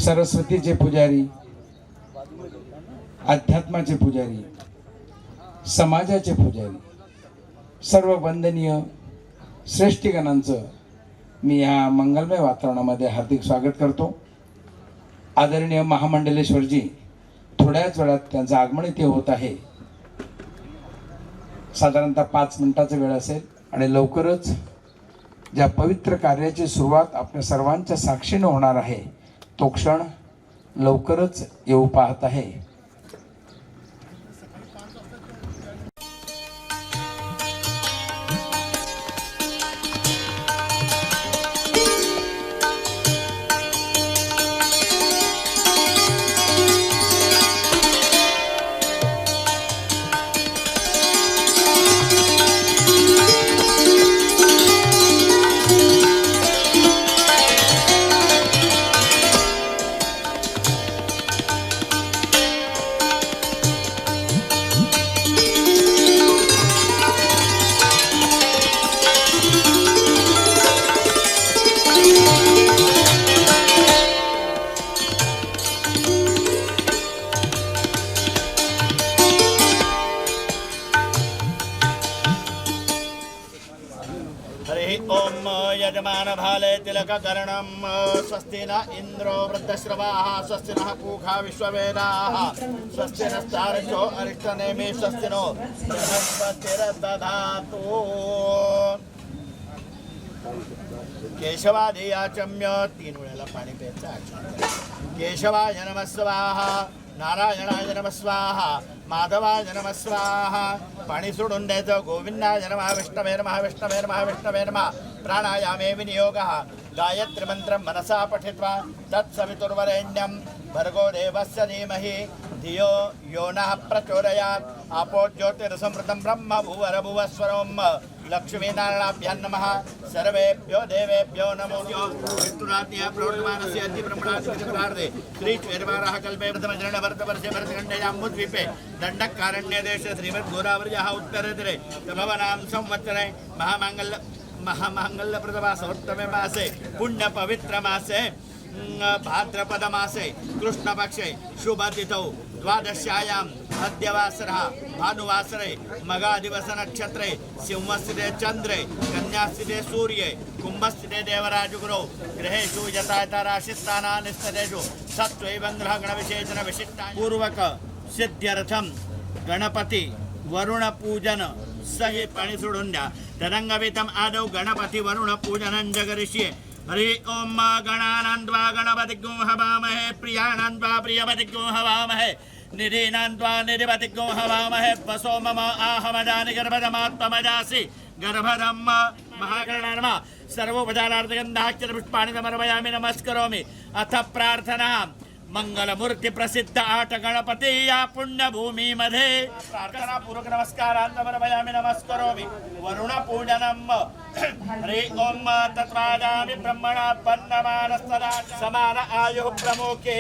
सरस्वतीचे पुजारी, अध्यात्माचे पुजारी, समाजाचे पुजारी, सर्व वंदनीय श्रेष्ठीगणांचं मी या मंगलमय वातावरणामध्ये हार्दिक स्वागत करतो. आदरणीय महामंडलेश्वरजी थोड्याच वेळात त्यांचं आगमन इथे होत आहे. साधारणतः 5 मिनिटाचा वेळ असेल आणि लवकरच ज्या पवित्र कार्याची सुरुवात आपल्या सर्वांच्या साक्षीने होणार आहे तो क्षण लवकरच येऊ पाहत आहे. यजमान भाले तिलककर्णं स्वस्ति न इन्द्रो वृद्धश्रवाः स्वस्ति नः पूषा विश्ववेदाः स्वस्ति नस्तार्क्ष्यो अरिष्टनेमि स्वस्ति नो बृहस्पतिर्दधातु. केशवादी आचम्य 3 वेळेला पाणी प्यायचं. केशवाय नमः स्वाहा, नारायणाय नमः स्वाहा, माधवाय नमः स्वाहा. पाणी सोडून द्यायचं. गोविंदाय नमः, विष्णवे नमः, विष्णवे नमः, विष्णवे नमः. प्राणायामे विनियोगः. गायत्री मंत्रं मनसा पठित्वा तत्सवितुर्वरेण्यं भर्गो देवस्य धीमहि धियो यो नः प्रचोदयात्. आपो ज्योतिरसमृतं ब्रह्म भुवरभुवस्वरं लक्ष्मीनारायणाभ्यां नमः. सर्वेभ्यो देवेभ्यो नमो. विष्णुरात्या प्रवर्तमानस्य अतिब्रह्मणादिप्रार्थे श्रीश्वेरवाराः कल्पे प्रथमचरणभरतवर्षे भरतखण्डयाम्बुद्वीपे दण्डकारण्यदेशे श्रीमद्गोदावर्याः उत्तरदिरे तभवनां संवत्सरे महामांगल्यप्रदमासोत्तमे मासे पुण्यपवित्र मासे भाद्रपद मासे कृष्णपक्षे शुभतिथौ द्वादश्यायां मध्यवासरः भानुवासरे मगादिवस नक्षत्रे सिंहस्थिते चंद्रे कन्यास्थिते सूर्ये कुंभस्थिते देवराजगुरौ ग्रहेषु यथा राशिस्थानानि स्थितेषु सत्वैवं ग्रहगणविशेषण विशिष्टा पूर्वक सिद्ध्यर्थं गणपती वरुण पूजन सही पाणी सोडून द्या. तदंगवितम आदौ गणपती वरुण पूजनं जगरिष्ये. हरि ओम गणानान्त्वा गणपतिग्गो हवामहे प्रियाणान्त्वा प्रियपतिग्गो हवामहे निधीनान्त्वा निधिपतिग्गो हवामहे. वसो मम आहमदानि गर्भदमात्मजासि गर्भदम् महागणानमः. सर्वोपचारार्थगन्धाक्षरपुष्पाणि समर्पयामि नमस्करोमि. अथ प्रार्थना. मंगलमूर्ती प्रसिद्ध 8 गणपती या पुण्यभूमी मध्ये प्रार्थना पूर्वक नमस्कारान् समर्पयामि नमस्करोमि. वरुण पूजनम्. हरि ओम तत्वादामि ब्रह्मणा पन्नमानस्तदा समान आयुः प्रमुखे.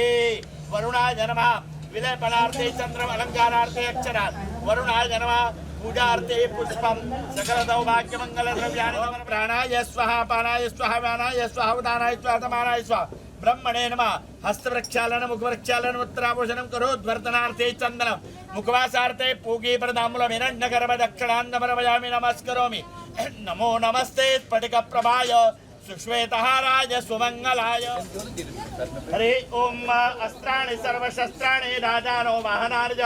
वरुणाय नमः. विलेपनार्थे चंद्रम अलंकारार्थे अक्षरात्. वरुणाय नमः. पूजार्थे पुष्पम सकल सौभाग्य मंगल द्रव्याणि. प्राणाय स्वाहा, पानाय स्वाहा, व्यानाय स्वाहा, उदानाय स्वाहा, समानाय स्वाहा. ब्रह्मणे नमः. हस्तप्रक्षालन मुखप्रक्षालन उत्तराभूषणं करोद्वर्तनार्थे चंदनम मुखवासार्थे पूगी प्रदामूलम हिरण्यगर्भ दक्षिणान् समर्पयामि नमस्करोमि. नमो नमस्ते स्फटिकप्रभाय सुश्वेतहाराय सुमंगलाय. हरि ओम अस्त्राणि सर्वशस्त्राणि राजानो वाहनार्ज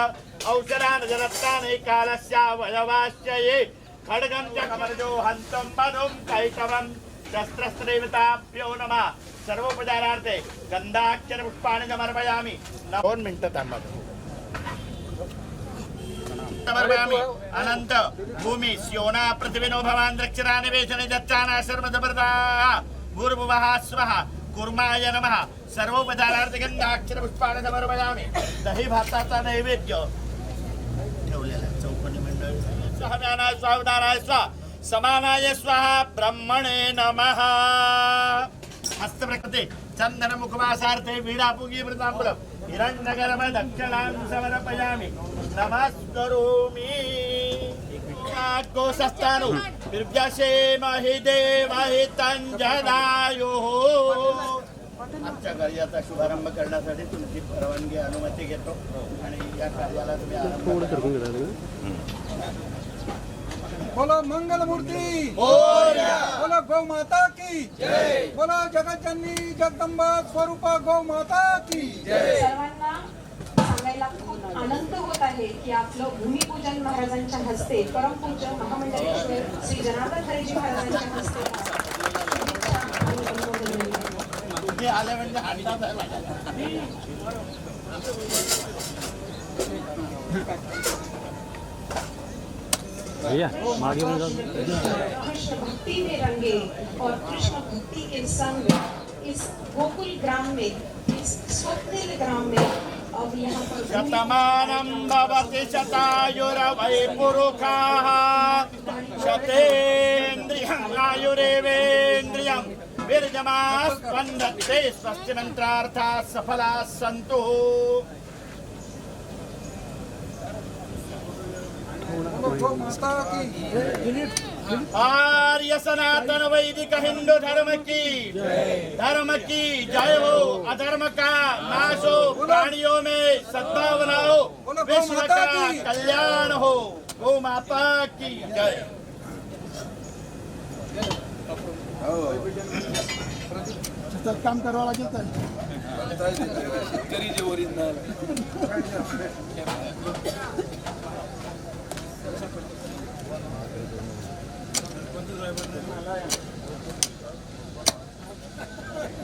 औषधानि रत्नानि कालस्यावयवाश्चये खड्गं च कमर्जो हन्तं मधुं कैटवं शस्त्रस्त्रैवताभ्यो नमः. सर्वोपचारार्थे गंधाक्षर पुष्पाणि समर्पयामि. 2 मिनिटं थांबा. समर्पयामि. अनंत भूमि स्योना पृथ्वीनो भवान् द्रक्षरानिवेशने दत्ताना सर्वदपर्दा भूर्भुवः स्वः कुर्माय नमः. सर्वोपचारार्थे गंधाक्षर पुष्पाणि समर्पयामि. दही भाताचा नैवेद्य ठेवलेला चौपटी मंडळ. स्वाहानाय स्वाहा, उदानाय स्वाहा, समानाय स्वाहा. ब्रह्मणे नमः. हस्तप्रकृते चंदन मुखवासार्थे वीणापुगी प्रतांबूलम हिरण्यगर्भ दक्षिणां समर्पयामि नमस्करोमि. गोसस्तानु विर्व्यसे महिदेव हितं जदायुः. आजच्या कार्याचा शुभारंभ करण्यासाठी तुमची परवानगी अनुमती घेतो आणि या कार्याला तुम्ही आरंभ करा. बोलो मंगल मूर्ती, मोरया! बोलो गौ माता की जय, बोलो जगज्जननी जगदंबा स्वरूपा गौ माता की जय. सर्वांना सांगायला खूप आनंद होत आहे की आपलं भूमिपूजन महाराजांच्या हस्ते परमपूज्य महामंडलेश्वर श्री जनार्दन हरीजी महाराजांच्या हस्ते आणि अनुमोदन मिळाले. तुम्ही आले म्हणजे हातात आहे माझ्या. कृष्ण भक्ति में रंगे और कृष्ण भक्ति के संग इस गोकुल ग्राम में, इस स्वप्निल ग्राम में अब यहाँ पर शतमानं भवति शतायुरवै पुरुषाः शतेन्द्रियं आयुरेवेन्द्रियं विर्जमास्पन्दते स्वस्ति मन्त्रार्थाः सफलाः सन्तु. बोलो गौ माता की आर्य सनातन वैदिक हिंदू धर्म की जय हो. अधर्म का नाश हो, प्राणियों में सद्भावना हो, विश्व का कल्याण हो. गौ माता की जय. काम करावं लागेल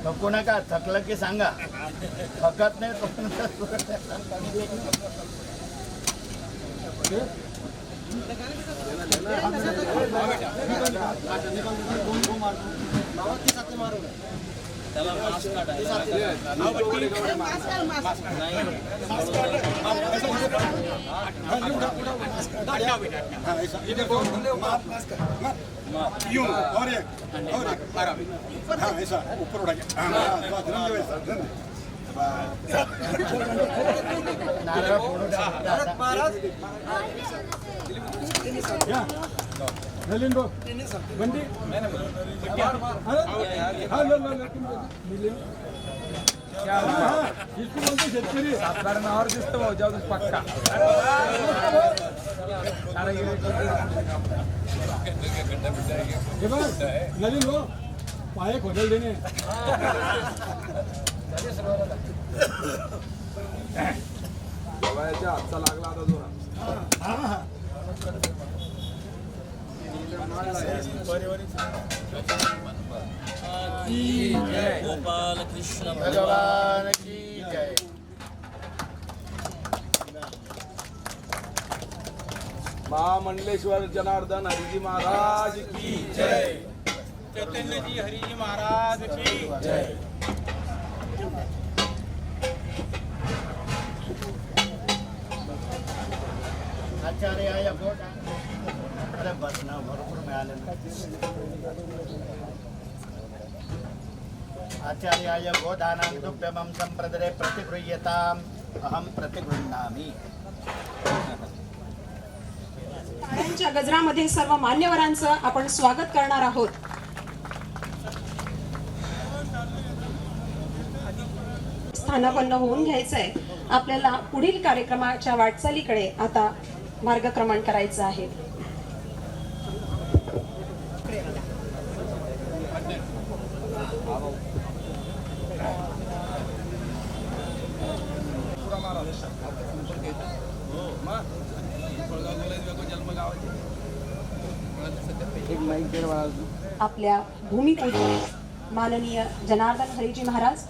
थकू नका. थकलं की सांगा. थकत नाही यूं और एक आराम. हाँ ऐसा ऊपर उठा के नारळ फोडून सातारणावर दिसतो भाऊ जाऊ पक्का नवीन हो पाय खोदल देणे हातचा लागला आता जोरा. गोपाल कृष्ण भगवान की जय. महामंडलेश्वर जनार्दन हरिजी महाराज की जय. चैतन्य जी हरिजी महाराज की जय. आचार्याय गोडा. अरे बस ना, भरपूर मिळाले. आचार्याय गोदानां तुभ्यमं संप्रदरे प्रतिगृह्यताम् अहं प्रतिगृह्णामि. टाळ्यांच्या गजरामध्ये सर्व मान्यवरांचं आपण स्वागत करणार आहोत. स्थानापन्न होऊन घ्यायचंय. आपल्याला पुढील कार्यक्रमाच्या वाटचालीकडे आता मार्गक्रमण करायचं आहे. आपल्या भूमिपूजन माननीय जनार्दन हरीजी महाराज,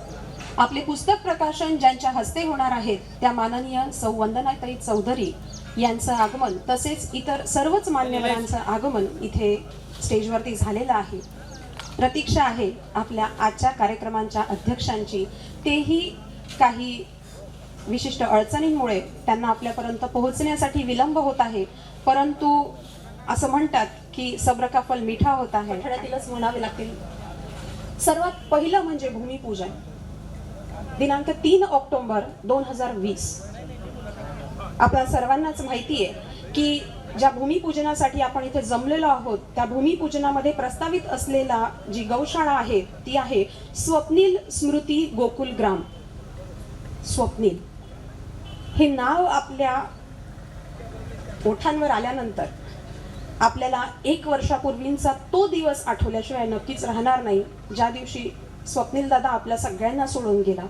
आपले पुस्तक प्रकाशन ज्यांच्या हस्ते होणार आहेत त्या माननीय सौ वंदनाताई चौधरी यांचं आगमन तसेच इतर सर्वच मान्यवरांचं आगमन इथे स्टेजवरती झालेलं आहे. प्रतीक्षा आहे आपल्या आजच्या कार्यक्रमांच्या अध्यक्षांची. तेही काही विशिष्ट अडचणींमुळे त्यांना आपल्यापर्यंत पोहोचण्यासाठी विलंब होत आहे, परंतु असं म्हणतात की सब्र का फल मीठा होता है. आठवड्यातीलच म्हणावे लागतील. सर्वात पहिलं म्हणजे भूमिपूजन. दिनांक 3 ऑक्टोबर 2020. आपल्या सर्वांनाच माहिती आहे की ज्या भूमिपूजनासाठी आपण इथे जमलेलो आहोत त्या भूमिपूजनामध्ये प्रस्तावित असलेला जी गौशाळा आहे ती आहे स्वप्नील स्मृती गोकुल ग्राम. स्वप्नील हे नाव आपल्या ओठांवर आल्यानंतर आपल्याला 1 वर्षापूर्वींचा तो दिवस आठवल्याशिवाय नक्कीच राहणार नाही, ज्या दिवशी स्वप्नील दादा आपल्या सगळ्यांना सोडून गेला.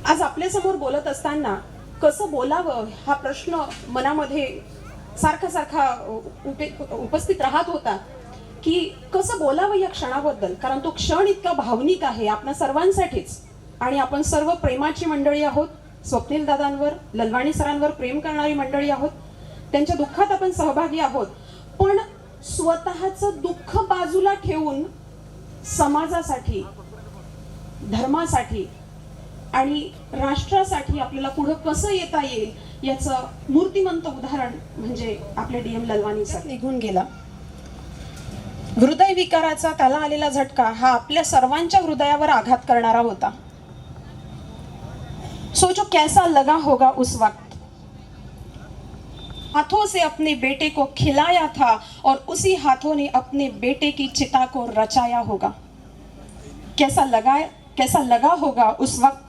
आज आपल्या समोर बोलत असताना कसं बोलावं हा प्रश्न मनामध्ये सारखा उपस्थित राहत होता की कसं बोलावं या क्षणाबद्दल, कारण तो क्षण इतका भावनिक आहे आपल्या सर्वांसाठीच. आणि आपण सर्व प्रेमाची मंडळी आहोत, स्वप्नील दादांवर, ललवाणी सरांवर प्रेम करणारी मंडळी आहोत, त्यांच्या दुःखात आपण सहभागी आहोत. पण स्वतःचं दुःख बाजूला ठेवून समाजासाठी, धर्मासाठी आणि राष्ट्रासाठी आपल्याला पुढे कसं येता येईल याचं मूर्तिमंत उदाहरण म्हणजे आपले डीएम ललवाणी सर. निघून गेला. हृदय विकाराचा त्याला आलेला झटका हा आपल्या सर्वांच्या हृदयावर आघात करणारा होता. सोचो कैसा लगा होगा उस वक्त. हाथों से अपने बेटे को खिलाया था और उसी हाथों ने अपने बेटे की चिता को रचाया होगा. कैसा लगा होगा उस वक्त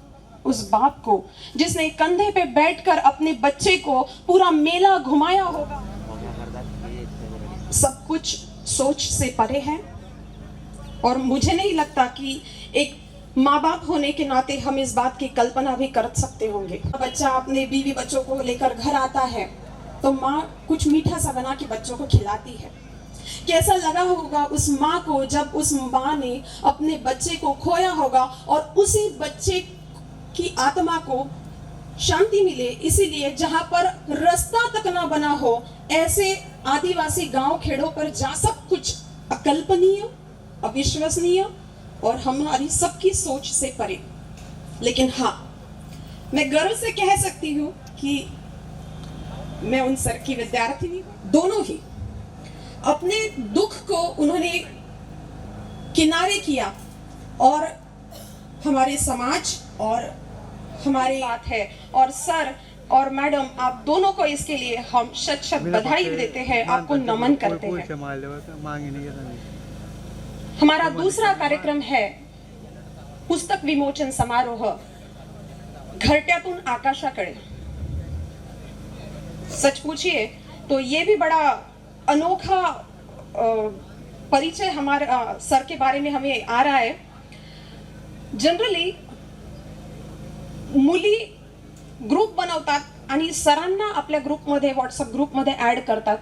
उस बाप को जिसने कंधे पे बैठकर अपने बच्चे को पूरा मेला घुमाया होगा. सब कुछ सोच से परे है और मुझे नहीं लगता कि एक माँ बाप होने के नाते हम इस बात की कल्पना भी कर सकते होंगे. बच्चा अपने बीवी बच्चों को लेकर घर आता है तो माँ कुछ मीठा सा बना के बच्चों को खिलाती है. कैसा लगा होगा उस माँ को जब उस माँ ने अपने बच्चे को खोया होगा और उसी बच्चे की आत्मा को शांति मिले, इसीलिए जहां पर रास्ता तक ना बना हो ऐसे आदिवासी गांव खेड़ों पर जा सब कुछ अकल्पनीय, अविश्वसनीय और हमारी सबकी सोच से परे. लेकिन हाँ, मैं गर्व से कह सकती हूँ कि मैं उन सर की विद्यार्थिनी, दोनों ही अपने दुख को उन्होंने किनारे किया और हमारे समाज और हमारी बात है. और सर और मैडम आप दोनों को इसके लिए हम शत बधाई देते हैं, आपको नमन करते हैं. हमारा दूसरा कार्यक्रम है पुस्तक विमोचन समारोह घरट्यातून आकाशाकडे. सच पूछिए तो ये भी बड़ा अनोखा परिचय हमारे सर के बारे में हमें आ रहा है. जनरली मुली ग्रुप बनवतात आणि सरांना आपल्या ग्रुपमध्ये, व्हॉट्सअप ग्रुपमध्ये ऍड करतात.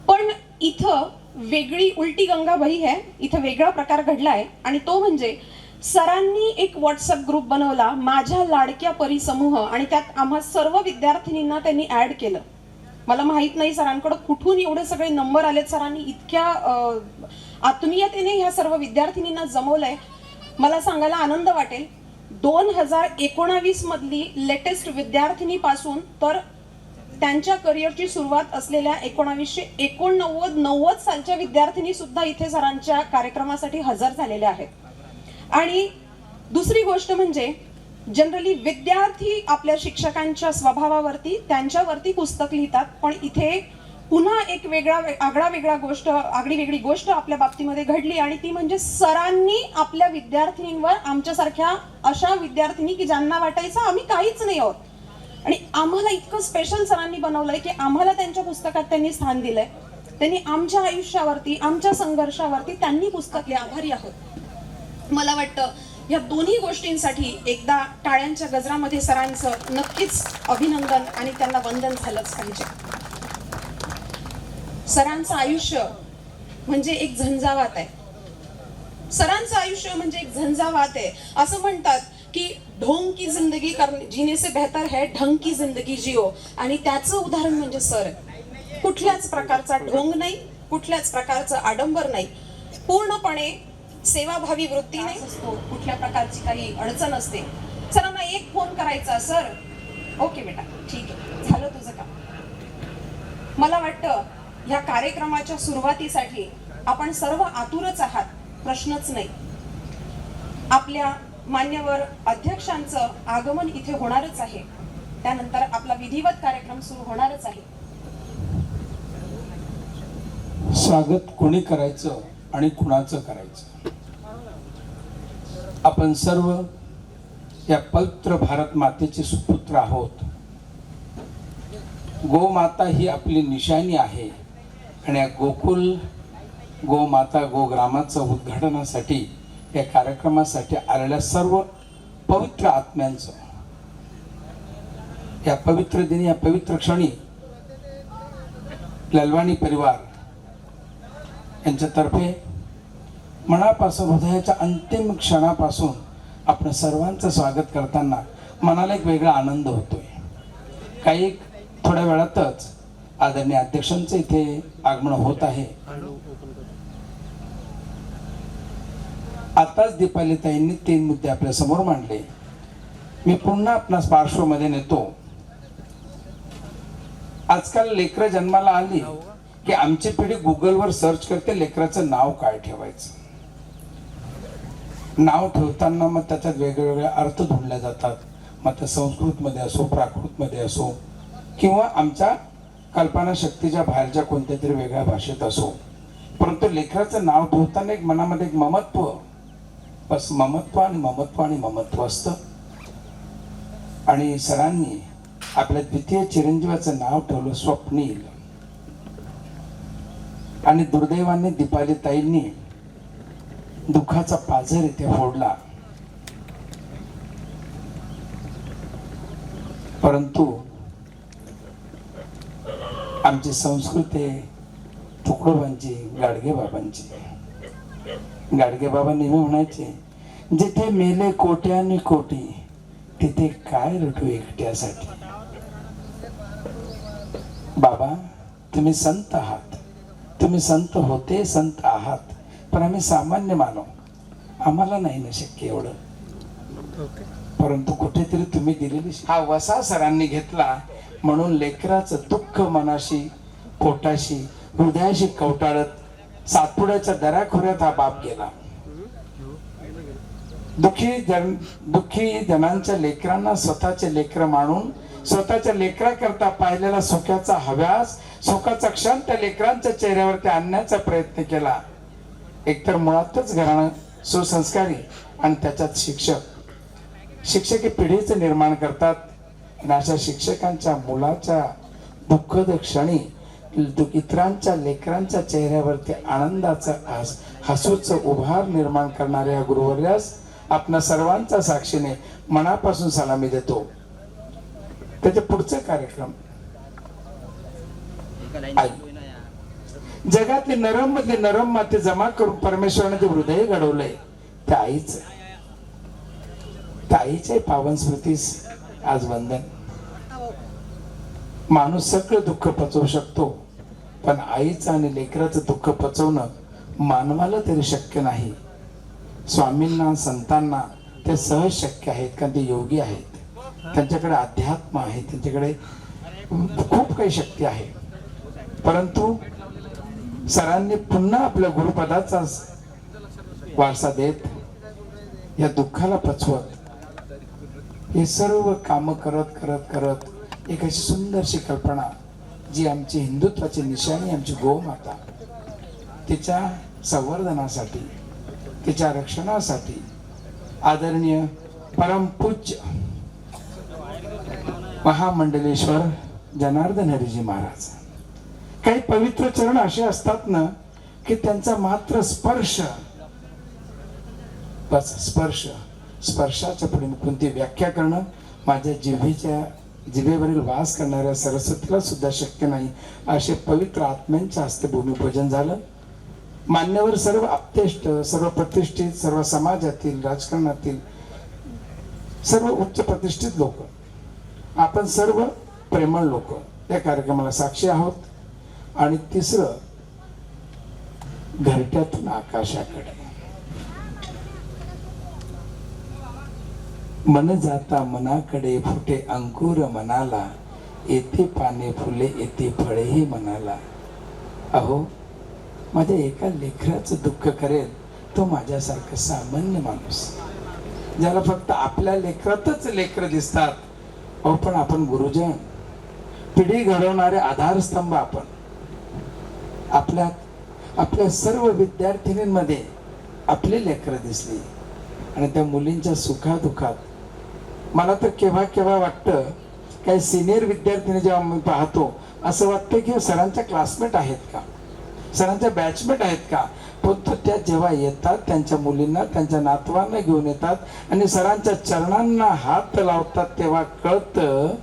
पण इथं वेगळी उलटी गंगाबाई आहे. इथं वेगळा प्रकार घडलाय आणि तो म्हणजे सरांनी एक व्हॉट्सअप ग्रुप बनवला, माझ्या लाडक्या परिसमूह, आणि त्यात आम्हा सर्व विद्यार्थिनींना त्यांनी ऍड केलं. मला माहित नाही सरांकडे कुठून एवढे सगळे नंबर आलेत. सरांनी इतक्या आत्मीयतेने ह्या सर्व विद्यार्थिनींना जमवलंय. मला सांगायला आनंद वाटेल 2019 मधली लेटेस्ट विद्यार्थिनी पासून तर त्यांच्या करिअरची सुरुवात असलेल्या 1989 सालच्या विद्यार्थिनी सुद्धा इथे सरांच्या कार्यक्रमासाठी हजर झालेल्या आहेत. आणि दुसरी गोष्ट म्हणजे जनरली विद्यार्थी आपल्या शिक्षकांच्या स्वभावावरती, त्यांच्यावरती पुस्तक लिहितात, पण इथे पुन्हा एक आगळी वेगळी गोष्ट आपल्या बाबतीमध्ये घडली आणि ती म्हणजे सरांनी आपल्या विद्यार्थिनींवर, आमच्यासारख्या अशा विद्यार्थिनी की ज्यांना वाटायचं आम्ही काहीच नाही आहोत, आणि आम्हाला इतकं स्पेशल सरांनी बनवलंय की आम्हाला त्यांच्या पुस्तकात त्यांनी स्थान दिलंय. त्यांनी आमच्या आयुष्यावरती, आमच्या संघर्षावरती त्यांनी पुस्तक लिहिले. आभारी आहोत. मला वाटतं या दोन्ही गोष्टींसाठी एकदा टाळ्यांच्या गजरामध्ये सरांचं नक्कीच अभिनंदन आणि त्यांना वंदन झालंच पाहिजे. सरांचं आयुष्य म्हणजे एक झंझावात आहे. सरांचं आयुष्य म्हणजे एक झंझावात आहे. असं म्हणतात की ढोंग की जिंदगी जीने से बेहतर है ढंग की जिंदगी जियो, आणि त्याचं उदाहरण म्हणजे सर. कुठल्याच प्रकारचा ढोंग नाही, कुठल्याच प्रकारचं आडंबर नाही, पूर्णपणे सेवाभावी वृत्तीने असतो. कुठल्या प्रकारची काही अडचण असते. सरांना एक फोन करायचा, सर ओके बेटा ठीक आहे, झालं तुझं काम. मला वाटतं या कार्यक्रमाच्या सुरुवातीसाठी आपण सर्व आतुरच आहात, प्रश्नच नाही. आपल्या मान्यवर अध्यक्षांचं आगमन इथे होणारच आहे, त्यानंतर आपला विधिवत कार्यक्रम सुरू होणारच आहे. स्वागत कोणी करायचं आणि कुणाचं करायचं? आपण सर्व या पवित्र भारत मातेचे सुपुत्र आहोत. गोमाता ही आपली निशाणी आहे आणि या गोकुल गोमाता गोग्रामाचं उद्घाटनासाठी या कार्यक्रमासाठी आलेल्या सर्व पवित्र आत्म्यांचं या पवित्र दिनी या पवित्र क्षणी ललवाणी परिवार यांच्यातर्फे मनापासून हृदयाच्या अंतिम क्षणापासून आपण सर्वांचं स्वागत करताना मनाला एक वेगळा आनंद होतोय. काही थोड्या वेळातच आदरणीय अध्यक्षांचं इथे आगमन होत आहे. आताच दीपालीताईंनी 3 मुद्दे आपल्या समोर मांडले. मी पुन्हा आपणास पार्श्वमध्ये नेतो. आजकाल लेकरं जन्माला आली की आमची पिढी गुगलवर सर्च करते लेकराचं नाव काय ठेवायचं. नाव ठेवताना मग त्याच्यात वेगवेगळे अर्थ धुंडले जातात. मग ते संस्कृतमध्ये असो, प्राकृतमध्ये असो किंवा आमच्या कल्पनाशक्तीच्या बाहेरच्या कोणत्या तरी वेगळ्या भाषेत असो, परंतु लेकराचं नाव ठेवताना एक मनामध्ये एक ममत्व, बस ममत्व आणि ममत्व आणि ममत्व असतं. आणि सरांनी आपल्या द्वितीय चिरंजीवाचं नाव ठेवलं स्वप्नील. आणि दुर्दैवाने दीपालीताईंनी दुःखाचा पाझर इथे फोडला. परंतु आमची संस्कृती तुकडोबांची, गाडगे बाबांची. गाडगे बाबा नेहमी म्हणायचे, जिथे मेले कोट्यानी कोटी तिथे काय रटू एकट्यासाठी. बाबा तुम्ही संत आहात, तुम्ही संत होते, संत आहात, पण आम्ही सामान्य मानव, आम्हाला नाही ना शक्य एवढं. परंतु कुठेतरी तुम्ही दिलेली हा वसा सरांनी घेतला म्हणून लेकराचं दुःख मनाशी, पोटाशी, हृदयाशी कवटाळत सातपुड्याच्या दऱ्याखोऱ्यात हा बाप गेला. दुःखी जनांच्या लेकरांना स्वतःचे लेकर मानून स्वतःच्या लेकराकरता पाहिलेला सुखाचा हव्यास, सुखाचा क्षण त्या लेकरांच्या चेहऱ्यावरती आणण्याचा प्रयत्न केला. एकतर मुळातच घराणं सुसंस्कारी आणि त्याच्यात शिक्षक हे पिढीचं निर्माण करतात. आणि अशा शिक्षकांच्या मुलाच्या दुःखद क्षणी इतरांच्या लेकरांच्या चेहऱ्यावरती आनंदाचा हसूचं उभार निर्माण करणाऱ्या गुरुवर्यास आपल्या सर्वांच्या साक्षीने मनापासून सलामी देतो. त्याचे पुढचे कार्यक्रम जगातली नरम मधली नरम माती जमा करून परमेश्वराने जे हृदय घडवलंय त्या आईचे पावन स्मृतीस आज वंदन. माणूस सगळं दुःख पचवू शकतो, पण आईचं आणि लेकराचं दुःख पचवणं मानवाला तरी शक्य नाही. स्वामींना, संतांना ते सहज शक्य आहेत, कारण ते योगी आहेत, त्यांच्याकडे अध्यात्म आहे, त्यांच्याकडे खूप काही शक्ती आहे. परंतु सरांनी पुन्हा आपल्या गुरुपदाचा वारसा देत या दुःखाला पचवत हे सर्व काम करत करत करत एक अशी सुंदरशी कल्पना, जी आमची हिंदुत्वाची निशाणी आमची गोमाता, तिच्या संवर्धनासाठी, तिच्या रक्षणासाठी आदरणीय परमपूज्य महामंडलेश्वर जनार्दन हरीजी महाराज. काही पवित्र चरण असे असतात ना की त्यांचा मात्र स्पर्श, बस स्पर्शाच्या पुढे कोणती व्याख्या करणं माझ्या जिभेवरील वास करणाऱ्या सरस्वतीला सुद्धा शक्य नाही. असे पवित्र आत्म्यांच्या हस्ते भूमिपूजन झालं. मान्यवर सर्व आप्तेष्ट, सर्व प्रतिष्ठित, सर्व समाजातील, राजकारणातील सर्व उच्च प्रतिष्ठित लोक, आपण सर्व प्रेमळ लोक या कार्यक्रमाला साक्षी आहोत. आणि तिसरं, घरट्यातून आकाशाकडे मन जाता मनाकडे, फुटे अंकुर मनाला, येथे पाने फुले येथे फळेही मनाला. अहो, माझ्या एका लेकराचं दुःख करेल तो माझ्यासारखा सामान्य माणूस, ज्याला फक्त आपल्या लेकरातच लेकर दिसतात. अहो, पण आपण गुरुजन, पिढी घडवणारे आधारस्तंभ, आपण आपल्या आपल्या सर्व विद्यार्थिनींमध्ये आपली लेकरं दिसली आणि त्या मुलींच्या सुखादुखात मला तर केव्हा केव्हा वाटतं, काही सिनियर विद्यार्थिनी जेव्हा मी पाहतो असं वाटतं की सरांच्या क्लासमेट आहेत का, सरांच्या बॅचमेट आहेत का. परंतु त्या जेव्हा येतात त्यांच्या मुलींना त्यांच्या नातवांना घेऊन येतात आणि सरांच्या चरणांना हात लावतात तेव्हा कळतं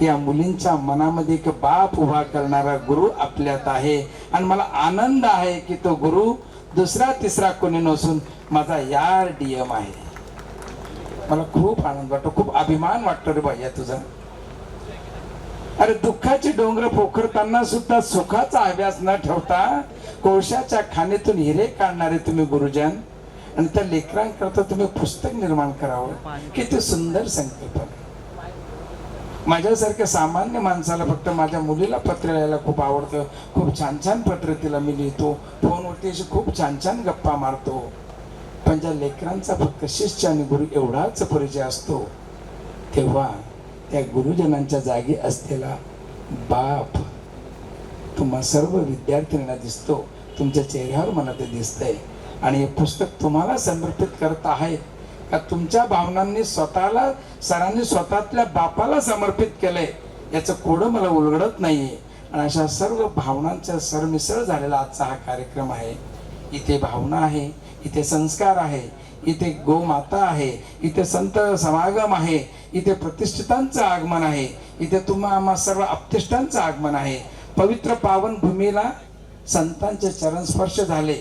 या मुलींच्या मनामध्ये एक बाप उभा करणारा गुरु आपल्यात आहे. आणि मला आनंद आहे की तो गुरु दुसरा तिसरा कोणी नसून माझा यार DM आहे. मला खूप आनंद वाटतो, खूप अभिमान वाटतो रे भैया तुझा. अरे दुःखाची डोंगर पोखरताना सुद्धा सुखाचा अभ्यास न ठेवता कोळशाच्या खाणीतून हिरे काढणारे तुम्ही गुरुजन, आणि त्या लेकरांकरता तुम्ही पुस्तक निर्माण करावं, किती सुंदर संकल्पना. माझ्यासारख्या सामान्य माणसाला फक्त माझ्या मुलीला पत्र लिहायला खूप आवडतं. खूप छान छान पत्र तिला मी लिहितो, फोनवरती अशी खूप छान छान गप्पा मारतो. पण ज्या लेकरांचा फक्त शिष्य आणि गुरु एवढाच परिचय असतो, तेव्हा त्या गुरुजनांच्या जागी असलेला बाप तुम्हा सर्व विद्यार्थ्यांना दिसतो. तुमच्या चेहऱ्यावर मला ते दिसतंय. आणि हे पुस्तक तुम्हाला समर्पित करत आहे का तुमच्या भावनांनी स्वतःला सरांनी स्वतःतल्या बापाला समर्पित केलंय याचं कोडं मला उलगडत नाहीये. आणि अशा सर्व भावनांचा सरमिसळ झालेला आजचा हा कार्यक्रम आहे. इथे भावना आहे, इथे संस्कार आहे, इथे गोमाता आहे, इथे संत समागम आहे, इथे प्रतिष्ठितांचं आगमन आहे, इथे आम्हा सर्व अपतिष्ठांचं आगमन आहे. पवित्र पावन भूमीला संतांचे चरण स्पर्श झाले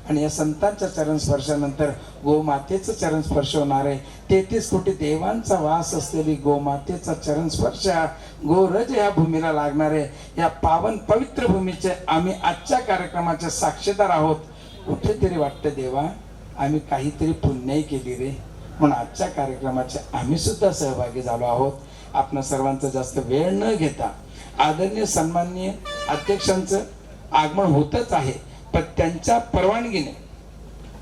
आणि या संतांच्या चरण स्पर्शानंतर गोमातेचं चरण स्पर्श होणार आहे. 33 कोटी देवांचा वास असलेली गोमातेचा चरण स्पर्श गोरज या भूमीला लागणार आहे. या पावन पवित्र भूमीचे आम्ही आजच्या कार्यक्रमाचे साक्षीदार आहोत. कुठेतरी वाटतं देवा आम्ही काहीतरी पुण्याई केली रे, म्हणून आजच्या कार्यक्रमाचे आम्ही सुद्धा सहभागी झालो आहोत. आपण सर्वांचा जास्त वेळ न घेता आदरणीय सन्माननीय अध्यक्षांचं आगमन होतच आहे, पण त्यांच्या परवानगीने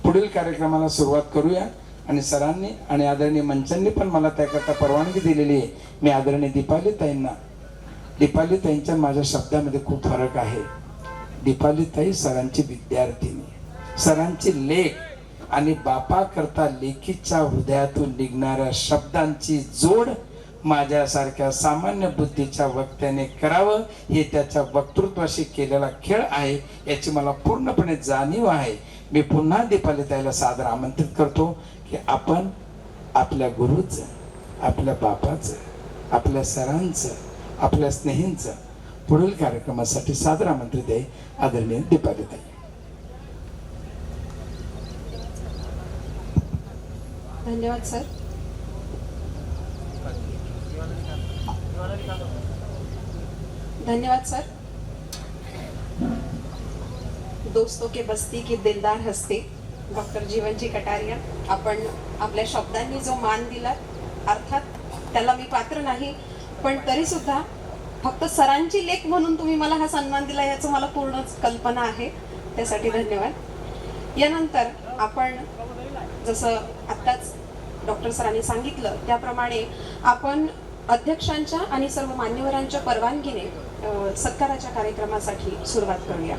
पुढील कार्यक्रमाला सुरुवात करूया. आणि सरांनी आणि आदरणीय मंचांनी पण मला त्याकरता परवानगी दिलेली आहे. मी आदरणीय दीपालीताईंच्या माझ्या शब्दामध्ये खूप फरक आहे. दीपालीताई सरांची विद्यार्थिनी, सरांची लेख आणि बापा करता लेखीच्या हृदयातून निघणाऱ्या शब्दांची जोड माझ्यासारख्या सामान्य बुद्धीच्या वक्त्याने करावं, हे त्याच्या वक्तृत्वाशी केलेला खेळ आहे याची मला पूर्णपणे जाणीव आहे. मी पुन्हा दीपालीताईला सादर आमंत्रित करतो की आपण आपल्या गुरुचं, आपल्या बापाचं, आपल्या सरांचं, आपल्या स्नेहींचं पुढील कार्यक्रमासाठी सादर आमंत्रित आहे. आदरणीय दीपालीताई. धन्यवाद सर. धन्यवाद सर. दोस्तों के बस्ती की दिलदार हस्ती डॉक्टर जीवनजी कटारिया, आपण आपल्या शब्दांनी जो मान दिला, अर्थात त्याला मी पात्र नाही, पण तरी सुद्धा फक्त सरांची लेख म्हणून तुम्ही मला हा सन्मान दिला याचं मला पूर्ण कल्पना आहे, त्यासाठी धन्यवाद. यानंतर आपण जसं आत्ताच डॉक्टर सरांनी सांगितलं त्याप्रमाणे आपण अध्यक्षांच्या आणि सर्व मान्यवरांच्या परवानगीने सत्काराच्या कार्यक्रमासाठी सुरुवात करूया.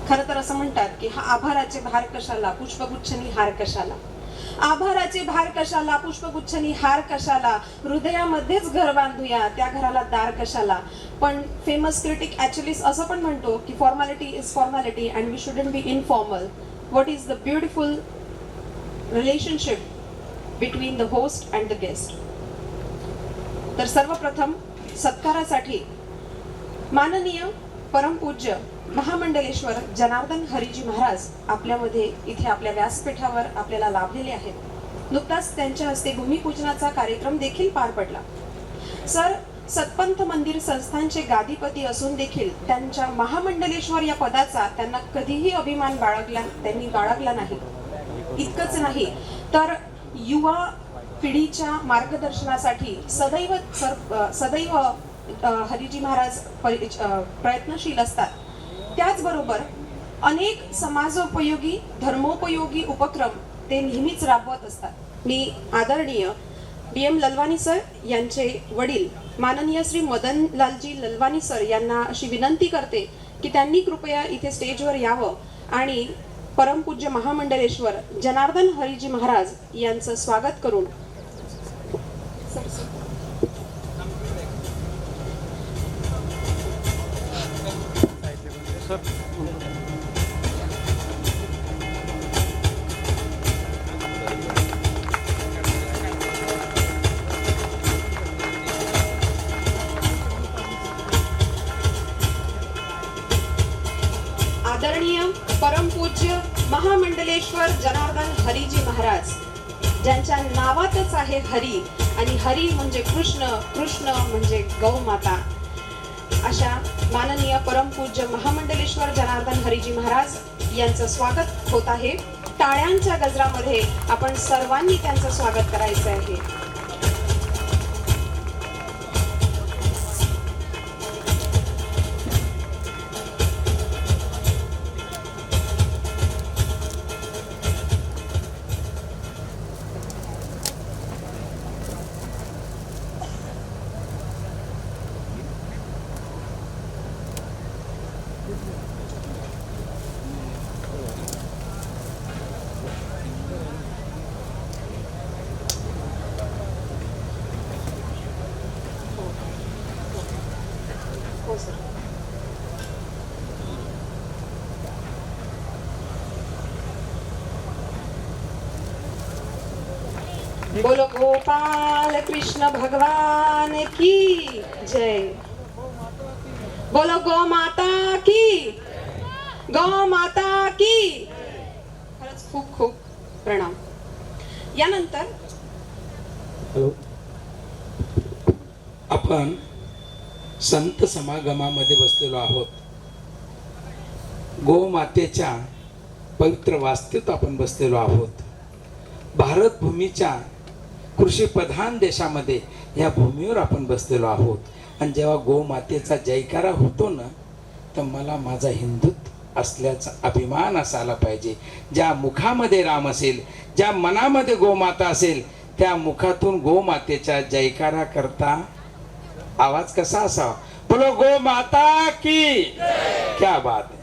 खरं तर असं म्हणतात की हा आभाराचे भार कशाला, पुष्पगुच्छनी हार कशाला. आभाराचे भार कशाला, पुष्पगुच्छनी हार कशाला, हृदयामध्येच घर बांधूया, त्या घराला दार कशाला. पण फेमस क्रिटिक ऍक्च्युअली असं पण म्हणतो की formality is formality and we shouldn't be informal. What is the beautiful relationship between the host and the guest. तर सर्वप्रथम सत्कारासाठी माननीय परमपूज्य महामंडलेश्वर जनार्दन हरीजी महाराज आपल्यामध्ये इथे आपल्या व्यासपीठावर आपल्याला लाभलेले आहेत. नुकताच त्यांच्या हस्ते भूमिपूजनाचा कार्यक्रम देखील पार पडला. सर सतपंथ मंदिर संस्थांचे गादीपती असून देखील त्यांच्या महामंडलेश्वर या पदाचा त्यांना कधीही अभिमान त्यांनी बाळगला नाही. इतकंच नाही तर युवा पिढीच्या मार्गदर्शनासाठी सदैव हरीजी महाराज प्रयत्नशील असतात. त्याचबरोबर अनेक समाजोपयोगी धर्मोपयोगी उपक्रम ते नेहमीच राबवत असतात. मी आदरणीय DM ललवानी सर यांचे वडील माननीय श्री मदनलालजी ललवानी सर यांना अशी विनंती करते की त्यांनी कृपया इथे स्टेजवर यावं आणि परमपूज्य महामंडलेश्वर जनार्दन हरीजी महाराज यांचं स्वागत करून आदरणीय परमपूज्य महामंडलेश्वर जनार्दन हरीजी महाराज ज्यांच्या नावातच आहे हरी आणि हरी म्हणजे कृष्ण, कृष्ण म्हणजे गौमाता, अशा माननीय परमपूज्य महामंडलेश्वर जनार्दन हरीजी महाराज यांचं स्वागत होत आहे. टाळ्यांच्या गजरामध्ये आपण सर्वांनी त्यांचं स्वागत करायचं आहे. हो सर. बोलो गोपाल कृष्ण भगवान की जय. बोलो गौ माता की, गौ माता की. खरंच खूप खूप प्रणाम. यानंतर आपण संत समागमामध्ये बसलेलो आहोत. गोमातेच्या पवित्र वास्तूत आपण बसलेलो आहोत. भारत भूमीच्या कृषी प्रधान देशामध्ये या भूमीवर आपण बसलेलो आहोत. आणि जेव्हा गोमातेचा जयकारा होतो ना, तर मला माझा हिंदुत्व असल्याचा अभिमान असायला पाहिजे. ज्या मुखामध्ये राम असेल, ज्या मनामध्ये गोमाता असेल, त्या मुखातून गोमातेचा जयकारा करता आवाज कसा असावा? बोलो गो माता की. क्या बात है.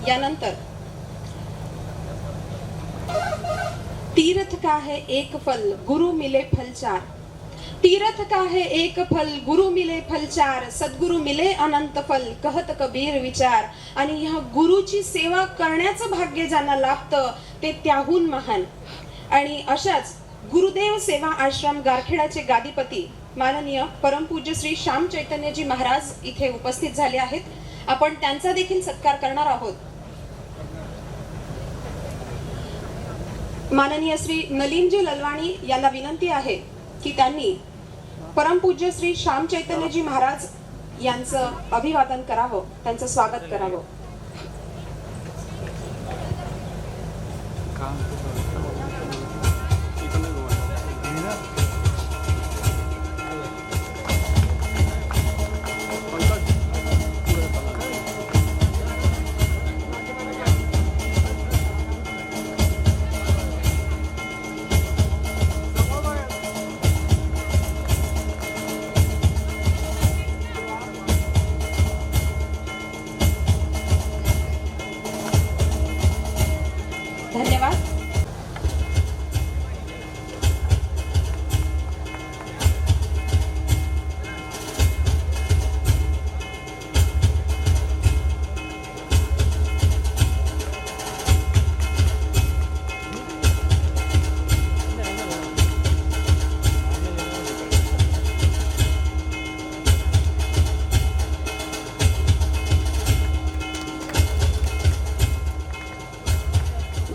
यानंतर तीर्थ का है एक फल गुरु मिले फल चार. तीर्थ का है एक फल गुरु मिले फल चार, सद्गुरु मिले अनंत फल कहत कबीर विचार. आणि ह्या गुरुची सेवा करण्याचं भाग्य ज्यांना लाभतं ते त्याहून महान. आणि अशाच गुरुदेव सेवा आश्रम गारखेडाचे गादीपती माननीय परमपूज्य श्री श्याम चैतन्यजी महाराज इथे उपस्थित झाले आहेत. आपण त्यांचा देखील सत्कार करणार आहोत. माननीय श्री नलिनजी ललवाणी यांना विनंती आहे की त्यांनी परमपूज्य श्री श्याम चैतन्यजी महाराज यांचं अभिवादन करावं, त्यांचं स्वागत करावं. धन्यवाद.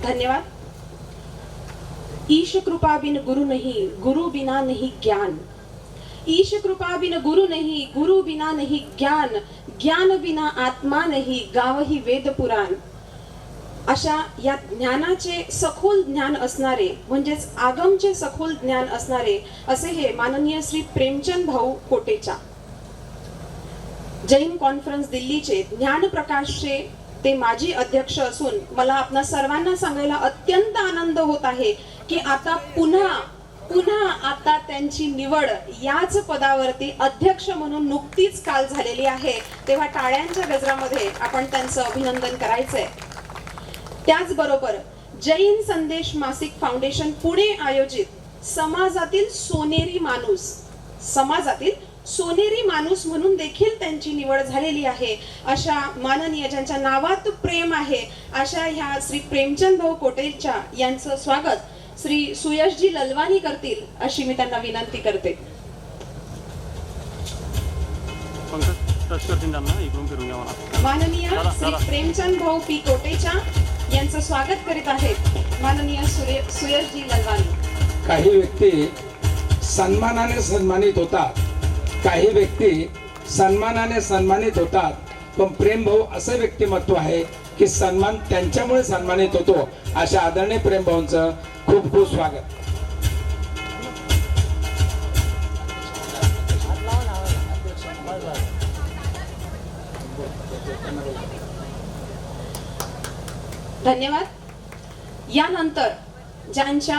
धन्यवाद. ईश कृपा बिन गुरु नहीं, गुरु बिना नहीं ज्ञान. ईश कृपा बिन गुरु नहीं, गुरु बिना नहीं ज्ञान. ज्ञान बिना आत्मा नहीं, गावही वेद पुराण. अशा या ज्ञानाचे सखोल ज्ञान असणारे म्हणजेच आगमचे सखोल ज्ञान असणारे असे हे माननीय श्री प्रेमचंद भाऊ कोटेचा, जैन कॉन्फरन्स दिल्लीचे ज्ञान प्रकाशचे ते माजी अध्यक्ष असून मला आपणा सर्वांना सांगायला अत्यंत आनंद होत आहे की आता पुन्हा पुन्हा आता त्यांची निवड याच पदावरती अध्यक्ष म्हणून नुकतीच काल झालेली आहे, तेव्हा टाळ्यांच्या गजरामध्ये आपण त्यांचं अभिनंदन करायचंय. त्याचबरोबर जैन संदेश मासिक फाउंडेशन पुणे आयोजित समाजातील सोनेरी माणूस म्हणून देखील त्यांची निवड झालेली आहे. अशा माननीय ज्यांच्या नावात प्रेम आहे अशा ह्या श्री प्रेमचंद भाऊ कोटेचा यांचं स्वागत श्री सुयशजी ललवानी करतील अशी मी त्यांना विनंती करते. माननीय श्री प्रेमचंद भाऊ पी कोटेचा यांचं स्वागत करीत आहेत माननीय सुयशजी ललवानी. काही व्यक्ती सन्मानाने सन्मानित होतात, काही व्यक्ती सन्मानाने सन्मानित होतात, पण प्रेम भाऊ असं व्यक्तिमत्व आहे की सन्मान त्यांच्यामुळे सन्मानित होतो. अशा आदरणीय प्रेम भाऊंचं खूप खूप स्वागत. धन्यवाद. यानंतर ज्यांच्या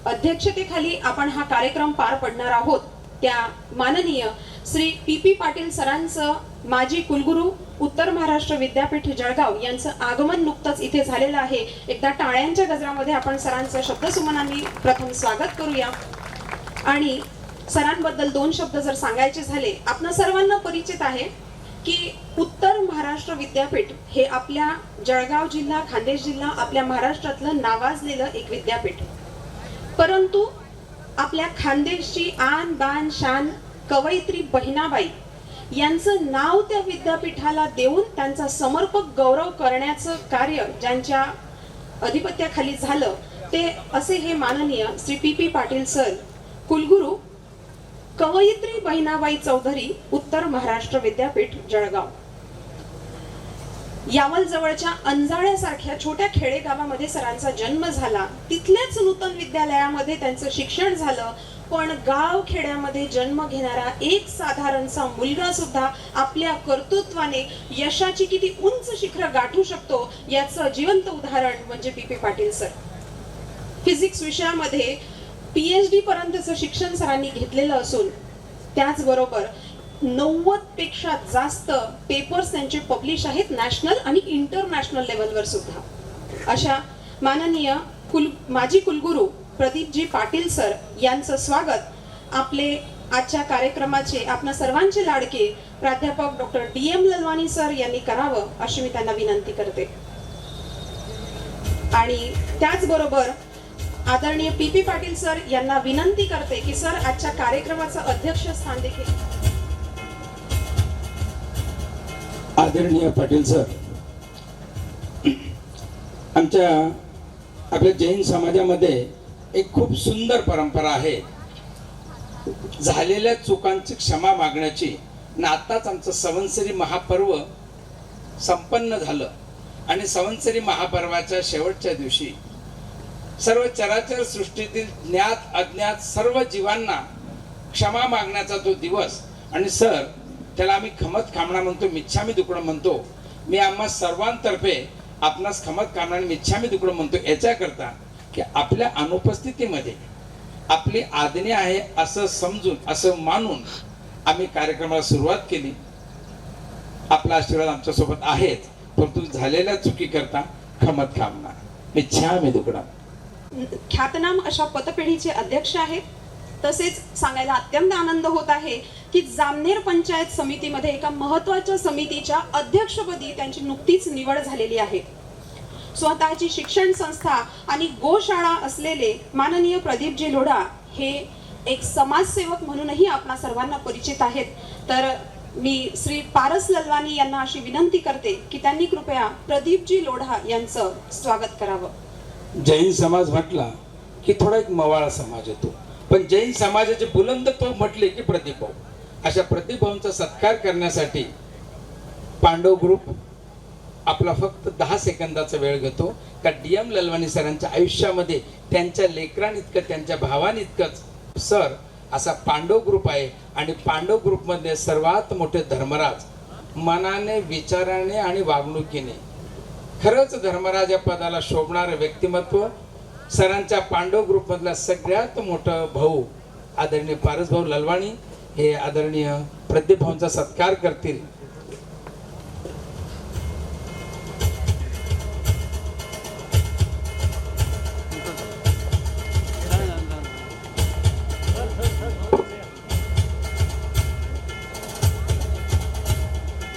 अध्यक्षतेखाली आपण हा कार्यक्रम पार पडणार आहोत त्या माननीय श्री पी पाटील सरांचं माजी कुलगुरू उत्तर महाराष्ट्र विद्यापीठ जळगाव यांचं आगमन नुकतंच इथे झालेलं आहे. एकदा टाळ्यांच्या गजरामध्ये आपण सरांचं शब्दसुमनांनी प्रथम स्वागत करूया. आणि सरांबद्दल दोन शब्द जर सांगायचे झाले, आपणा सर्वांना परिचित आहे की उत्तर महाराष्ट्र विद्यापीठ हे आपल्या जळगाव जिल्हा, खान्देश जिल्हा, आपल्या महाराष्ट्रातलं नावाजलेलं एक विद्यापीठ. परंतु आपल्या खानदेशची आन बान शान कवयित्री बहिणाबाई यांचं नाव त्या विद्यापीठाला देऊन त्यांचा समर्पक गौरव करण्याचं कार्य ज्यांच्या अधिपत्याखाली झालं ते असे हे माननीय श्री पी पाटील सर, कुलगुरू कवयित्री बहिणाबाई चौधरी, उत्तर महाराष्ट्र विद्यापीठ जळगाव. यावल जवळच्या अंजाळ्यासारख्या छोट्या खेडेगावामध्ये सरांचा जन्म झाला. तिथल्याच नूतन विद्यालयामध्ये त्यांचं शिक्षण झालं. पण गाव खेड्यामध्ये जन्म घेणारा एक साधारणसा मुलगा सुद्धा आपल्या कर्तृत्वाने यशाची किती उंच शिखर गाठू शकतो याचं जिवंत उदाहरण म्हणजे पी पाटील सर. फिजिक्स विषयामध्ये PhD पर्यंतचं शिक्षण सरांनी घेतलेलं असून त्याचबरोबर 90 पेक्षा जास्त पेपर्स त्यांचे पब्लिश आहेत नॅशनल आणि इंटरनॅशनल लेवलवर सुद्धा. अशा माननीय माजी कुलगुरू प्रदीपजी पाटील सर यांचं स्वागत आपले आजच्या कार्यक्रमाचे आपणा सर्वांचे लाडके प्राध्यापक डॉक्टर DM ललवानी सर यांनी करावं अशी मी त्यांना विनंती करते. आणि त्याचबरोबर आदरणीय पी पाटील सर यांना विनंती करते की सर आजच्या कार्यक्रमाचं अध्यक्षस्थान देखील. आदरणीय पाटील सर, आमच्या आपल्या जैन समाजामध्ये एक खूप सुंदर परंपरा आहे झालेल्या चुकांची क्षमा मागण्याची. आताच आमचं संवत्सरी महापर्व संपन्न झालं आणि संवत्सरी महापर्वाच्या शेवटच्या दिवशी सर्व चराचर सृष्टीतील ज्ञात अज्ञात सर्व जीवांना क्षमा मागण्याचा तो दिवस. आणि सर त्याला आम्ही खमत कामना म्हणतो, मिच्छामी दुकडं म्हणतो. मी आम्हा सर्वांतर्फे आपणास खमत कामना आणि मिच्छामी दुकडं म्हणतो याच्याकरता की आपल्या अनुपस्थितीमध्ये आपली आज्ञा आहे असं समजून असं मानून आम्ही कार्यक्रमाला सुरुवात केली. आपला आशीर्वाद आमच्या सोबत आहेच, परंतु झालेल्या चुकी करता खमत कामना मिच्छामी दुकडं. ख्यातनाम अशा पतपेढीचे अध्यक्ष आहेत. तसेच सांगायला अत्यंत आनंद होत आहे की जामनेर पंचायत समितीमध्ये एका महत्त्वाच्या समितीच्या अध्यक्षपदी त्यांची नुकतीच निवड झालेली आहे. स्वतःची शिक्षण संस्था आणि गोशाळा असलेले माननीय प्रदीपजी लोढा हे एक समाजसेवक म्हणूनही आपणा सर्वांना परिचित आहेत. तर मी श्री पारस ललवानी यांना अशी विनंती करते की त्यांनी कृपया प्रदीपजी लोढा यांचं स्वागत करावं. जैन समाज म्हटला की थोडा एक मवाळा समाज येतो, पण जैन समाजाचे बुलंद तो म्हटले की प्रदीप भाऊ. अशा प्रदीप भाऊंचा सत्कार करण्यासाठी पांडव ग्रुप आपला फक्त 10 सेकंदाचा वेळ घेतो. का DM ललवानी सरांच्या आयुष्यामध्ये त्यांच्या लेकरांइतकं त्यांच्या भावांइतकंच सर असा पांडव ग्रुप आहे. आणि पांडव ग्रुपमध्ये सर्वात मोठे धर्मराज मनाने, विचाराने आणि वागणुकीने खरंच धर्मराज या पदाला शोभणारं व्यक्तिमत्व सरांच्या पांडव ग्रुप मधला सगळ्यात मोठं भाऊ आदरणीय पारस भाऊ ललवाणी हे आदरणीय प्रदीप भाऊंचा सत्कार करतील.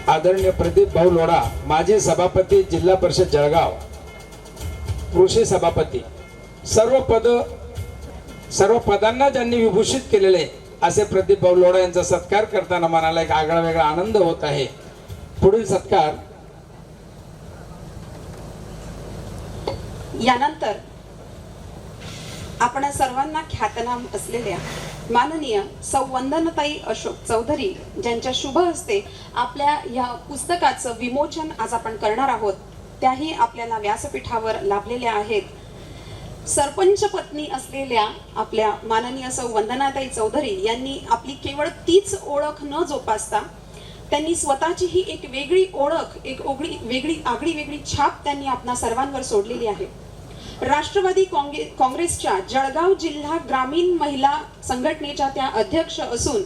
आदरणीय प्रदीप भाऊ लोढा माजी सभापती जिल्हा परिषद जळगाव, कृषी सभापती, सर्व पदांना ज्यांनी विभूषित केलेले असे प्रदीप भाऊ लोढा यांचा सत्कार करताना मनाला एक आगळा वेगळा आनंद होत आहे. पुढील सत्कार यानंतर आपण सर्वांना ख्यातनाम असलेल्या माननीय सौ वंदनताई अशोक चौधरी ज्यांच्या शुभ हस्ते आपल्या या पुस्तकाचं विमोचन आज आपण करणार आहोत, त्याही आपल्याला व्यासपीठावर लाभलेल्या आहेत. सरपंच पत्नी असलेल्या आपल्या माननीय सौ वंदनाताई चौधरी यांनी आपली केवळ तीच ओळख न जोपासता त्यांनी स्वतःची ही एक वेगळी ओळख, एक आगळी वेगळी छाप त्यांनी आपणा सर्वांवर सोडलेली आहे. राष्ट्रवादी काँग्रेसच्या जळगाव जिल्हा ग्रामीण महिला संघटनेच्या त्या अध्यक्ष असून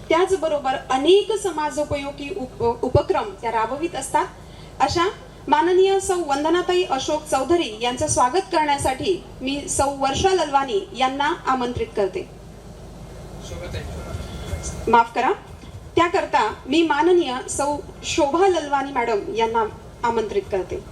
त्याचबरोबर अनेक समाजोपयोगी उपक्रम त्या राबवित असतात. अशा माननीय सौ वंदनाताई अशोक चौधरी यांचं स्वागत करण्यासाठी मी सौ वर्षा ललवाणी यांना आमंत्रित करते. माफ करा, त्याकरता मी माननीय सौ शोभा ललवाणी मॅडम यांना आमंत्रित करते.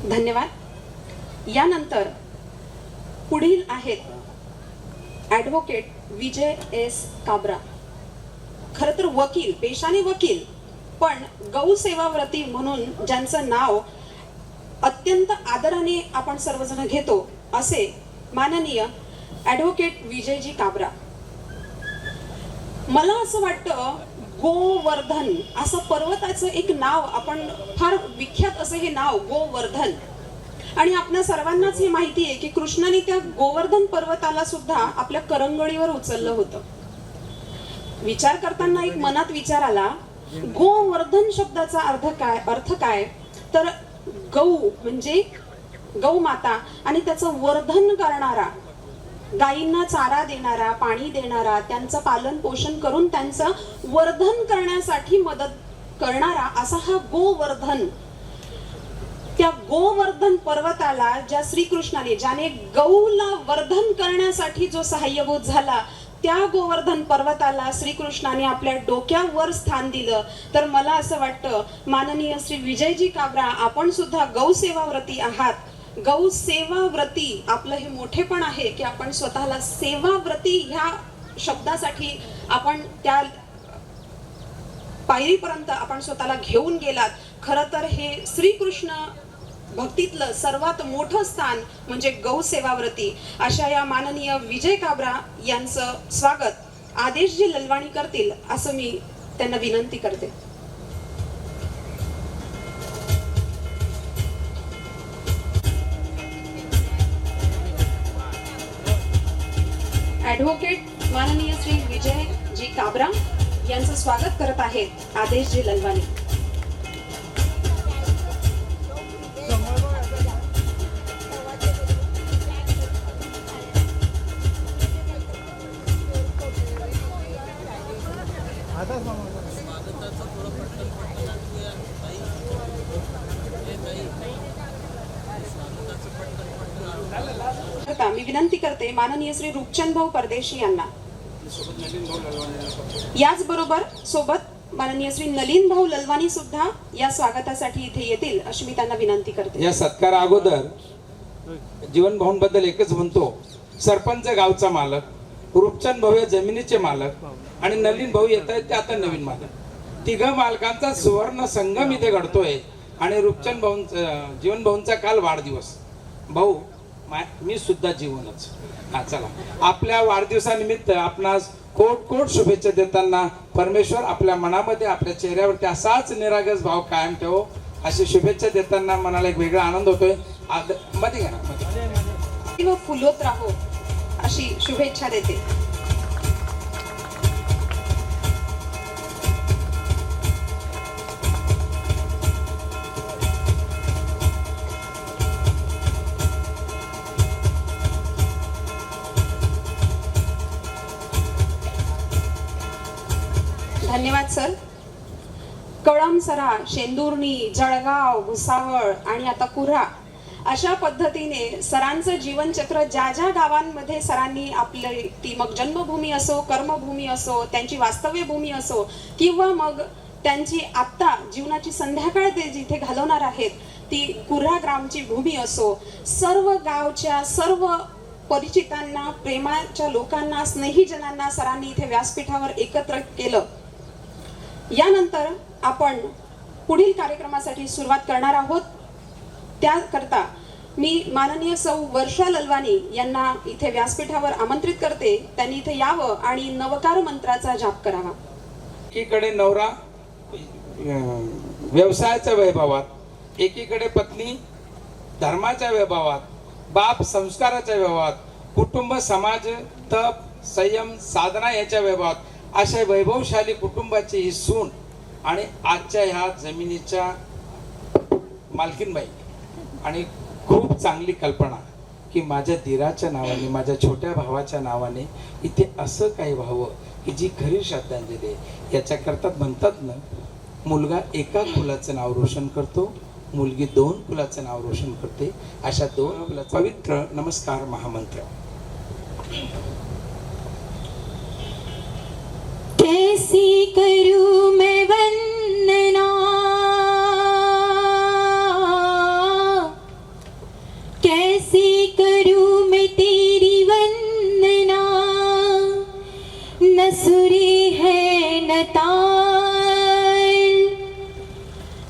धन्यवाद. यानंतर पुढील आहेत ॲडव्होकेट विजय एस काबरा. खरं तर वकील, पेशाने वकील, पण गौसेवाव्रती म्हणून ज्यांचं नाव अत्यंत आदराने आपण सर्वजण घेतो असे माननीय ॲडव्होकेट विजयजी काबरा. मला असं वाटतं गोवर्धन असं पर्वताचं एक नाव, आपण फार विख्यात असं हे नाव गोवर्धन, आणि आपल्या सर्वांनाच हे माहिती आहे की कृष्णाने त्या गोवर्धन पर्वताला सुद्धा आपल्या करंगळीवर उचललं होतं. विचार करताना एक मनात विचार आला, गोवर्धन शब्दाचा अर्थ काय तर गौ म्हणजे गौ माता आणि त्याचं वर्धन करणारा, गायींना चारा देणारा, पाणी देणारा, त्यांचं पालन पोषण करून त्यांचं वर्धन करण्यासाठी मदत करणारा असा हा गोवर्धन. त्या गोवर्धन पर्वताला ज्या श्रीकृष्णाने, ज्याने गौला वर्धन करण्यासाठी जो सहाय्यभूत झाला, त्या गोवर्धन पर्वताला श्रीकृष्णाने आपल्या डोक्यावर स्थान दिलं. तर मला असं वाटतं माननीय श्री विजयजी काबरा आपण सुद्धा गौसेवाव्रती आहात. गौसेवाव्रती आपलं हे मोठेपण आहे की आपण स्वतःला सेवाव्रती ह्या शब्दासाठी आपण त्या पायरीपर्यंत आपण स्वतःला घेऊन गेलात. खरं तर हे श्रीकृष्ण भक्तीतलं सर्वात मोठं स्थान म्हणजे गौसेवाव्रती. अशा या माननीय विजय काबरा यांचं स्वागत आदेशजी ललवाणी करतील असं मी त्यांना विनंती करते. ॲडव्होकेट माननीय श्री विजय जी काबरा यांचं स्वागत करत आहेत आदेशजी ललवाणी. मी विनंती करते माननीय श्री रूपचंद भाऊ परदेशी यांना, याचबरोबर सोबत माननीय श्री नलीन भाऊ ललवाणी सुद्धा या स्वागतासाठी इथे येतील अशी मी त्यांना विनंती करते. या सत्कारा अगोदर जीवन भाऊंबद्दल एकच म्हणतो, सरपंच गावचा मालक, रूपचंद भाऊ या जमिनीचे मालक आणि नलीन भाऊ येत आहेत ते आता नवीन मालक. तिघ मालकांचा सुवर्ण संगम इथे घडतोय आणि रूपचंद भाऊंचा जीवन भाऊंचा काल वाढदिवस. भाऊ मी सुद्धा जीवनच. हा चला, आपल्या वाढदिवसानिमित्त आपणास कोट कोट शुभेच्छा देताना परमेश्वर आपल्या मनामध्ये आपल्या चेहऱ्यावरती असाच निरागस भाव कायम ठेवो अशी शुभेच्छा देताना मनाला एक वेगळा आनंद होतोय. मध्ये घ्या ना, मध्ये. व फुलोत राहो अशी शुभेच्छा देते. धन्यवाद सर. कळमसरा, शेंदुर्णी, जळगाव, भुसावळ आणि आता कुऱ्हा अशा पद्धतीने सरांचं जीवनचक्र ज्या ज्या गावांमध्ये सरांनी आपले ती मग जन्मभूमी असो, कर्मभूमी असो, त्यांची वास्तव्यभूमी असो किंवा मग त्यांची आत्ता जीवनाची संध्याकाळ ते जिथे घालवणार आहेत ती कुऱ्हा ग्रामची भूमी असो, सर्व गावच्या सर्व परिचितांना, प्रेमाच्या लोकांना, स्नेहीजनांना सरांनी इथे व्यासपीठावर एकत्र केलं. यानंतर आपण पुढील कार्यक्रमासाठी सुरुवात करणार आहोत. त्याकरता मी माननीय सौ वर्षा ललवानी यांना इथे व्यासपीठावर आमंत्रित करते. त्यांनी इथे यावं आणि नवकार मंत्राचा जाप करावा. एकीकडे नवरा व्यवसायाच्या वैभवात, एकीकडे पत्नी धर्माच्या वैभवात, बाप संस्काराच्या वैभवात, कुटुंब समाज तप संयम साधना याच्या वैभवात अशा वैभवशाली कुटुंबाची ही सून आणि आजच्या ह्या जमिनीच्या मालकीनबाई. आणि खूप चांगली कल्पना की माझ्या दिराच्या नावाने, माझ्या छोट्या भावाच्या नावाने इथे असं काही व्हावं की जी खरी श्रद्धांजली आहे. याच्याकरता म्हणतात ना, मुलगा एका कुलाचं नाव रोशन करतो, मुलगी 2 कुलाचं नाव रोशन करते. अशा 2 कुलाचा पवित्र नमस्कार महामंत्र. कैसी करूं मैं वंदना, कैसी करूं मैं तेरी वंदना, न सुरी है न ताल,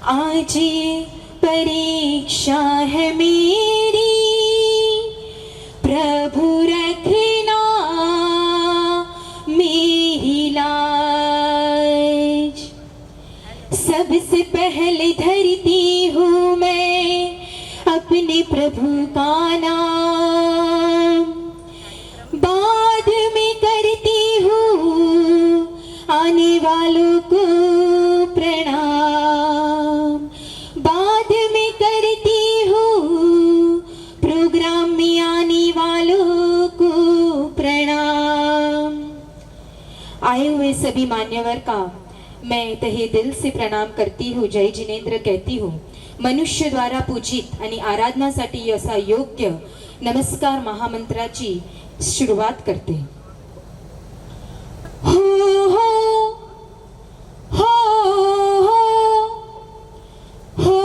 आज ये परीक्षा है मेरी, प्रभु रखना मेरी लाज। सबसे पहले धरती हूँ मैं अपने प्रभु का नाम, बाद में करती हूँ आने वालों को प्रणाम, बाद में करती हूँ प्रोग्राम में आने वालों को प्रणाम। आए हुए सभी मान्यवर का मैं तहे दिल से प्रणाम करती हूँ, जय जिनेंद्र कहती हूँ। मनुष्य द्वारा पूजित आणि आराधनासाठी असा योग्य नमस्कार महामंत्राची सुरुवात करते। हो हो हो हो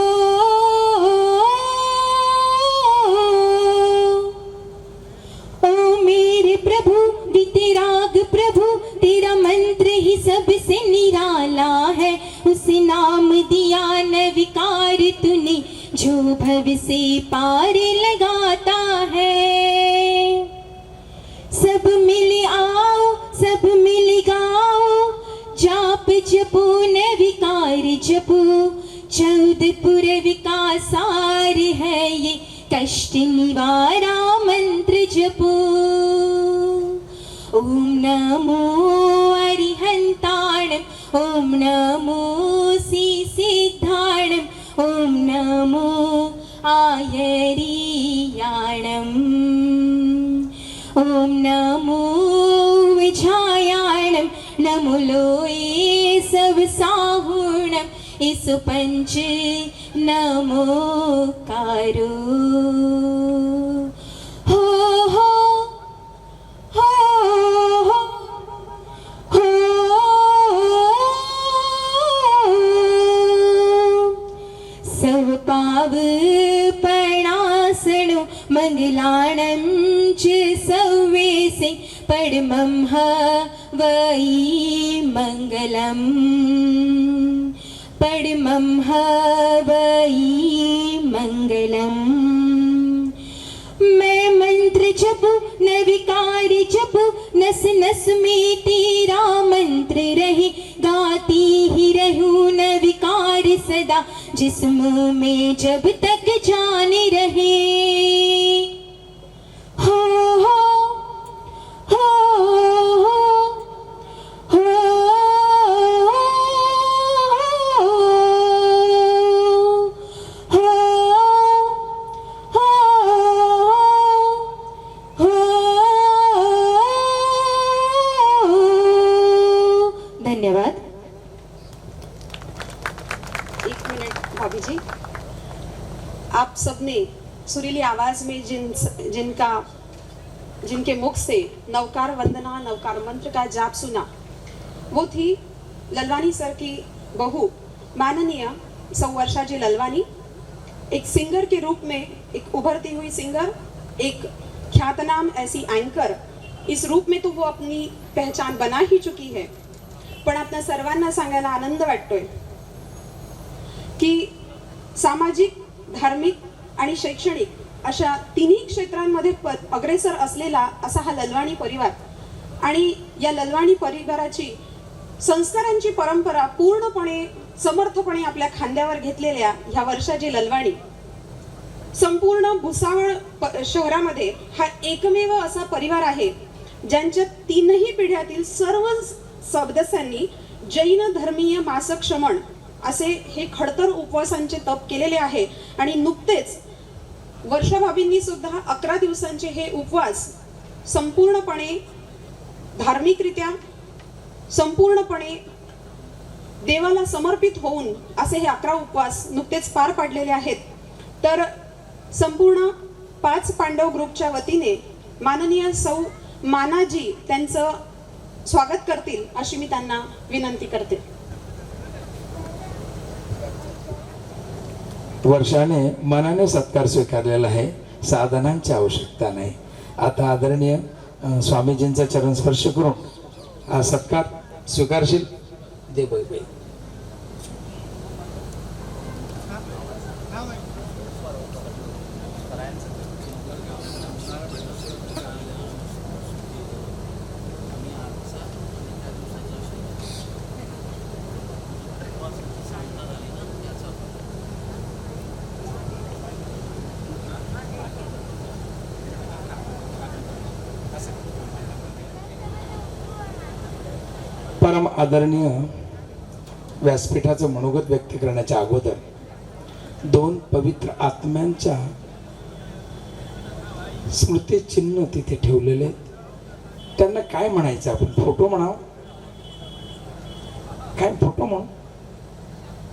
ओ मेरे प्रभु वितराग प्रभु, तेरा मंत्र ही सबसे निराला है, उस नाम दिया न विकार तूने, जो भव से पार लगाता है। सब मिल आओ सब मिल गाओ, जाप जपो न विकार जपो, 14 विकासार है ये, कष्ट निवारा मंत्र जपो। ओम नमो अरिहंताणं, ओम नमो सिद्धाणं, ओम नमो आयरियाणं, ओम नमो विझायाणं, नमो लोये सब साहुणं, इस पंच नमो कारो। हो हो हो हो सब पाव प्रणासनो मंगलाणं च सव्वेसे, परमं वै मंगलम्। पद्मं हवै मंगलम्। मैं मंत्र जपू न विकार जपू, नस नस में तेरा मंत्र रहे, गाती ही रहूं न विकार सदा, जिस्म में जब तक जान रहे। हो हो हो हो धन्यवाद। एक मिनट भाभी जी, आप सबने सुरीली आवाज में जिनके मुख से नवकार वंदना नवकार मंत्र का जाप सुना, वो थी ललवानी सर की बहू माननीय सौ वर्षा जी ललवानी। एक सिंगर के रूप में, एक उभरती हुई सिंगर, एक ख्यातनाम ऐसी एंकर, इस रूप में तो वो अपनी पहचान बना ही चुकी है। पण आपल्या सर्वांना सांगायला आनंद वाटतोय की सामाजिक, धार्मिक आणि शैक्षणिक अशा तिन्ही क्षेत्रांमध्ये अग्रेसर असलेला असा हा ललवाणी परिवार, आणि या ललवाणी परिवाराची संस्कारांची परंपरा पूर्णपणे समर्थपणे आपल्या खांद्यावर घेतलेल्या ह्या वर्षाजी ललवाणी संपूर्ण भुसावळ शहरामध्ये हा एकमेव असा परिवार आहे ज्यांच्या तीनही पिढ्यातील सर्व सदस्यांनी जैन धर्मीय मासक श्रमण असे हे खडतर उपवासांचे तप केलेले आहे। आणि नुकतेच वर्षाभाबींनी सुद्धा 11 दिवसांचे हे उपवास संपूर्णपणे धार्मिकरित्या, संपूर्णपणे देवाला समर्पित होऊन असे हे 11 उपवास नुकतेच पार पाडलेले आहेत। तर संपूर्ण 5 पांडव ग्रुपच्या वतीने माननीय सौ मानाजी त्यांचं स्वागत करतील अशी मी त्यांना विनंती करते। वर्षाने मनाने सत्कार स्वीकारलेला आहे, साधनांची आवश्यकता नाही। आता आदरणीय स्वामीजींचा चरण स्पर्श करून हा सत्कार स्वीकारशील? दे बाई बाई। परम आदरणीय व्यासपीठाचं मनोगत व्यक्त करण्याच्या अगोदर 2 पवित्र आत्म्यांच्या स्मृती चिन्ह तिथे ठेवलेले, त्यांना काय म्हणायचं आपण? फोटो म्हणाव? काय फोटो म्हणू?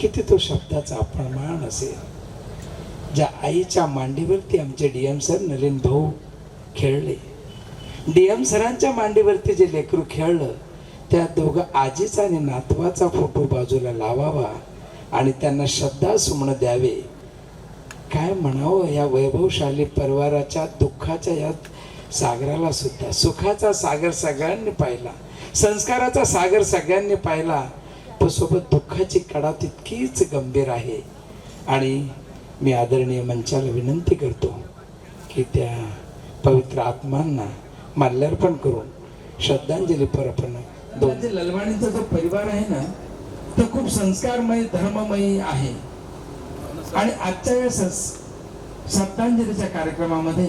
किती तो शब्दाचा अपमान असेल। ज्या आईच्या मांडीवरती आमचे डीएम सर नलिन भाऊ खेळले, डीएम सरांच्या मांडीवरती जे लेकरू खेळलं, त्या दोघं आजीचा आणि नातवाचा फोटो बाजूला लावावा आणि त्यांना श्रद्धा सुमन द्यावे। काय म्हणावं या वैभवशाली परिवाराच्या दुःखाच्या या सागराला सुद्धा सुखाचा सागर सगळ्यांनी पाहिला, संस्काराचा सागर सगळ्यांनी पाहिला, पण सोबत दुःखाची कडा तितकीच गंभीर आहे। आणि मी आदरणीय मंचाला विनंती करतो की त्या पवित्र आत्मांना माल्यार्पण करून श्रद्धांजली अर्पण। ललवाणीचा जो परिवार आहे ना, तो खूप संस्कारमय, धर्ममयी आहे। आणि आजच्या या श्रद्धांजलीच्या कार्यक्रमामध्ये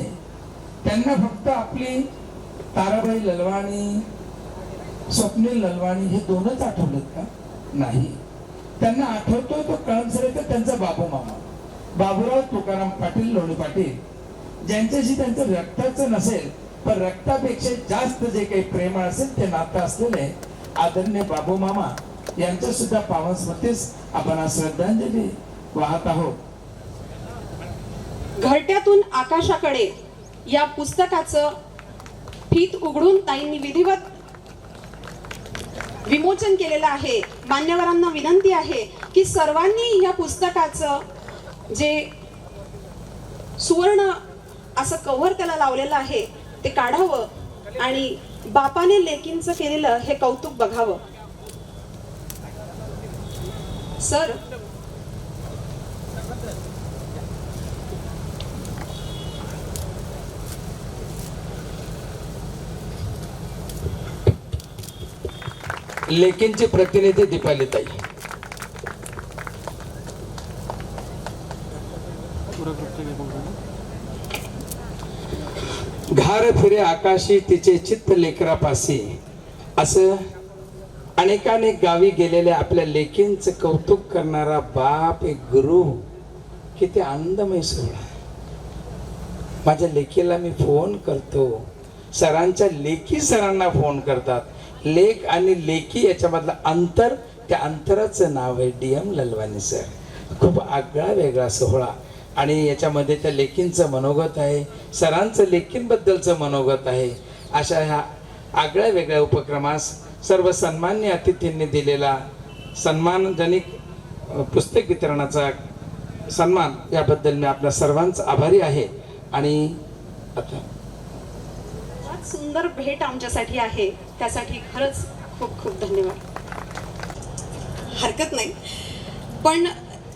त्यांना फक्त आपली ताराबाई ललवाणी, स्वप्नील ललवाणी हे 2च आठवलेत का? नाही, त्यांना आठवतोय तो कळमसरेचा त्यांचा बाबू मामा बाबूराव तुकाराम पाटील लोणी पाटील, ज्यांच्याशी त्यांचं रक्ताचं नसेल पण रक्तापेक्षा जास्त जे काही प्रेम असेल ते नातं असलेले आदरणीय बाबू मामा यांच्या सुद्धा पावन स्मृतीस आपण आज श्रद्धांजली वाहत आहोत। घरट्यातून आकाशाकडे या पुस्तकाचं फीत उघडून ताईंनी विधिवत विमोचन केलेलं आहे। मान्यवरांना विनंती आहे की सर्वांनी या पुस्तकाचं जे सुवर्ण असं कव्हर त्याला लावलेलं आहे ते काढावं आणि बापाने लेकींचं केलेलं हे कौतुक बघावं। सर, लेकींचे प्रतिनिधी दीपालीताई. घार फिरे आकाशी तिचे चित्त लेकरापासी, असं अनेकानेक गावी गेलेल्या आपल्या लेकींचं कौतुक करणारा बाप, एक गुरु, किती आनंदमय सोहळा. माझ्या लेकीला मी फोन करतो, सरांच्या लेकी सरांना फोन करतात. लेक आणि लेकी याच्यामधलं अंतर, त्या अंतराचं नाव आहे DM ललवानी सर. खूप आगळा वेगळा सोहळा आणि याच्यामध्ये त्या लेकींचं मनोगत आहे, सरांचं लेकींबद्दलचं मनोगत आहे. अशा ह्या आगळ्या वेगळ्या उपक्रमास सर्व सन्मान्य अतिथींनी दिलेला सन्मानजनक पुस्तक वितरणाचा सन्मान, याबद्दल मी आपल्या सर्वांचा आभारी आहे. आणि आता फार सुंदर भेट आमच्यासाठी आहे, त्यासाठी खरंच खूप खूप धन्यवाद. हरकत नाही, पण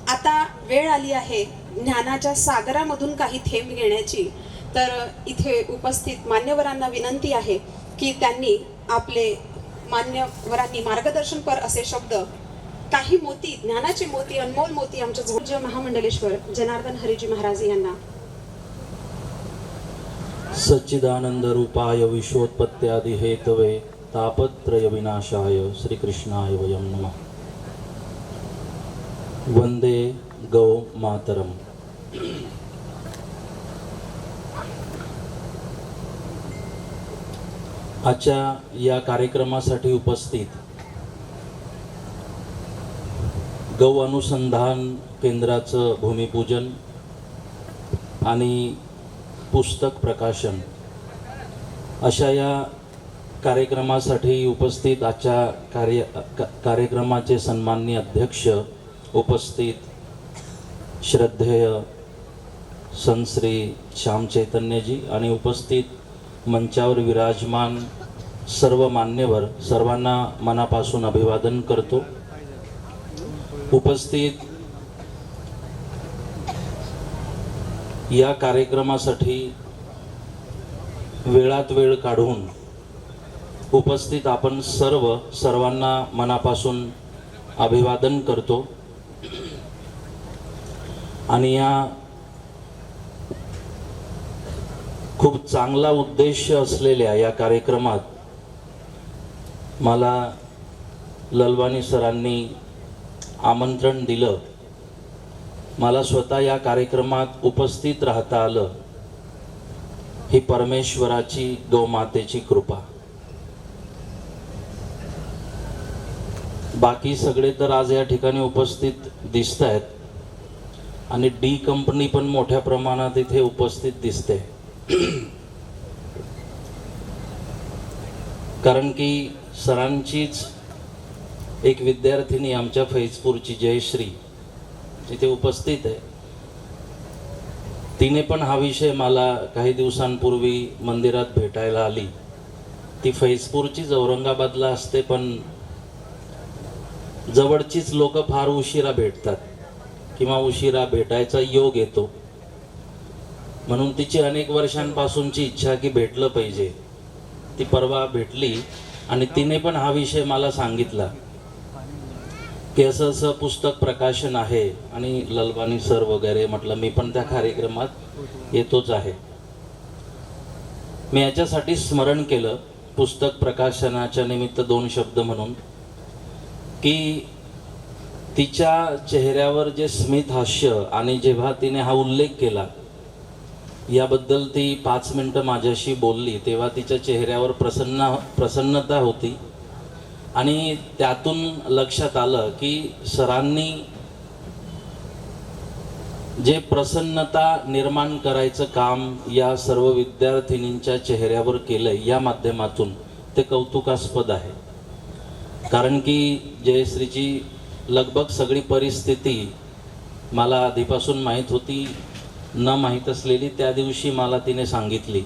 आता वेळ आली आहे ज्ञानाच्या सागरामधून काही थेंब घेण्याची. तर इथे उपस्थित मान्यवरांना विनंती आहे की त्यांनी आपले मान्यवरांनी मार्गदर्शनपर असे शब्द, काही मोती, ज्ञानाचे मोती, अनमोल मोती आमच्या पूज्य महामंडलेश्वर जनार्दन हरीजी महाराज यांना. सच्चिदानंद रूपाय विश्वोत्पत्त्यादि हेतवे तापत्रय विनाशाय श्रीकृष्णाय वयं नमः. वंदे गौ मातरम. आजच्या या कार्यक्रमासाठी उपस्थित गौ अनुसंधान केंद्राचं भूमिपूजन आणि पुस्तक प्रकाशन अशा या कार्यक्रमासाठी उपस्थित आजच्या कार्यक्रमाचे सन्माननीय अध्यक्ष, उपस्थित श्रद्धेय संश्री श्याम चैतन्यजी आणि उपस्थित मंचावर विराजमान सर्व मान्यवर, सर्वांना मनापासून अभिवादन करतो. उपस्थित या कार्यक्रमासाठी वेळात वेळ काढून उपस्थित आपण सर्वांना मनापासून अभिवादन करतो. आणि या खूप चांगला उद्देश असलेल्या या कार्यक्रमात मला ललवानी सरांनी आमंत्रण दिलं. मला स्वतः या कार्यक्रमात उपस्थित राहता आलं, ही परमेश्वराची, गौमातेची कृपा. बाकी सगळे तर आज या ठिकाणी उपस्थित दिसत आहेत आणि डी कंपनी पण मोठ्या प्रमाणात इथे उपस्थित दिसते. कारण की सरांचीच एक विद्यार्थिनी आमच्या फैजपूरची जयश्री इथे उपस्थित आहे. तिने पण हा विषय मला काही दिवसांपूर्वी मंदिरात भेटायला आली. ती फैजपूरचीच, औरंगाबादला असते, पण जवळचीच लोक फार उशिरा भेटतात किंवा उशिरा भेटायचा योग येतो. म्हणून तिची अनेक वर्षांपासूनची इच्छा की भेटलं पाहिजे. ती परवा भेटली आणि तिने पण हा विषय मला सांगितला की असं असं पुस्तक प्रकाशन आहे आणि ललवानी सर वगैरे. म्हटलं मी पण त्या कार्यक्रमात येतोच आहे. मी याच्यासाठी स्मरण केलं पुस्तक प्रकाशनाच्या निमित्त 2 शब्द म्हणून, की तिच्या चेहऱ्यावर जे स्मित हास्य आणि जेव्हा तिने हा उल्लेख केला याबद्दल ती 5 मिनिटं माझ्याशी बोलली, तेव्हा तिच्या चेहऱ्यावर प्रसन्नता होती. आणि त्यातून लक्षात आलं की सरांनी जे प्रसन्नता निर्माण करायचं काम या सर्व विद्यार्थिनींच्या चेहऱ्यावर केलंय, या माध्यमातून ते कौतुकास्पद आहे. कारण की जयश्रीची लगभग सगळी परिस्थिती मला आधीपासून माहीत होती. न माहीत असलेली त्या दिवशी मला तिने सांगितली.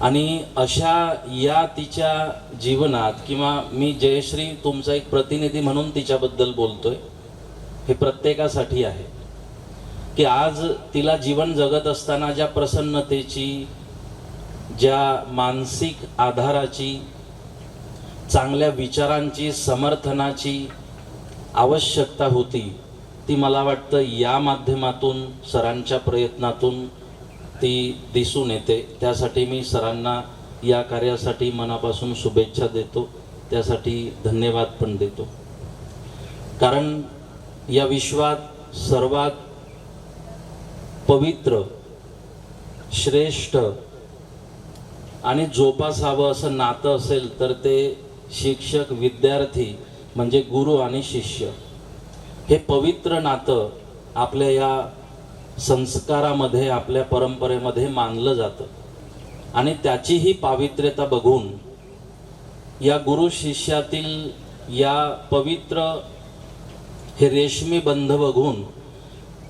आणि अशा या तिच्या जीवनात, किंवा मी जयश्री तुमचा एक प्रतिनिधी म्हणून तिच्याबद्दल बोलतोय, हे प्रत्येकासाठी आहे की आज तिला जीवन जगत असताना ज्या प्रसन्नतेची, ज्या मानसिक आधाराची, चांगल्या विचारांची, समर्थनाची आवश्यकता होती, ती मला वाटतं या माध्यमातून, सरांच्या प्रयत्नातून ती दिसून येते. त्यासाठी मी सरांना या कार्यासाठी मनापासून शुभेच्छा देतो, त्यासाठी धन्यवाद पण देतो. कारण या विश्वात सर्वात पवित्र, श्रेष्ठ आणि जोपासावं असं नातं असेल तर ते शिक्षक विद्यार्थी म्हणजे गुरु आणि शिष्य हे पवित्र नातं आपल्या या संस्कारामध्ये, आपल्या परंपरेमध्ये मानलं जातं. आणि त्याची ही पावित्र्यता बघून, या गुरु शिष्यातील या पवित्र हे रेशमी बंध बघून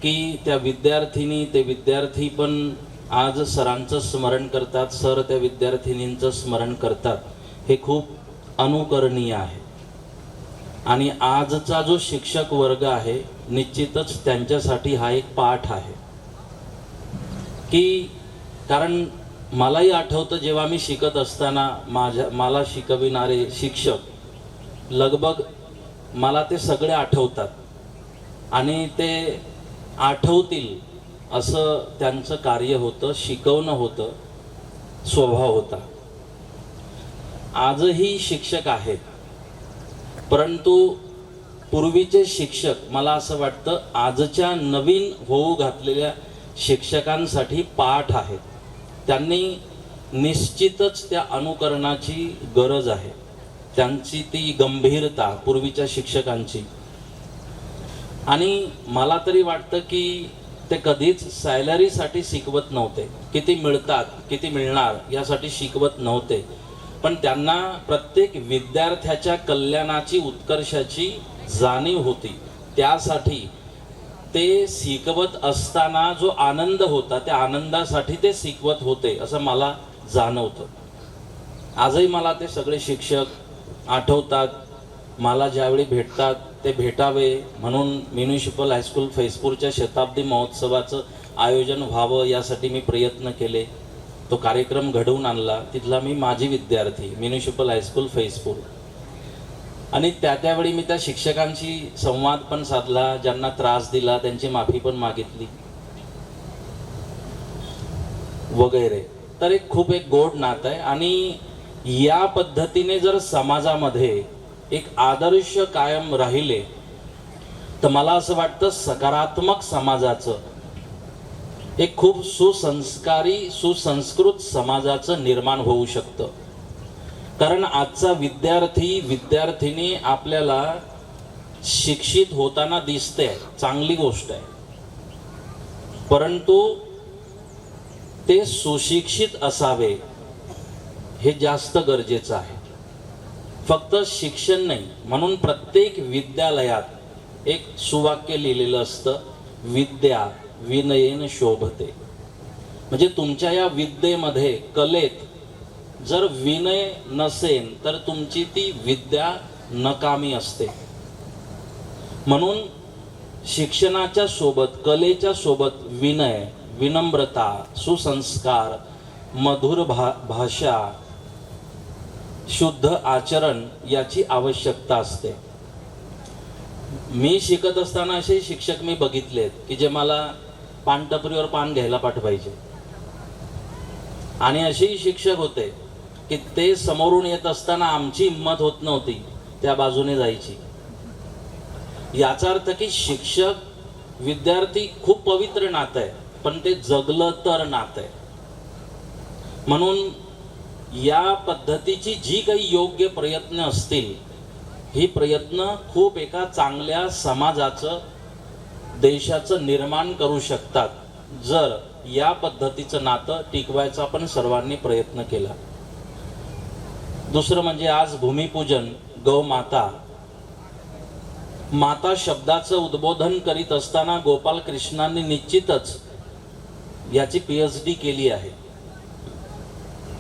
की त्या विद्यार्थिनी, ते विद्यार्थी पण आज सरांचं स्मरण करतात, सर त्या विद्यार्थिनींचं स्मरण करतात, हे खूप अनुकरणीय आहे. आणि आजचा जो शिक्षक वर्ग आहे निश्चितच त्यांच्यासाठी हा एक पाठ आहे की, कारण मलाही आठवतं जेव्हा मी शिकत असताना मला शिकविणारे शिक्षक लगभग मला ते सगळे आठवतात आणि ते आठवतील असं त्यांचं कार्य होतं, शिकवणं होतं, स्वभाव होता. आजही शिक्षक आहेत, परंतु पूर्वीचे शिक्षक मला असं वाटतं आजच्या नवीन होऊ घातलेल्या शिक्षकांसाठी पाठ आहेत. त्यांनी निश्चितच त्या अनुकरणाची गरज आहे, त्यांची ती गंभीरता पूर्वीच्या शिक्षकांची. आणि मला तरी वाटतं की ते कधीच सॅलरीसाठी शिकवत नव्हते, किती मिळतात, किती मिळणार यासाठी शिकवत नव्हते, पण त्यांना प्रत्येक विद्यार्थ्याच्या कल्याणाची, उत्कर्षाची जाणीव होती. त्यासाठी ते शिकवत असताना जो आनंद होता, त्या आनंदासाठी ते शिकवत होते असं मला जाणवतं. आजही मला ते सगळे शिक्षक आठवतात. मला ज्यावेळी भेटतात ते भेटावे म्हणून म्युनिसिपल हायस्कूल फैजपूरच्या शताब्दी महोत्सवाचं आयोजन व्हावं यासाठी मी प्रयत्न केले. तो कार्यक्रम घडवून आणला. तिथला मी माजी विद्यार्थी, म्युनिसिपल हायस्कूल फैजपूर. आणि त्यावेळी मी त्या शिक्षकांशी संवाद पण साधला, ज्यांना त्रास दिला त्यांची माफी पण मागितली वगैरे. तर एक गोड नातं आहे. आणि या पद्धतीने जर समाजामध्ये एक आदर्श कायम राहिले तर मला असं वाटतं सकारात्मक समाजाचं, एक खूप सुसंस्कारी, सुसंस्कृत समाजाचं निर्माण होऊ शकतं. कारण आजचा विद्यार्थी, विद्यार्थिनी आपल्याला शिक्षित होताना दिसते, चांगली गोष्ट आहे, परंतु ते सुशिक्षित असावे हे जास्त गरजेचं आहे. फक्त शिक्षण नाही, म्हणून प्रत्येक विद्यालयात एक सुवाक्य लिहिलेलं असतं, विद्या विनयेन शोभते. म्हणजे तुमच्या या विद्येमध्ये, कलेत जर विनय नसेल तर तुमची ती विद्या नकामी असते. म्हणून शिक्षणाच्या सोबत, कलेच्या सोबत विनय, विनम्रता, सुसंस्कार, मधुर भाषा, शुद्ध आचरण याची आवश्यकता असते. मी शिकत असताना असे शिक्षक मी बघितलेत की जे मला पानटपरीवर पान घ्यायला पाठवायचे. आणि असेही शिक्षक होते की ते समोरून येत असताना आमची हिंमत होत नव्हती, त्या बाजूने जायची. याचा अर्थ की शिक्षक विद्यार्थी खूप पवित्र नातं आहे, पण ते जगलं तर नातं आहे. म्हणून या पद्धतीची जी काही योग्य प्रयत्न असतील, ही प्रयत्न खूप एका चांगल्या समाजाचं, देशाचं निर्माण करू शकतात, जर या पद्धतीचं नातं टिकवायचा आपण सर्वांनी प्रयत्न केला. दुसरं म्हणजे आज भूमिपूजन, गौ माता, माता शब्दाचं उद्बोधन करीत असताना गोपाल कृष्णांनी निश्चितच याची PhD केली आहे.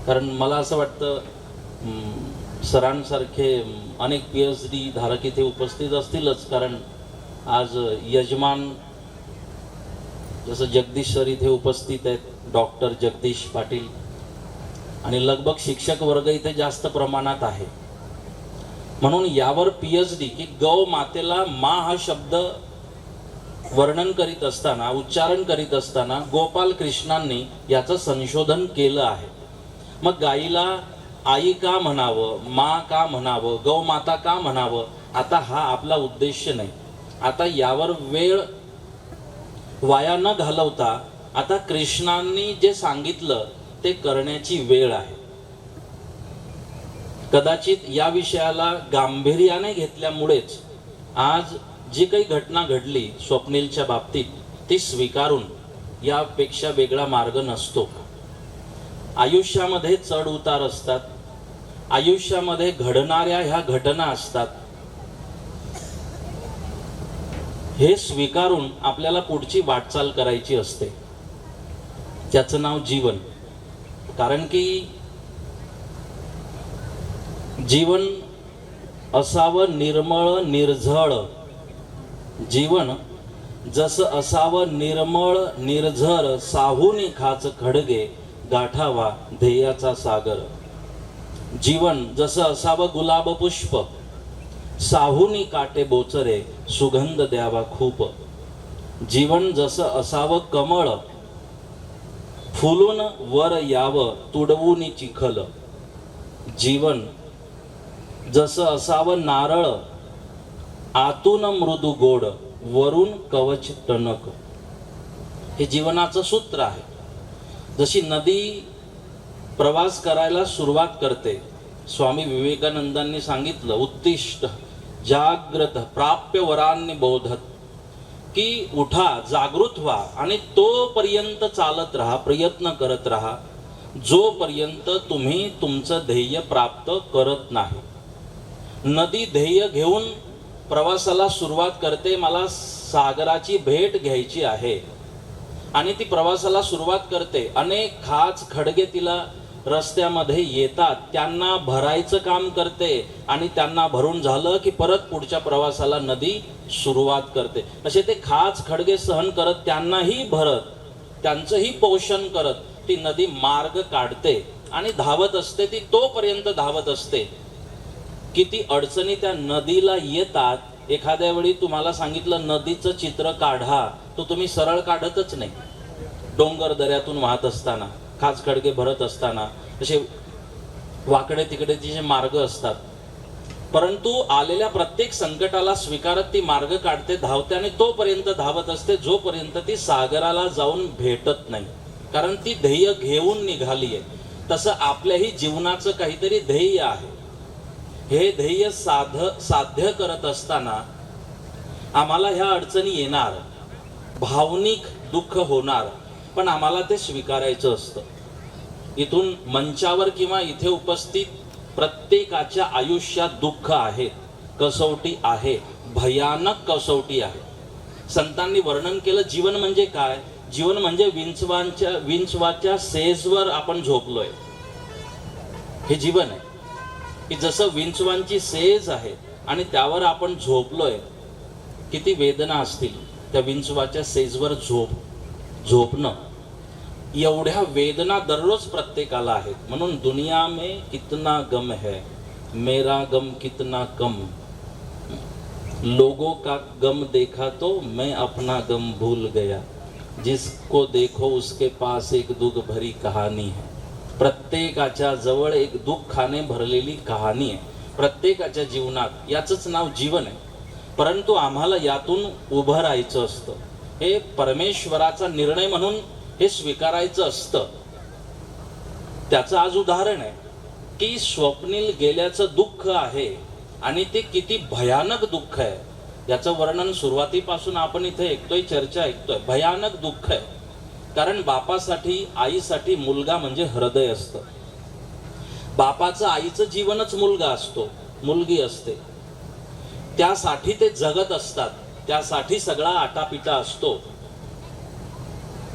कारण मला असं वाटतं सरांसारखे अनेक PhD धारक इथे उपस्थित असतीलच, कारण आज यजमान जसं जगदीश सर इथे उपस्थित आहेत, डॉक्टर जगदीश पाटील, आणि लगभग शिक्षक वर्ग इथे जास्त प्रमाणात आहे. म्हणून यावर PhD की गौ मातेला मा हा शब्द वर्णन करीत असताना, उच्चारण करीत असताना गोपाल कृष्णांनी याचं संशोधन केलं आहे. मग गाईला आई का म्हणावं, मा का म्हणावं, गौ माता का म्हणावं, आता हा आपला उद्देश नाही. आता यावर वेळ वाया न घालवता आता कृष्णांनी जे सांगितलं ते करण्याची वेळ आहे. कदाचित या विषयाला गांभीर्याने घेतल्यामुळेच आज जी काही घटना घडली स्वप्नीलच्या बाबतीत ती स्वीकारून यापेक्षा वेगळा मार्ग नसतो. आयुष्यामध्ये चढ उतार असतात, आयुष्यामध्ये घडणाऱ्या ह्या घटना असतात. हे स्वीकारून आपल्याला पुढची वाटचाल करायची असते. त्याचं नाव जीवन. कारण की जीवन असावं निर्मळ निर्झळ. जीवन जसं असावं निर्मळ निर्झर, साहूनी खाच खडगे गाठावा ध्येयाचा सागर. जीवन जसं असावं गुलाब पुष्प, साहूनी काटे बोचरे सुगंध द्यावा खूप. जीवन जसं असावं कमळ, फुलून वर यावं तुडवून चिखल. जीवन जसं असावं नारळ, आतून मृदू गोड वरून कवच टणक. हे जीवनाचं सूत्र आहे. जशी नदी प्रवास करायला सुरुवात करते, स्वामी विवेकानंदांनी सांगितलं, उत्तिष्ठ जाग्रत प्राप्य वरांनी बोधत, की उठा, जागृत व्हा आणि तोपर्यंत चालत राहा, प्रयत्न करत राहा जोपर्यंत तुम्ही तुमचं ध्येय प्राप्त करत नाही. नदी ध्येय घेऊन प्रवासाला सुरुवात करते, मला सागराची भेट घ्यायची आहे, आणि ती प्रवासाला सुरुवात करते. अनेक खाच खडगे तिला रस्त्यामध्ये येतात, त्यांना भरायचं काम करते, आणि त्यांना भरून झालं की परत पुढच्या प्रवासाला नदी सुरुवात करते. असे ते खाच खडगे सहन करत, त्यांनाही भरत, त्यांचंही पोषण करत ती नदी मार्ग काढते आणि धावत असते. ती तोपर्यंत धावत असते किती अडचणी त्या नदीला येतात. एखाद्या वेळी तुम्हाला सांगितलं नदीचं चित्र काढा, तो तुम्ही सरळ काढतच नाही. डोंगर दऱ्यातून वाहत असताना, खाच खडगे भरत असताना असे वाकडे तिकडे तिचे मार्ग असतात. परंतु आलेल्या प्रत्येक संकटाला स्वीकारत ती मार्ग काढते, धावते, आणि तोपर्यंत धावत असते जोपर्यंत ती सागराला जाऊन भेटत नाही. कारण ती ध्येय घेऊन निघाली आहे. तसं आपल्याही जीवनाचं काहीतरी ध्येय आहे. हे ध्येय साध्य करत असताना आम्हाला ह्या अडचणी येणार, भावनिक दुःख होणार, पण आम्हाला ते स्वीकारायचं असतं. इथून मंचावर किंवा इथे उपस्थित प्रत्येकाच्या आयुष्यात दुःख आहे, कसोटी आहे, भयानक कसोटी आहे. संतांनी वर्णन केलं जीवन म्हणजे काय. जीवन म्हणजे विंचवाच्या सेजवर आपण झोपलोय, हे जीवन आहे. की जसं विंचवांची सेज आहे आणि त्यावर आपण झोपलोय, किती वेदना असतील त्या विंचवाच्या सेजवर झोपणं. एवढ्या वेदना दररोज प्रत्येकाला आहेत. म्हणून दुनिया में कितना गम है, मेरा गम कितना कम. लोगों का गम देखा तो मैं अपना गम भूल गया. जिसको देखो उसके पास एक दुख भरी कहानी है. प्रत्येकाच्या जवळ एक दुःखाने भरलेली कहाणी आहे. प्रत्येकाच्या जीवनात याचंच नाव जीवन आहे. परंतु आम्हाला यातून उभं राहायचं असतं. हे परमेश्वराचा निर्णय म्हणून हे स्वीकारायचं असतं. त्याचं आज उदाहरण आहे की स्वप्नील गेल्याचं दुःख आहे, आणि ते किती भयानक दुःख आहे याचं वर्णन सुरुवातीपासून आपण इथे ऐकतोय, चर्चा ऐकतोय. भयानक दुःख आहे. कारण बापासाठी, आईसाठी मुलगा म्हणजे हृदय असतं. बापाचं आईचं जीवनच मुलगा असतो, मुलगी असते. त्यासाठी ते जगत असतात, त्यासाठी सगळा आटापिटा असतो,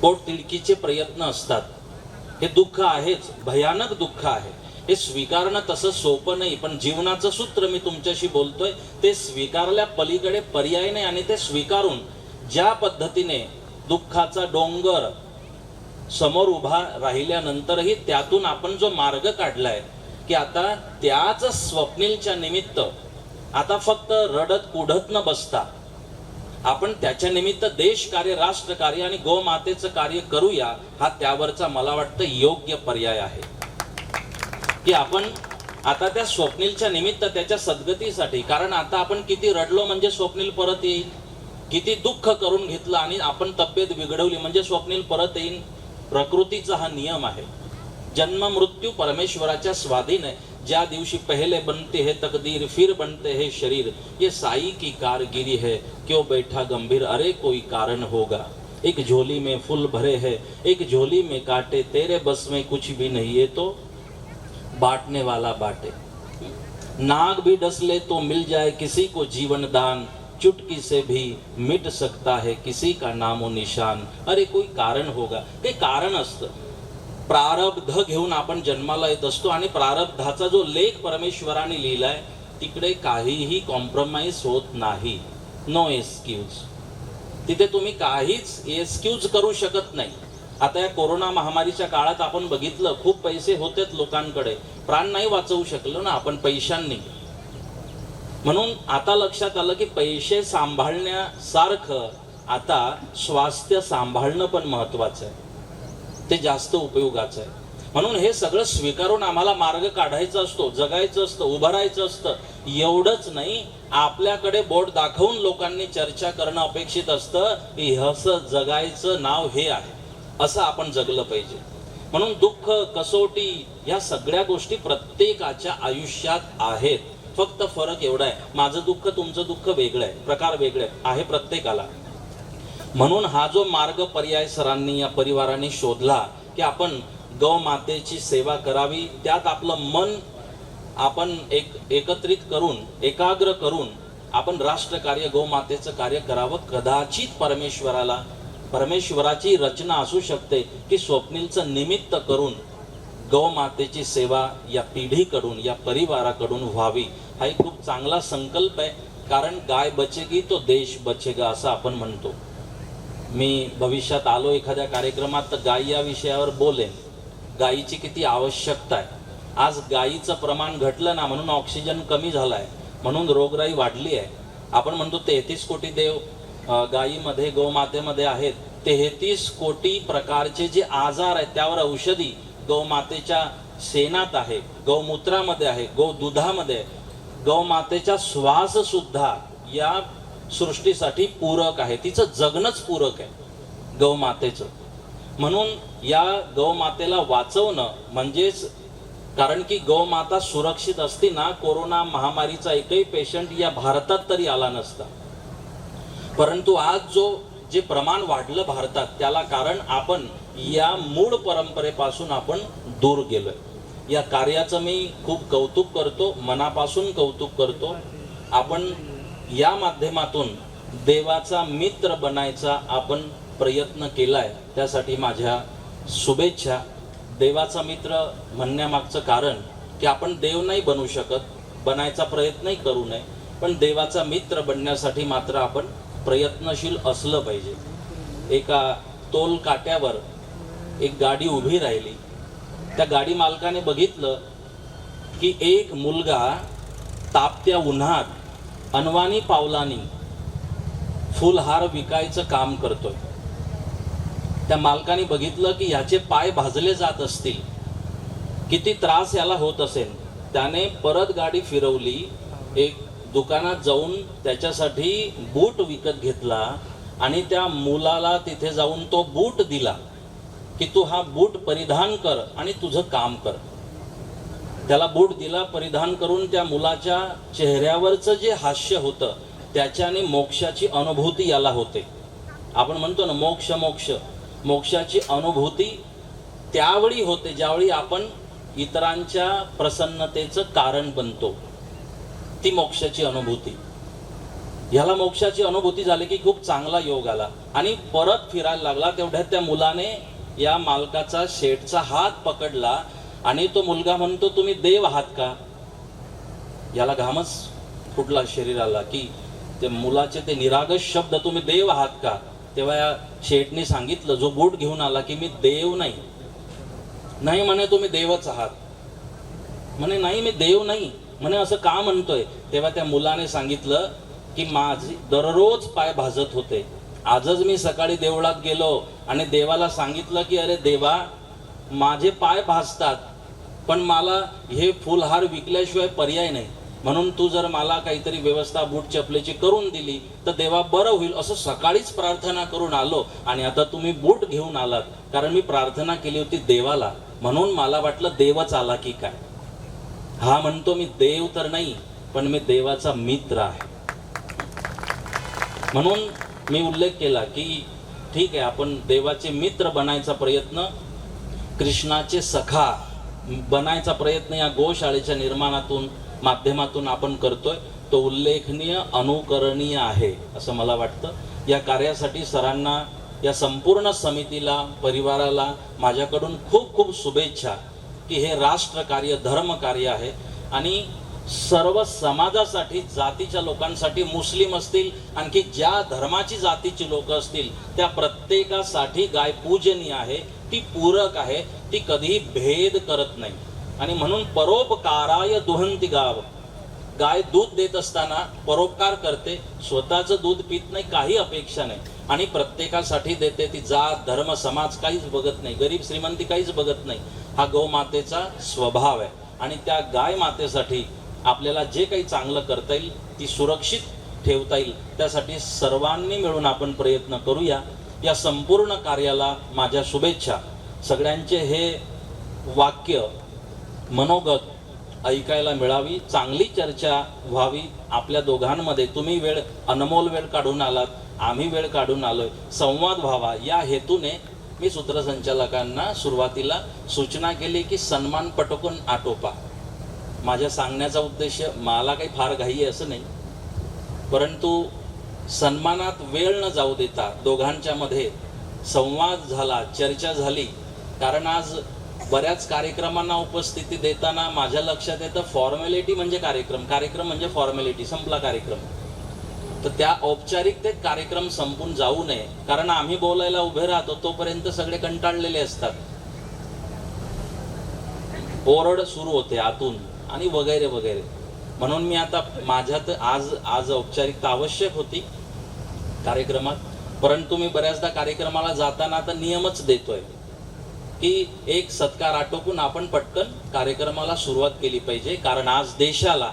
पोट तिडकीचे प्रयत्न असतात. हे दुःख आहेच, भयानक दुःख आहे. हे स्वीकारणं तसं सोपं नाही, पण जीवनाचं सूत्र मी तुमच्याशी बोलतोय ते स्वीकारल्या पलीकडे पर्याय नाही. आणि ते स्वीकारून ज्या पद्धतीने दुःखाचा डोंगर समोर उभा राहिल्यानंतरही त्यातून आपण जो मार्ग काढलाय की आता त्याच स्वप्नीलच्या निमित्त आता फक्त रडत कुढत न बसता आपण त्याच्या निमित्त देश कार्य, राष्ट्र कार्य आणि गोमातेचं कार्य करूया, हा त्यावरचा मला वाटतं योग्य पर्याय आहे. की आपण आता त्या स्वप्नीलच्या निमित्त त्याच्या सद्गतीसाठी, कारण आता आपण किती रडलो म्हणजे स्वप्नील परत येईल, किती दुःख करून घेतलं आणि आपण तब्येत बिघडवली म्हणजे स्वप्नील परत येईल. प्रकृतीचा हा नियम आहे. जन्म मृत्यू परमेश्वराच्या स्वाधीन आहे. ज्या दिवशी पहले बनते है तकदीर फिर बनते है शरीर, ये साई की कारगिरी है, क्यों बैठा गंभीर अरे कोई कारण होगा. एक झोली में फूल भरे है, एक झोली में काटे, तेरे बस में कुछ भी नहीं, ये तो बांटने वाला बांटे. नाग भी डस ले तो मिल जाए किसी को जीवन दान, चुटकी से भी मिट सकता है किसी का नामो निशान. अरे कोई कारण होगा. ते कारण असतं. प्रारब्ध घेऊन आपण जन्माला येत असतो आणि प्रारब्धाचा जो लेख परमेश्वराने लिहिलाय तिकडे काहीही कॉम्प्रोमाइज होत नाही. No excuse. तिथे तुम्ही काहीच एक्सक्यूज करू शकत नाही. आता या कोरोना महामारीच्या काळात आपण बघितलं खूप पैसे होतेच लोकांकडे, प्राण नाही वाचवू शकलो ना आपण पैशांनी. म्हणून आता लक्षात आलं की पैसे सांभाळण्यासारखं आता स्वास्थ्य सांभाळणं पण महत्वाचं आहे, ते जास्त उपयोगाचं आहे. म्हणून हे सगळं स्वीकारून आम्हाला मार्ग काढायचा असतो, जगायचं असतं, उभं राहायचं असतं. एवढंच नाही, आपल्याकडे बोट दाखवून लोकांनी चर्चा करणं अपेक्षित असतं की असं जगायचं नाव हे आहे, असं आपण जगलं पाहिजे. म्हणून दुःख, कसोटी या सगळ्या गोष्टी प्रत्येकाच्या आयुष्यात आहेत. फक्त फरक एवढा आहे, माझं दुःख तुमचं दुःख वेगळं आहे, प्रकार वेगळे आहे प्रत्येकाला. म्हणून हा जो मार्ग पर्याय सरांनी या परिवाराने शोधला की आपण गौमातेची सेवा करावी, त्यात आपलं मन आपण एकत्रित करून, एकाग्र करून आपण राष्ट्रकार्य, गौमातेचं कार्य करावं. कदाचित परमेश्वराची रचना असू शकते की स्वप्नीलचं निमित्त करून गौमातेची सेवा या पिढीकडून, या परिवाराकडून व्हावी. हा एक खूप चांगला संकल्प आहे. कारण गाय बचेगी तो देश बचेगा असं आपण म्हणतो. मी भविष्यात आलो एखाद्या कार्यक्रमात तर गायी या विषयावर बोलेन. गायीची किती आवश्यकता आहे. आज गायीचं प्रमाण घटलं ना म्हणून ऑक्सिजन कमी झालाय, म्हणून रोगराई वाढली आहे. आपण म्हणतो 33 कोटी देव गायीमध्ये, गौमातेमध्ये आहेत. 33 कोटी प्रकारचे जे आजार आहेत त्यावर औषधी गौमातेच्या शेणात आहे, गौमूत्रामध्ये आहे, गौदुधामध्ये. गौमातेचा श्वास सुद्धा या सृष्टीसाठी पूरक आहे. तिचं जगणंच पूरक आहे गौमातेचं. म्हणून या गौमातेला वाचवणं म्हणजेच, कारण की गौमाता सुरक्षित असती ना, कोरोना महामारीचा एकही पेशंट या भारतात तरी आला नसता. परंतु आज जे प्रमाण वाढलं भारतात त्याला कारण आपण या मूळ परंपरेपासून आपण दूर गेलोय. या कार्याचं मी खूप कौतुक करतो, मनापासून कौतुक करतो. आपण या माध्यमातून देवाचा मित्र बनायचा आपण प्रयत्न केलाय, त्यासाठी माझ्या शुभेच्छा. देवाचा मित्र म्हणण्यामागचं कारण की आपण देव नाही बनू शकत, बनायचा प्रयत्नही करू नये, पण देवाचा मित्र बनण्यासाठी मात्र आपण प्रयत्नशील असलं पाहिजे. एका टोल काट्यावर एक गाडी उभी राहिली. त्या गाडी मालकाने बघितलं की एक मुलगा तापत्या उन्हात अनवाणी पावलांनी फुलहार विकायचं काम करतोय. त्या मालकाने बघितलं की याचे पाय भाजले जात असतील, किती त्रास याला होत असेल. त्याने परत गाडी फिरवली, एक दुकानात जाऊन त्याच्यासाठी बूट विकत घेतला आणि त्या मुलाला तिथे जाऊन तो बूट दिला की तू हा बूट परिधान कर आणि तुझं काम कर. त्याला बूट दिला, परिधान करून त्या मुलाच्या चेहऱ्यावरचं जे हास्य होतं त्याच्याने मोक्षाची अनुभूती याला होते. आपण म्हणतो ना मोक्ष मोक्ष, मोक्षाची अनुभूती त्यावेळी होते ज्यावेळी आपण इतरांच्या प्रसन्नतेचं कारण बनतो. ती मोक्षाची अनुभूती. ह्याला मोक्षाची अनुभूती झाली की खूप चांगला योग आला आणि परत फिरायला लागला. तेवढ्यात त्या मुलाने या मालकाचा शेठचा हात पकडला आणि तो मुलगा म्हणतो तुम्ही देव आहात का? याला घामच फुटला शरीराला की ते मुलाचे ते निरागस शब्द, तुम्ही देव आहात का? तेव्हा या शेठनी सांगितलं, जो बूट घेऊन आला, की मी देव नाही. नाही म्हणे, तुम्ही देवच आहात. म्हणे नाही, मी देव नाही. म्हणे असं का म्हणतोय? तेव्हा त्या मुलाने सांगितलं की माझे दररोज पाय भाजत होते. आजच मी सकाळी देवळात गेलो आणि देवाला सांगितलं की अरे देवा, माझे पाय भाजतात, पण मला हे फुलहार विकल्याशिवाय पर्याय नाही, म्हणून तू जर मला काहीतरी व्यवस्था बूट चपलेची करून दिली तर देवा बरं होईल. असं सकाळीच प्रार्थना करून आलो आणि आता तुम्ही बूट घेऊन आलात, कारण मी प्रार्थना केली होती देवाला, म्हणून मला वाटलं देवच आला की काय. हा म्हणतो मी देव तर नाही, पण मी देवाचा मित्र आहे. म्हणून मी उल्लेख केला की ठीक आहे, आपण देवाचे मित्र बनायचा प्रयत्न, कृष्णाचे सखा बनायचा प्रयत्न या गोशाळेच्या निर्माणातून माध्यमातून आपण करतोय. तो उल्लेखनीय, अनुकरणीय आहे असं मला वाटतं. या कार्यासाठी सरांना, या संपूर्ण समितीला, परिवाराला माझ्याकडून खूप खूप शुभेच्छा की हे राष्ट्र कार्य, धर्म कार्य आहे आणि सर्व समाजासाठी, जातीच्या लोकांसाठी, मुस्लिम असतील, आणखी ज्या धर्माची जातीची लोक असतील, त्या प्रत्येकासाठी गाय पूजनीय आहे, ती पूरक आहे, ती कधीही भेद करत नाही. आणि म्हणून परोपकाराय दुहंती गाव, गाय दूध देत असताना परोपकार करते, स्वतःचं दूध पित नाही, काही अपेक्षा नाही, आणि प्रत्येकासाठी देते. ती जात, धर्म, समाज काहीच बघत नाही, गरीब श्रीमंती काहीच बघत नाही. हा गौमातेचा स्वभाव आहे. आणि त्या गाय मातेसाठी आपल्याला जे काही चांगलं करता येईल, ती सुरक्षित ठेवता येईल, त्यासाठी सर्वांनी मिळून आपण प्रयत्न करूया. या संपूर्ण कार्याला माझ्या शुभेच्छा. सगळ्यांचे हे वाक्य, मनोगत ऐकायला मिळावी, चांगली चर्चा व्हावी आपल्या दोघांमध्ये. तुम्ही वेळ, अनमोल वेळ काढून आलात, आम्ही वेळ काढून आलोय, संवाद व्हावा या हेतूने मी सूत्रसंचालकांना सुरुवातीला सूचना केली की सन्मान पटकून आटोपा. माझ्या सांगण्याचा उद्देश, मला काही फार घाई आहे असं नाही, परंतु सन्मानात वेळ न जाऊ देता दोघांच्या मध्ये संवाद झाला, चर्चा झाली. कारण आज बऱ्याच कार्यक्रमांना उपस्थिती देताना माझ्या लक्षात येतं फॉर्मॅलिटी म्हणजे कार्यक्रम, कार्यक्रम म्हणजे फॉर्मॅलिटी, संपला कार्यक्रम. तर त्या औपचारिकतेत कार्यक्रम संपून जाऊ नये, कारण आम्ही बोलायला उभे राहतो तोपर्यंत सगळे कंटाळलेले असतात, ओरड सुरू होते आतून आणि वगैरे वगैरे. म्हणून मी आता माझ्यात आज औपचारिकता आवश्यक होती कार्यक्रमात, परंतु मी बऱ्याचदा कार्यक्रमाला जाताना तर नियमच देतोय की एक सत्कार आटोपून आपण पटकन कार्यक्रमाला सुरुवात केली पाहिजे. कारण आज देशाला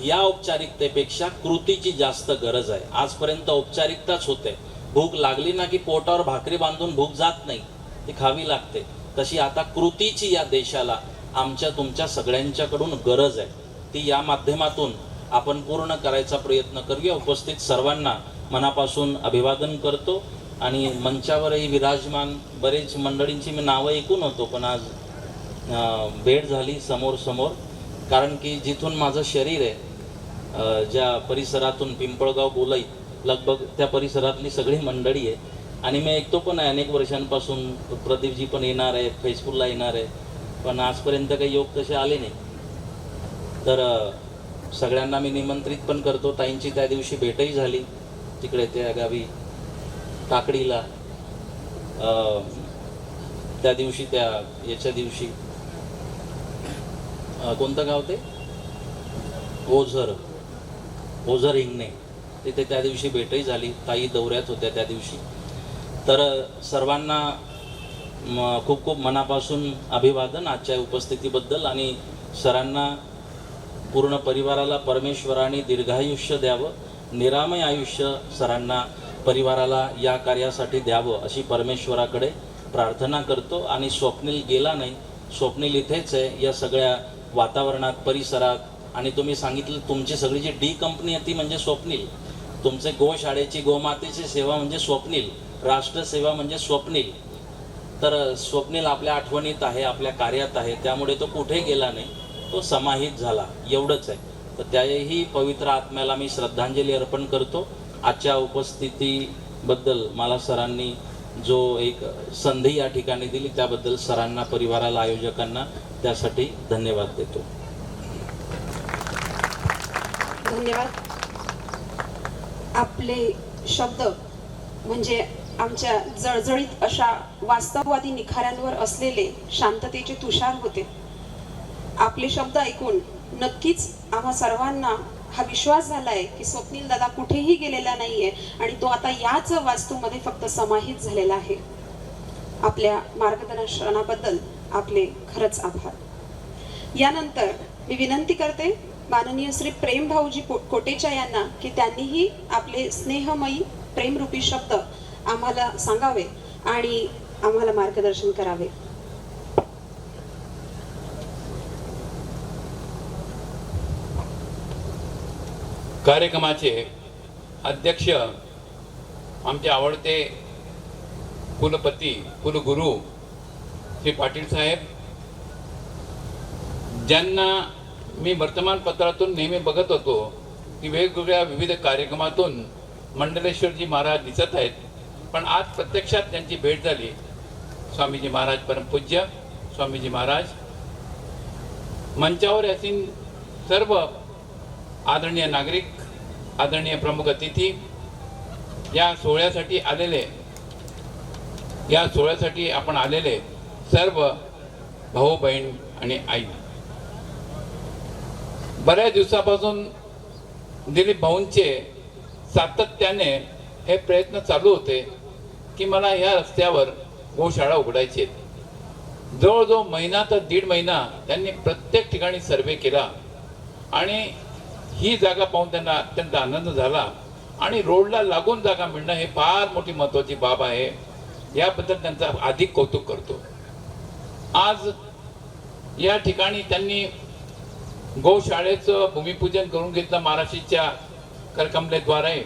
या औपचारिकतेपेक्षा कृतीची जास्त गरज आहे. आजपर्यंत औपचारिकताच होते, भूक लागली ना की पोटावर भाकरी बांधून भूक जात नाही, ती खावी लागते. तशी आता कृतीची या देशाला आमच्या तुमच्या सगळ्यांच्याकडून गरज आहे. ती या माध्यमातून आपण पूर्ण करायचा प्रयत्न करूया. उपस्थित सर्वांना मनापासून अभिवादन करतो. आणि मंचावरही विराजमान बरेच मंडळींची मी नावं ऐकून होतो, पण आज भेट झाली समोर समोर. कारण की जिथून माझं शरीर आहे, ज्या परिसरातून पिंपळगाव गोलाई लगभग त्या परिसरातली सगळी मंडळी आहे. आणि मी ऐकतो पण आहे अनेक वर्षांपासून, प्रदीपजी पण येणार आहे, फैजपूरला येणार आहे, पण आजपर्यंत काही योग तसे आले नाही. तर सगळ्यांना मी निमंत्रित पण करतो. ताईंची त्या दिवशी भेटही झाली तिकडे त्या गावी टाकडीला, त्या दिवशी, त्या याच्या दिवशी, कोणतं गाव ते, ओझर हिंगणे, तिथे त्या दिवशी भेटही झाली. ताई दौऱ्यात होत्या त्या दिवशी. तर सर्वांना खूप खूप मनापासून अभिवादन आजच्या उपस्थितीबद्दल. आणि सरांना, पूर्ण परिवाराला परमेश्वराने दीर्घायुष्य द्यावं, निरामय आयुष्य सरांना, परिवाराला या कार्यासाठी द्यावं अशी परमेश्वराकडे प्रार्थना करतो. आणि स्वप्नील गेला नाही, स्वप्नील इथेच आहे या सगळ्या वातावरणात, परिसरात. आणि तुम्ही सांगितलं तुमची सगळी जी डी कंपनी आहे ती म्हणजे स्वप्नील, तुमचे गोशाळेची, गोमातेची सेवा म्हणजे स्वप्नील, राष्ट्रसेवा म्हणजे स्वप्नील. तर स्वप्नील आपल्या आठवणीत आहे, आपल्या कार्यात आहे, त्यामुळे तो कुठे गेला नाही, तो समाहित झाला, एवढंच आहे. तर त्याही पवित्र आत्म्याला मी श्रद्धांजली अर्पण करतो. आजच्या उपस्थितीबद्दल मला सरांनी जो एक संधी या ठिकाणी दिली त्याबद्दल सरांना, परिवाराला, आयोजकांना त्यासाठी धन्यवाद देतो. धन्यवाद. आपले शब्द म्हणजे आमच्या जळजळीत अशा वास्तववादी निखाऱ्यांवर असलेले शांततेचे तुषार होते. आपले शब्द ऐकून नक्कीच आम्हा सर्वांना हा विश्वास झालाय की स्वप्नील दादा कुठेही गेलेला नाहीये आणि तो आता याच वास्तूमध्ये फक्त समाहित झालेला आहे. आपल्या मार्गदर्शनाबद्दल आपले खरंच आभार. यानंतर मी विनंती करते माननीय श्री प्रेम भाऊजी कोटेचा यांना की त्यांनीही आपले स्नेहमयी प्रेमरूपी शब्द आम्हाला सांगावे आणि आम्हाला मार्गदर्शन करावे. कार्यक्रमाचे अध्यक्ष आमचे आवडते कुलपती, कुलगुरू श्री पाटील साहेब, ज्यांना मी वर्तमानपत्रातून नेहमी बघत होतो की वेगवेगळ्या विविध कार्यक्रमातून मंडलेश्वरजी महाराज दिसत आहेत, पण आज प्रत्यक्षात त्यांची भेट झाली. स्वामीजी महाराज, परमपूज्य स्वामीजी महाराज, मंचावर असतील सर्व आदरणीय नागरिक, आदरणीय प्रमुख अतिथी, या सोहळ्यासाठी आपण आलेले सर्व भाऊ बहीण आणि आई. बऱ्याच दिवसापासून दिलीप भाऊंचे सातत्याने हे प्रयत्न चालू होते की मला ह्या रस्त्यावर गोशाळा उघडायची आहेत. जवळजवळ महिना तर 1.5 महिना त्यांनी प्रत्येक ठिकाणी सर्वे केला आणि ही जागा पाहून त्यांना अत्यंत आनंद झाला आणि रोडला लागून जागा मिळणं हे फार मोठी महत्त्वाची बाब आहे. याबद्दल त्यांचा अधिक कौतुक करतो. आज या ठिकाणी त्यांनी गोशाळेचं भूमिपूजन करून घेतलं महाराष्ट्राच्या करकमलेद्वारे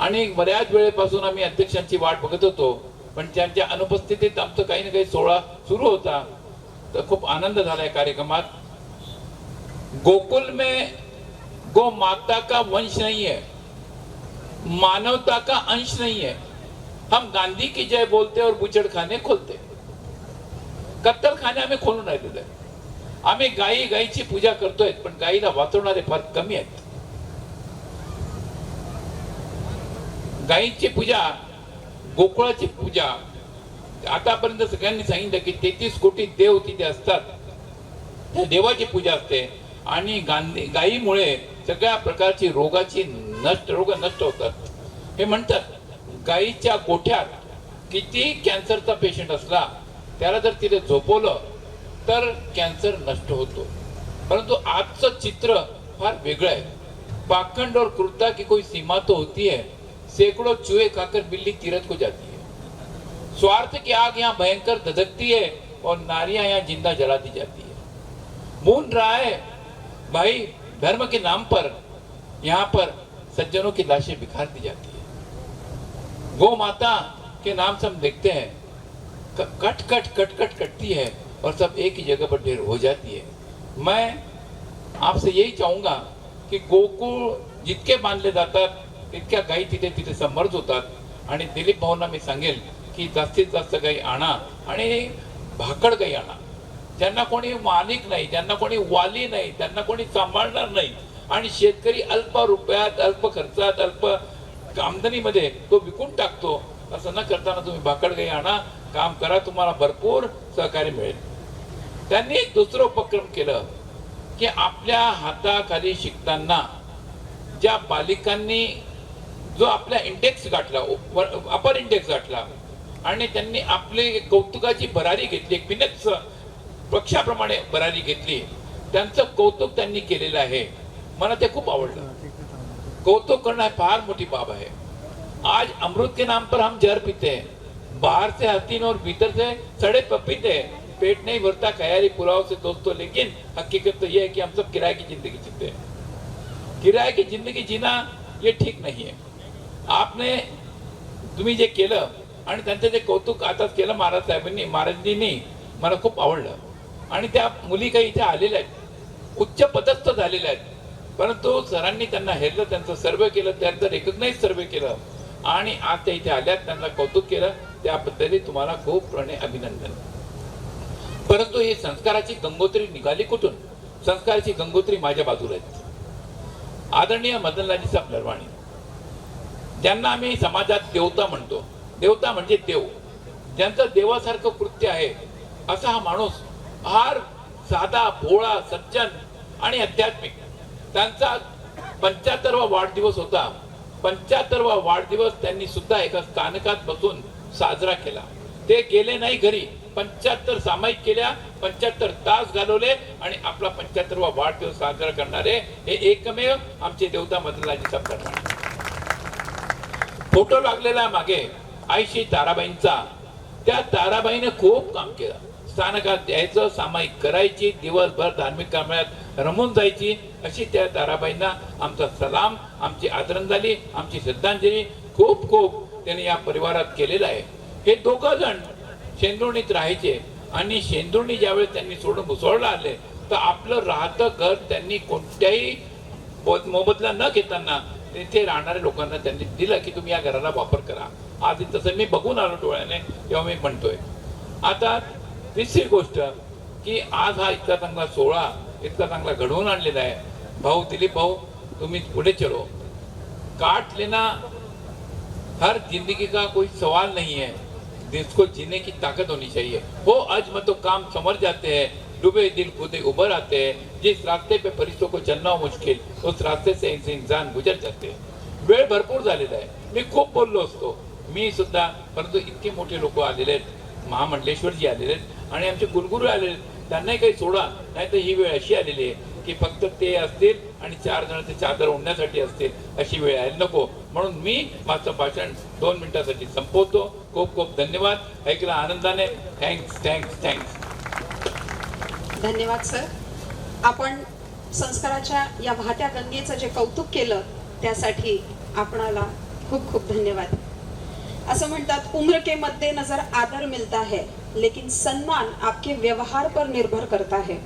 आणि बऱ्याच वेळेपासून आम्ही अध्यक्षांची वाट बघत होतो, पण त्यांच्या अनुपस्थितीत आमचं काही ना काही सोहळा सुरू होता. तर खूप आनंद झाला या कार्यक्रमात. गोकुल में गो माता का वंश नहीं है, मानवता का अंश नहीं है. हम गांधी की जय बोलते और बुचड़ खाने खोलते. कत्तल खाने आम्ही खोलून राहिलेलो आहे. आम्ही गायीची पूजा करतोय, पण गायीला वाचवणारे फार कमी आहेत. गायीची पूजा, गोकुळाची पूजा, आतापर्यंत सगळ्यांनी सांगितलं की 33 कोटी देव तिथे असतात. त्या देवाची पूजा असते आणि गायीमुळे सगळ्या प्रकारची रोग नष्ट होतात. हे म्हणतात गायीच्या गोठ्यात किती कॅन्सरचा पेशंट असला त्याला जर तिथे झोपवलं तर कॅन्सर नष्ट होतो. परंतु आजचं चित्र फार वेगळं है. पाखंड और क्रूरता की कोई सीमा तो होती है, सैकड़ों चूहे खाकर बिल्ली तीरथ को जाती है. स्वार्थ की आग यहाँ भयंकर धधकती है और नारियां यहाँ जिंदा जला दी जाती है. मून रहा है भाई, धर्म के नाम पर यहाँ पर सज्जनों की लाशें बिखार दी जाती है. गौ माता के नाम से हम देखते हैं कट कटती है और सब एक ही जगह पर ढेर हो जाती है. मैं आपसे यही चाहूंगा की गोकुळ जितके बांधले जातात तितक्या गायी तिथे तिथे समर्थ होतात आणि दिलीप भाऊंना मी सांगेल की जास्तीत जास्त गायी आणा आणि भाकड गायी आणा, ज्यांना कोणी मालिक नाही, ज्यांना कोणी वाली नाही, त्यांना कोणी सांभाळणार नाही आणि शेतकरी अल्प रुपयात, अल्प खर्चात, अल्प आमदनीमध्ये तो विकून टाकतो. असं न करताना तुम्ही भाकड गायी आणा, काम करा, तुम्हाला भरपूर सहकार्य मिळेल. त्यांनी एक दुसरं उपक्रम केलं की आपल्या हाताखाली शिकताना ज्या बालिकांनी जो आपला इंडेक्स गाठला, अपर इंडेक्स गाठला आणि त्यांनी आपली कौतुकाची भरारी घेतली, एक फिनिक्स पक्षाप्रमाणे भरारी घेतली, त्यांचं कौतुक त्यांनी केलेलं आहे. मला ते खूप आवडलं. कौतुक करणं फार मोठी बाब है. आज अमृत के नाम पर हम जहर पीते हैं, बाहर से हसीन और भीतर से सड़े पपीते हैं. पेट नहीं भरता खयाली पुलाव से दोस्तों, लेकिन हकीकत तो यह है कि हम सब किराए की जिंदगी जीते हैं. किराए की जिंदगी जीना ये ठीक नहीं है. आपने तुम्ही जे केलं आणि त्यांचं जे कौतुक आता केलं महाराजांनी मला खूप आवडलं. आणि त्या मुली काही इथे आलेल्या आहेत, उच्च पदस्थ झालेल्या आहेत, परंतु सरांनी त्यांना हेरलं, त्यांचं सर्वे केलं, त्यांचं रेकग्नाइज सर्वे केलं. आणि आज त्या इथे आल्यात, त्यांना कौतुक केलं, त्याबद्दल तुम्हाला खूप अभिनंदन. परंतु ही संस्काराची गंगोत्री निघाली कुठून? संस्काराची गंगोत्री माझ्या बाजूला आहेत. आदरणीय मदनलालजी साहेब नरवाणी, ज्यांना आम्ही समाजात देवता म्हणतो. देवता म्हणजे देव, ज्यांचं देवासारखं कृत्य आहे असा हा माणूस, फार साधा, भोळा, सज्जन आणि आध्यात्मिक. त्यांचा 75वा वाढदिवस होता. 75वा वाढदिवस त्यांनी सुद्धा एका स्थानकात बसून साजरा केला. ते गेले नाही घरी, 75 सामायिक केल्या, 75 तास घालवले आणि आपला 75वा वाढदिवस साजरा करणारे हे एकमेव आमचे देवता मदनलालजी साहेब नरवाणी. फोटो लागलेला मागे आईशी ताराबाईंचा. त्या ताराबाईने खूप काम केलं. स्थानकात यायचं, सामायिक करायची, दिवसभर धार्मिक कामात रमून जायची. अशी त्या ताराबाईंना आमचा सलाम, आमची आदरांजली, आमची श्रद्धांजली खूप खूप त्यांनी या परिवारात केलेलं आहे. हे दोघं जण शेंदुर्णीत राहायचे आणि शेंदुर्णी ज्यावेळेस त्यांनी सोडून मुसोळला आले तर आपलं राहतं घर त्यांनी कोणत्याही मोबदला न घेताना तिथे राहणाऱ्या लोकांना त्यांनी दिलं की तुम्ही या घराला वापर करा. आज तसं मी बघून आलो डोळ्याने, तेव्हा मी म्हणतोय. आता तिसरी गोष्ट की आज हा इतका चांगला सोहळा, इतका चांगला घडवून आणलेला आहे. भाऊ दिलीप भाऊ, तुम्ही पुढे चलो. काट लेना हर जिंदगी का कोई सवाल नहीं है, जिसको जीने की ताकत होनी चाहिए. हो अज़्म तो काम समझ जाते हैं, डूबे दिल खुद ही उभर आते हैं. जिस रास्ते पे फरिश्तों को चलना हो मुश्किल, उस रास्ते से इंसान गुजर जाते हैं. वेळ भरपूर झालेला आहे. मी खूप बोललो असतो, मी सुद्धा, परंतु इतके मोठे लोक आलेले आहेत, महामंडलेश्वरजी आलेले आहेत आणि आमचे गुरुगुरू आलेले आहेत. त्यांनाही काही सोडा, नाही तर ही वेळ अशी आलेली आहे की फक्त ते असतील आणि 4 जण ते चादर ओढण्यासाठी असतील, अशी वेळ यायला नको. म्हणून मी माझं भाषण 2 मिनिटासाठी संपवतो. खूप खूप धन्यवाद. ऐकला आनंदाने. Thanks thanks thanks. धन्यवाद सर. आपण संस्काराच्या या वाहत्या गंगेचं जे कौतुक केलं त्यासाठी आपणाला खूप खूप धन्यवाद. असं म्हणतात, उम्र के मध्य नजर आदर मिलता है, लेकिन सम्मान आपके व्यवहार पर निर्भर करता है.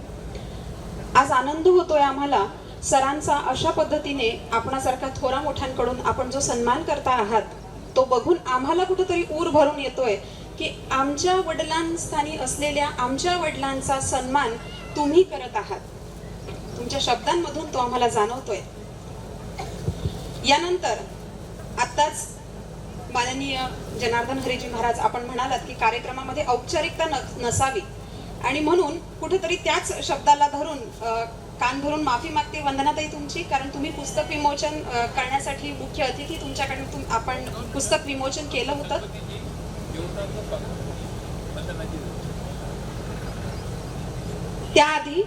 आज आनंद होतोय आम्हाला सरांचा. अशा पद्धतीने आपणासारख्या थोरा मोठ्यांकडून आपण जो सन्मान करता आहात तो बघून आम्हाला कुठेतरी ऊर भरून येतोय की आमच्या वडिलांस्थानी असलेल्या आमच्या वडिलांचा सन्मान तुम्ही करत आहात. तुमच्या शब्दांमधून तो आम्हाला जाणवतोय. यानंतर आत्ताच माननीय जनार्दन हरीजी महाराज, आपण म्हणालात की कार्यक्रमामध्ये औपचारिकता नसावी आणि म्हणून कुठेतरी त्याच शब्दाला धरून कान धरून माफी मागते वंदनाताई तुमची, कारण तुम्ही पुस्तक विमोचन करण्यासाठी मुख्य अतिथी तुमच्याकडे आपण पुस्तक विमोचन केलं होतं. त्याआधी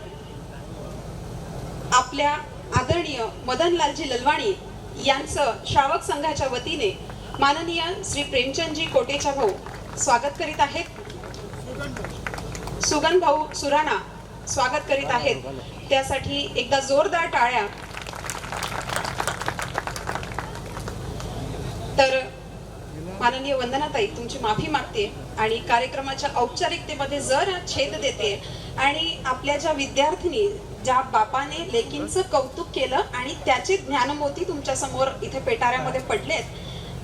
आपल्या आदरणीय मदनलालजी ललवाणी यांचं श्रावक संघाच्या वतीने माननीय श्री प्रेमचंदजी कोटेचा भाऊ स्वागत करीत आहेत. सुगन भाऊ सुराणा स्वागत करीत आहेत. त्यासाठी एकदा जोरदार टाळ्या. तर माननीय वंदनाताई तुमची माफी मागते आणि कार्यक्रमाच्या औपचारिकतेमध्ये जर छेद देते आणि आपल्या ज्या विद्यार्थिनी ज्या बापाने लेकींचं कौतुक केलं आणि त्याचे ज्ञानमोती तुमच्या समोर इथे पेटाऱ्यामध्ये पडलेत,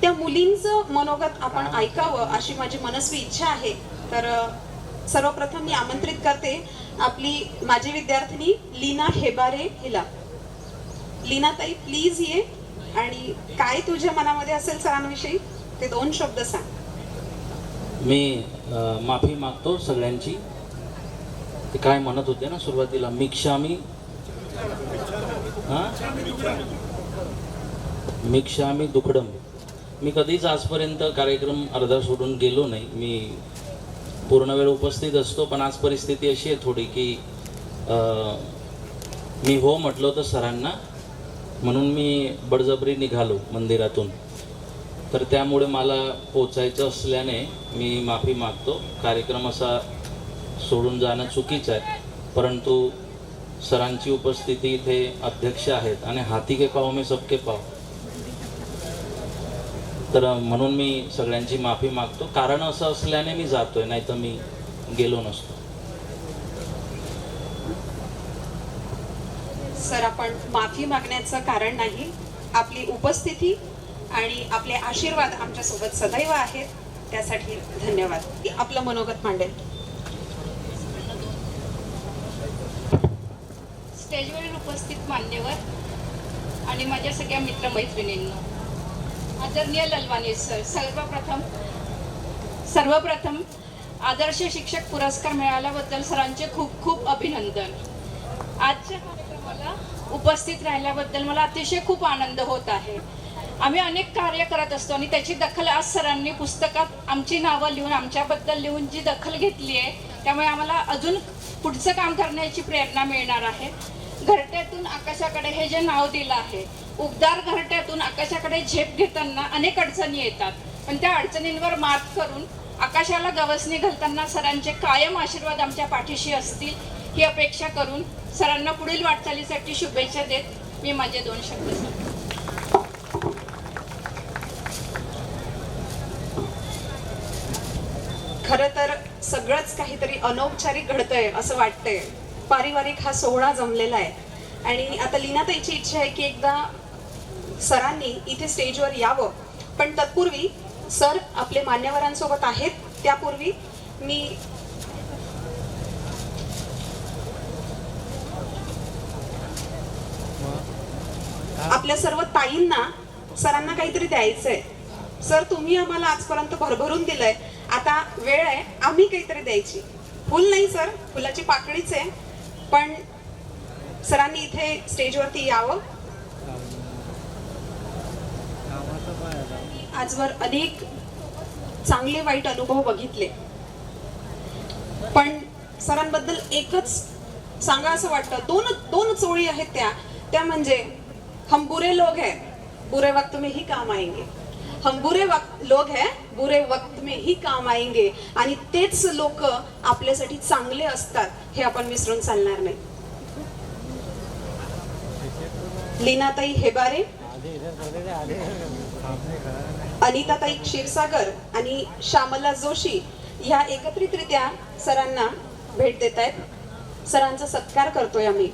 त्या मुलींचं मनोगत आपण ऐकावं अशी माझी मनस्वी इच्छा आहे. तर सर्वप्रथम मी आमंत्रित करते आपली माझी विद्यार्थिनी लीना हेबारे हिला. लीना ताई प्लीज ये आणि काय तुझ्या मनामध्ये असेल सरांविषयी ते 2 शब्द सांग. मी माफी मागतो सगळ्यांची. ते काय म्हणत होते ना सुरुवातीला, मिक्षामी मिक्षामी दुकडम. मी कधीच आजपर्यंत कार्यक्रम अर्धा सोडून गेलो नाही. मी पूर्ण वेळ उपस्थित असतो, पण आज परिस्थिती अशी आहे थोडी की मी हो म्हटलो तर सरांना, म्हणून मी बळजबरी निघालो मंदिरातून. तर त्यामुळे मला पोचायचं असल्याने मी माफी मागतो. कार्यक्रम असा सोडून जाणं चुकीचं आहे, परंतु सरांची उपस्थिती इथे अध्यक्ष आहेत आणि हाथी के पाव में सबके पाव, तर म्हणून मी सगळ्यांची माफी मागतो. कारण असं असल्याने मी जातोय, नाही तर मी गेलो नसतो. सर, आपण माफी मागण्याचं कारण नाही, आपली उपस्थिती आणि आपले आशीर्वाद आमच्यासोबत सदैव आहेत, त्यासाठी धन्यवाद. आपलं मनोगत मांडेल. स्टेजवरील उपस्थित मान्यवर आणि माझ्या सगळ्या मित्रमैत्रिणींनो, आदरणीय ललवाणी सर, सर्वप्रथम आदर्श शिक्षक पुरस्कार मिळाल्याबद्दल सरांचे खूप खूप अभिनंदन. आजच्या कार्यक्रमाला उपस्थित राहिल्याबद्दल मला अतिशय खूप आनंद होत आहे. आम्ही अनेक कार्य करत असतो आणि त्याची दखल आज सरांनी पुस्तकात आमची नावं लिहून, आमच्याबद्दल लिहून जी दखल घेतली आहे, त्यामुळे आम्हाला अजून पुढचं काम करण्याची प्रेरणा मिळणार आहे. घरट्यातून आकाशाकडे हे जे नाव दिलं आहे, उबदार घरट्यातून आकाशाकडे झेप घेताना अनेक अडचणी येतात, पण त्या अडचणींवर मात करून आकाशाला गवसणी घालताना सरांचे कायम आशीर्वाद आमच्या पाठीशी असतील ही अपेक्षा करून सरांना पुढील वाटचालीसाठी शुभेच्छा देत मी माझे 2 शब्द सांगतो. खरं तर सगळंच काहीतरी अनौपचारिक घडतंय असं वाटतंय. पारिवारिक हा सोहळा जमलेला आहे आणि आता लीनाताईची इच्छा आहे की एकदा सरांनी इथे स्टेजवर यावं, पण तत्पूर्वी सर आपले मान्यवरांसोबत आहेत. त्यापूर्वी मी आपल्या सर्व ताईंना सरांना काहीतरी द्यायचंय. सर, तुम्ही आम्हाला आजपर्यंत भरभरून दिलंय, आता वेळ आहे आम्ही काहीतरी द्यायची. फुल नाही सर, फुलाची पाकळीच आहे, पण सरांनी इथे स्टेजवरती यावं. आजवर अनेक चांगले वाईट अनुभव बघितले, पण सरांबद्दल एकच सांगा असं वाटतं. दोन ओळी आहेत त्या म्हणजे हम बुरे लोग हैं, बुरे वक्त में ही काम आएंगे. हम बुरे लोग हैं, बुरे वक्त में ही काम आएंगे. आणि तेच लोक आपल्यासाठी चांगले असतात हे आपण विसरून चालणार नाही. लीनाताई हेबारे, अनिताताई क्षीरसागर आणि श्यामला जोशी ह्या एकत्रितरित्या सरांना भेट देत आहेत. सरांचा सत्कार करतोय आम्ही.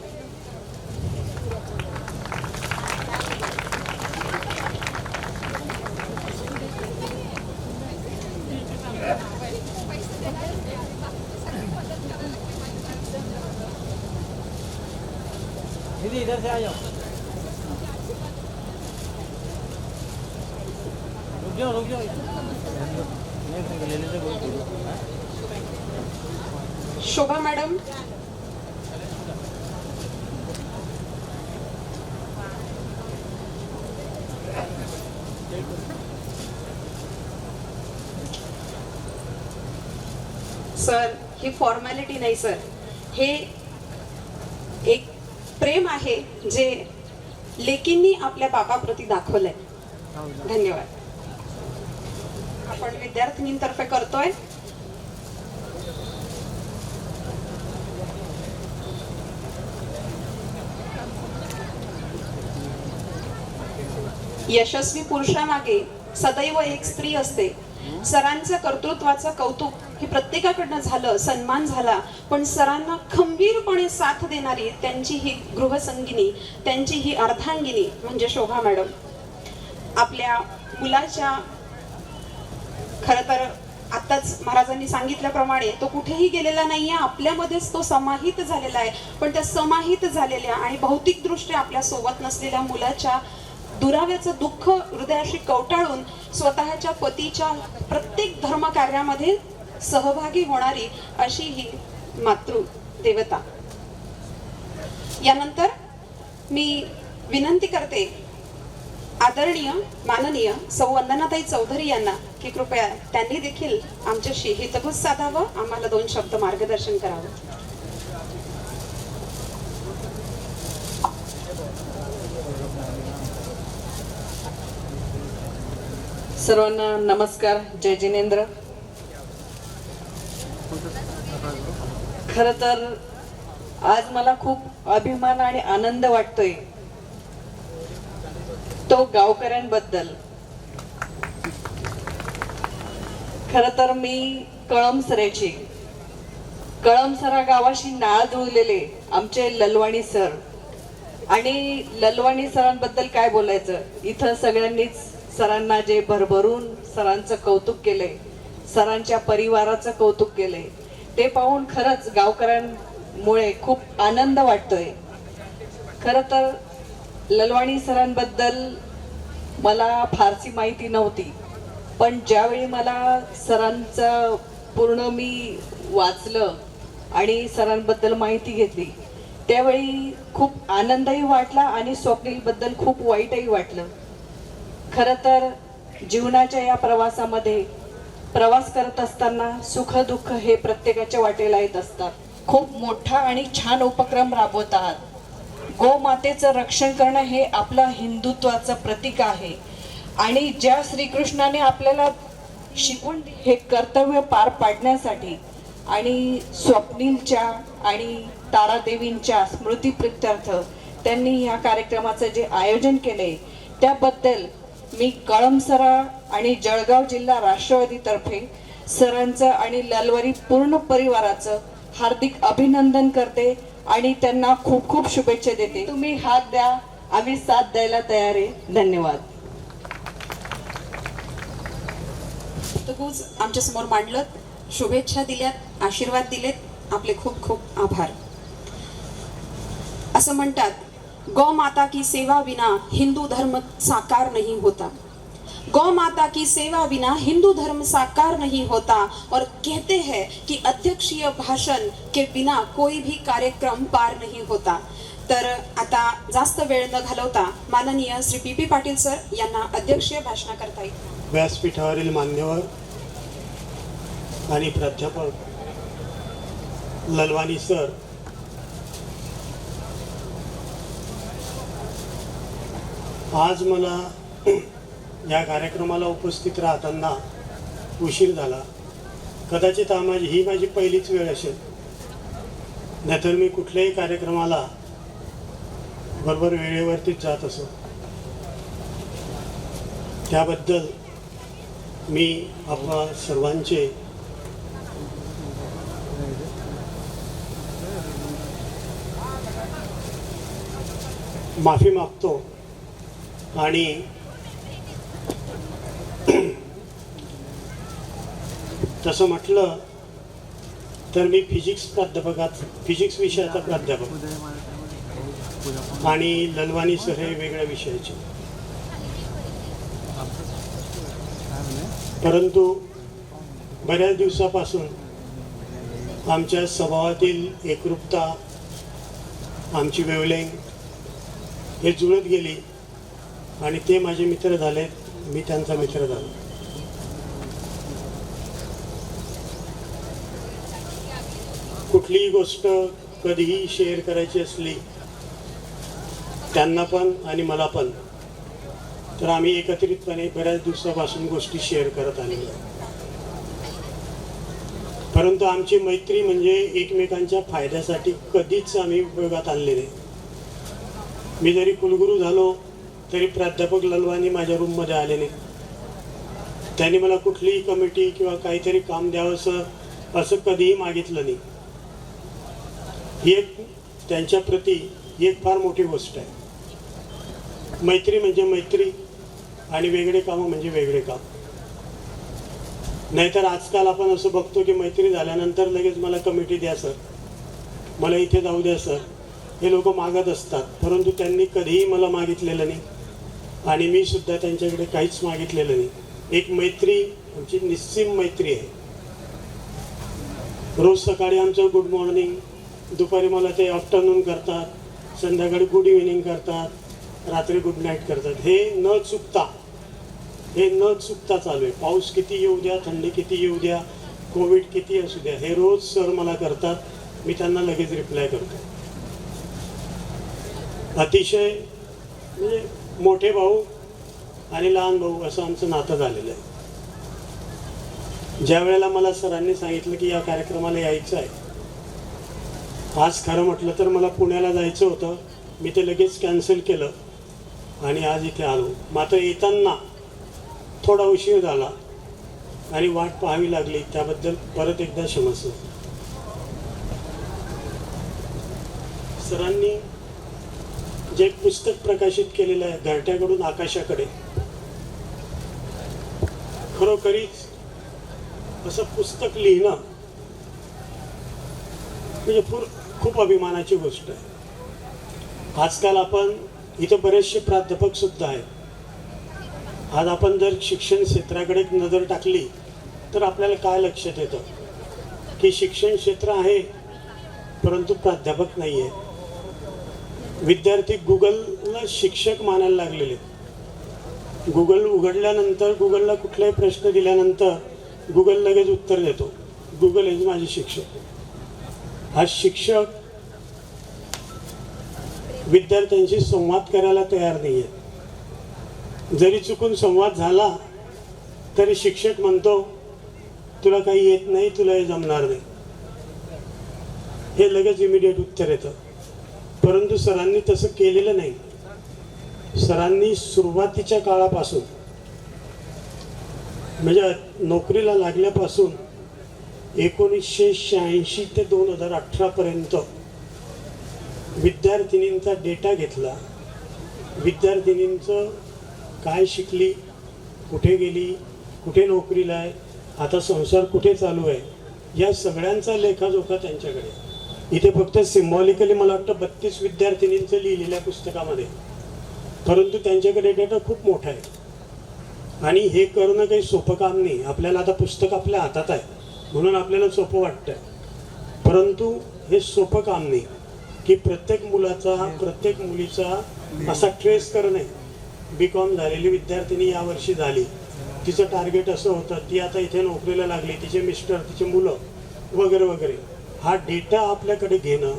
दीदी इधर से आ जाओ, रुक जाओ ले लेते शोभा मॅडम, सर ही फॉर्मॅलिटी नाही सर, हे एक प्रेम आहे जे लेकींनी आपल्या बापाप्रती दाखवलंय. धन्यवाद. आपण विद्यार्थिनींतर्फे करतोय. यशस्वी पुरुषामागे सदैव एक स्त्री असते. सरांच्या कर्तृत्वाचं कौतुक हे प्रत्येकाकडनं झालं, सन्मान झाला, पण सरांना खंबीरपणे साथ देणारी त्यांची ही गृहसंगिनी, त्यांची ही अर्धांगिनी म्हणजे शोभा मॅडम. आपल्या मुलाच्या, खरं तर आताच महाराजांनी सांगितल्याप्रमाणे तो कुठेही गेलेला नाहीये, आपल्यामध्येच तो समाहित झालेला आहे. पण त्या समाहित झालेल्या आणि भौतिकदृष्ट्या आपल्या सोबत नसलेल्या मुलाच्या दुराव्याचं दुःख हृदयाशी कवटाळून स्वतःच्या पतीच्या प्रत्येक धर्मकार्यामध्ये सहभागी होणारी अशी ही मातृ देवता. यानंतर मी विनंती करते आदरणीय माननीय सौ वंदनाताई चौधरी यांना की कृपया त्यांनी देखील आमच्याशी हितगुज साधावं, आम्हाला 2 शब्द मार्गदर्शन करावं. सर्वांना नमस्कार, जय जिनेंद्र. खरं तर आज मला खूप अभिमान आणि आनंद वाटतोय तो गावकऱ्यांबद्दल. खरं तर मी कळमसऱ्याची, कळमसरा गावाशी नाळ जुळलेले आमचे ललवाणी सर, आणि ललवाणी सरांबद्दल काय बोलायचं, इथं सगळ्यांनीच सरांना जे भरभरून सरांचं कौतुक केलंय, सरांच्या परिवाराचं कौतुक केलंय, ते पाहून खरंच गावकऱ्यांमुळे खूप आनंद वाटतोय. खरं तर ललवाणी सरांबद्दल मला फारशी माहिती नव्हती, पण ज्यावेळी मला सरांचं पूर्ण मी वाचलं आणि सरांबद्दल माहिती घेतली, त्यावेळी खूप आनंदही वाटला आणि स्वप्नीलबद्दल खूप वाईटही वाटलं. खरं तर जीवनाच्या या प्रवासामध्ये प्रवास करत असताना सुख दुःख हे प्रत्येकाच्या वाटेला येत असतात. खूप मोठा आणि छान उपक्रम राबवत आहात. गोमातेचं रक्षण करणं हे आपलं हिंदुत्वाचं प्रतीक आहे आणि ज्या श्रीकृष्णाने आपल्याला शिकवून हे कर्तव्य पार पाडण्यासाठी आणि स्वप्नीलच्या आणि तारादेवींच्या स्मृतीप्रित्यर्थ त्यांनी या कार्यक्रमाचं जे आयोजन केले, त्याबद्दल मी कळमसरा आणि जळगाव जिल्हा राष्ट्रवादीतर्फे सरांचं आणि ललवारी पूर्ण परिवाराचं हार्दिक अभिनंदन करते आणि त्यांना खूप खूप शुभेच्छा देते. तुम्ही हात द्या, आम्ही साथ द्यायला तयार आहे. धन्यवाद. तूच आमच्या समोर मांडलं, शुभेच्छा दिल्यात, आशीर्वाद दिलेत, आपले खूप खूप आभार. असं म्हणतात, गौ माता की सेवा विना हिंदू धर्म साकार नहीं होता. गौ माता की सेवा बिना हिंदू धर्म साकार नहीं होता. और कहते हैं कि अध्यक्षीय भाषण के बिना कोई भी कार्यक्रम पार नहीं होता. तर आता जास्त वेळ न घालवता माननीय श्री पी पाटील सर यांना अध्यक्षीय भाषण करता येईल. व्यासपीठावरील मान्यवर आणि प्राध्यापक ललवानी सर, आज मला या कार्यक्रमाला उपस्थित राहताना उशीर झाला. कदाचित ही माझी पहिलीच वेळ असेल, नाहीतर मी कुठल्याही कार्यक्रमाला बरोबर वेळेवरतीच जात असो. त्याबद्दल मी आपल्या सर्वांचे माफी मागतो. आणि तसं म्हटलं तर मी फिजिक्स विषयाचा प्राध्यापक आणि ललवानी सर हे वेगळ्या विषयाचे. परंतु बऱ्याच दिवसापासून आमच्या स्वभावातील एकरूपता, आमची वेवलेंग हे जुळत गेली आणि ते माझे मित्र झालेत, मी त्यांचा मित्र झालो. कुठलीही गोष्ट कधीही शेअर करायची असली त्यांना पण आणि मला पण, तर आम्ही एकत्रितपणे बऱ्याच दिवसापासून गोष्टी शेअर करत आलेलो. परंतु आमची मैत्री म्हणजे एकमेकांच्या फायद्यासाठी कधीच आम्ही उपयोगात आणले नाही. मी जरी कुलगुरू झालो तरी प्राध्यापक ललवानी माझ्या रूममध्ये आले नाही. त्यांनी मला कुठलीही कमिटी किंवा काहीतरी काम द्यावंसं असं कधीही मागितलं नाही. ही एक त्यांच्या प्रती एक फार मोठी गोष्ट आहे. मैत्री म्हणजे मैत्री आणि वेगळे कामं म्हणजे वेगळे काम. नाहीतर आजकाल आपण असं बघतो की मैत्री झाल्यानंतर लगेच मला कमिटी द्या सर, मला इथे जाऊ द्या सर, हे लोक मागत असतात. परंतु त्यांनी कधीही मला मागितलेलं नाही आणि मी सुद्धा त्यांच्याकडे काहीच मागितलेलं नाही. एक मैत्री, आमची निस्सीम मैत्री आहे. रोज सकाळी आमचं गुड मॉर्निंग, दुपारी मला ते आफ्टरनून करतात, संध्याकाळी गुड इव्हिनिंग करतात, रात्री गुड नाईट करतात. हे न चुकता चालू आहे. पाऊस किती येऊ द्या, थंडी किती येऊ द्या, कोविड किती असू द्या, हे रोज सर मला करतात. मी त्यांना लगेच रिप्लाय करतो. अतिशय म्हणजे मोठे भाऊ आणि लहान भाऊ असं आमचं नातं झालेलं आहे. ज्या वेळेला मला सरांनी सांगितलं की या कार्यक्रमाला यायचं आहे, आज खरं म्हटलं तर मला पुण्याला जायचं होतं, मी ते लगेच कॅन्सल केलं आणि आज इथे आलो. मात्र येताना थोडा उशीर झाला आणि वाट पाहावी लागली, त्याबद्दल परत एकदा क्षमस्व. सरांनी जे पुस्तक प्रकाशित केलेलं आहे घरट्याकडून आकाशाकडे, खरोखरीच असं पुस्तक लिहिणं म्हणजे खूप अभिमानाची गोष्ट आहे. आजकाल आपण इथे बरेचसे प्राध्यापक सुद्धा आहेत. आज आपण जर शिक्षण क्षेत्राकडे एक नजर टाकली तर आपल्याला काय लक्षात येतं की शिक्षण क्षेत्र आहे परंतु प्राध्यापक नाही आहे. विद्यार्थी गुगलला शिक्षक मानायला लागलेले. गुगल उघडल्यानंतर गुगलला कुठलाही प्रश्न दिल्यानंतर गुगल लगेच उत्तर देतो. गुगल हेच माझे शिक्षक. हा शिक्षक विद्यार्थ्यांशी संवाद करायला तयार नाही आहे. जरी चुकून संवाद झाला तरी शिक्षक म्हणतो तुला काही येत नाही, तुला हे जमणार नाही. हे लगेच इमिडिएट उत्तर येतं. परंतु सरांनी तसं केलेलं नाही. सरांनी सुरुवातीच्या काळापासून म्हणजे नोकरीला लागल्यापासून 1986 ते 2018 पर्यंत विद्यार्थिनींचा डेटा घेतला. विद्यार्थिनींचं काय शिकली, कुठे गेली, कुठे नोकरीला आहे, आता संसार कुठे चालू आहे, या सगळ्यांचा लेखाजोखा त्यांच्याकडे. इथे फक्त सिम्बॉलिकली मला वाटतं 32 विद्यार्थिनींचं लिहिलेल्या पुस्तकामध्ये, परंतु त्यांच्याकडे डेटा खूप मोठा आहे. आणि हे करणं काही सोपं काम नाही. आपल्याला आता पुस्तक आपल्या हातात आहे म्हणून आपल्याला सोपं वाटतंय, परंतु हे सोपं काम नाही की प्रत्येक मुलाचा प्रत्येक मुलीचा असा ट्रेस करणे. BCom झालेली विद्यार्थिनी यावर्षी झाली, तिचं टार्गेट असं होतं, ती आता इथे नोकरीला लागली, तिचे मिस्टर, तिचे मुलं वगैरे वगैरे. हा डेटा आपल्याकडे घेणं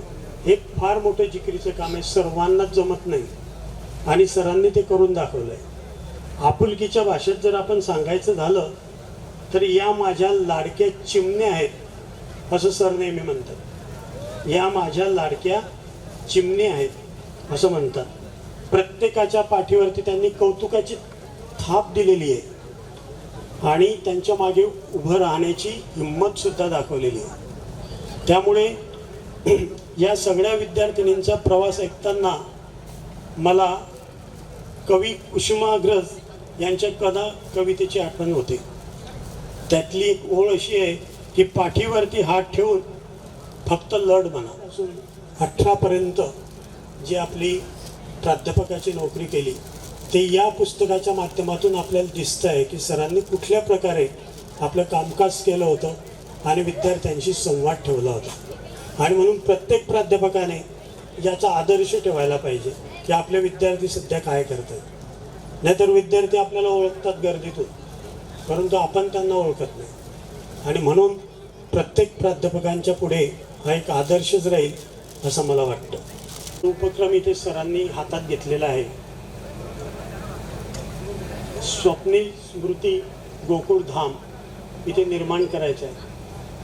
हे फार मोठं जिकिरीचं काम आहे. सर्वांनाच जमत नाही आणि सरांनी ते करून दाखवलंय. आपुलकीच्या भाषेत जर आपण सांगायचं झालं तर या माझ्या लाडक्या चिमण्या आहेत असं सर नेहमी म्हणतात. या माझ्या लाडक्या चिमण्या आहेत असं म्हणतात. प्रत्येकाच्या पाठीवरती त्यांनी कौतुकाची थाप दिलेली आहे आणि त्यांच्या मागे उभं राहण्याची हिंमत सुद्धा दाखवलेली आहे. त्यामुळे या सगळ्या विद्यार्थिनींचा प्रवास ऐकताना मला कवी कुसुमाग्रज यांच्या कवितेची आठवण होते. त्यातली एक ओळ अशी आहे की पाठीवरती हात ठेवून फक्त लढ म्हणा. 18 पर्यंत जी आपली प्राध्यापकाची नोकरी केली ते या पुस्तकाच्या माध्यमातून आपल्याला दिसतं आहे की सरांनी कुठल्या प्रकारे आपलं कामकाज केलं होतं आणि विद्यार्थ्यांशी संवाद ठेवला होता. आणि म्हणून प्रत्येक प्राध्यापकाने याचा आदर्श ठेवायला पाहिजे की आपले विद्यार्थी सध्या काय करतात. नाहीतर विद्यार्थी आपल्याला ओळखतात गर्दीतून, परंतु आपण त्यांना ओळखत नाही. आणि म्हणून प्रत्येक प्राध्यापकांच्या पुढे हा एक आदर्शच राहील असं मला वाटतं. उपक्रम इथे सरांनी हातात घेतलेला आहे. स्वप्नील स्मृती गोकुळ धाम इथे निर्माण करायचं आहे.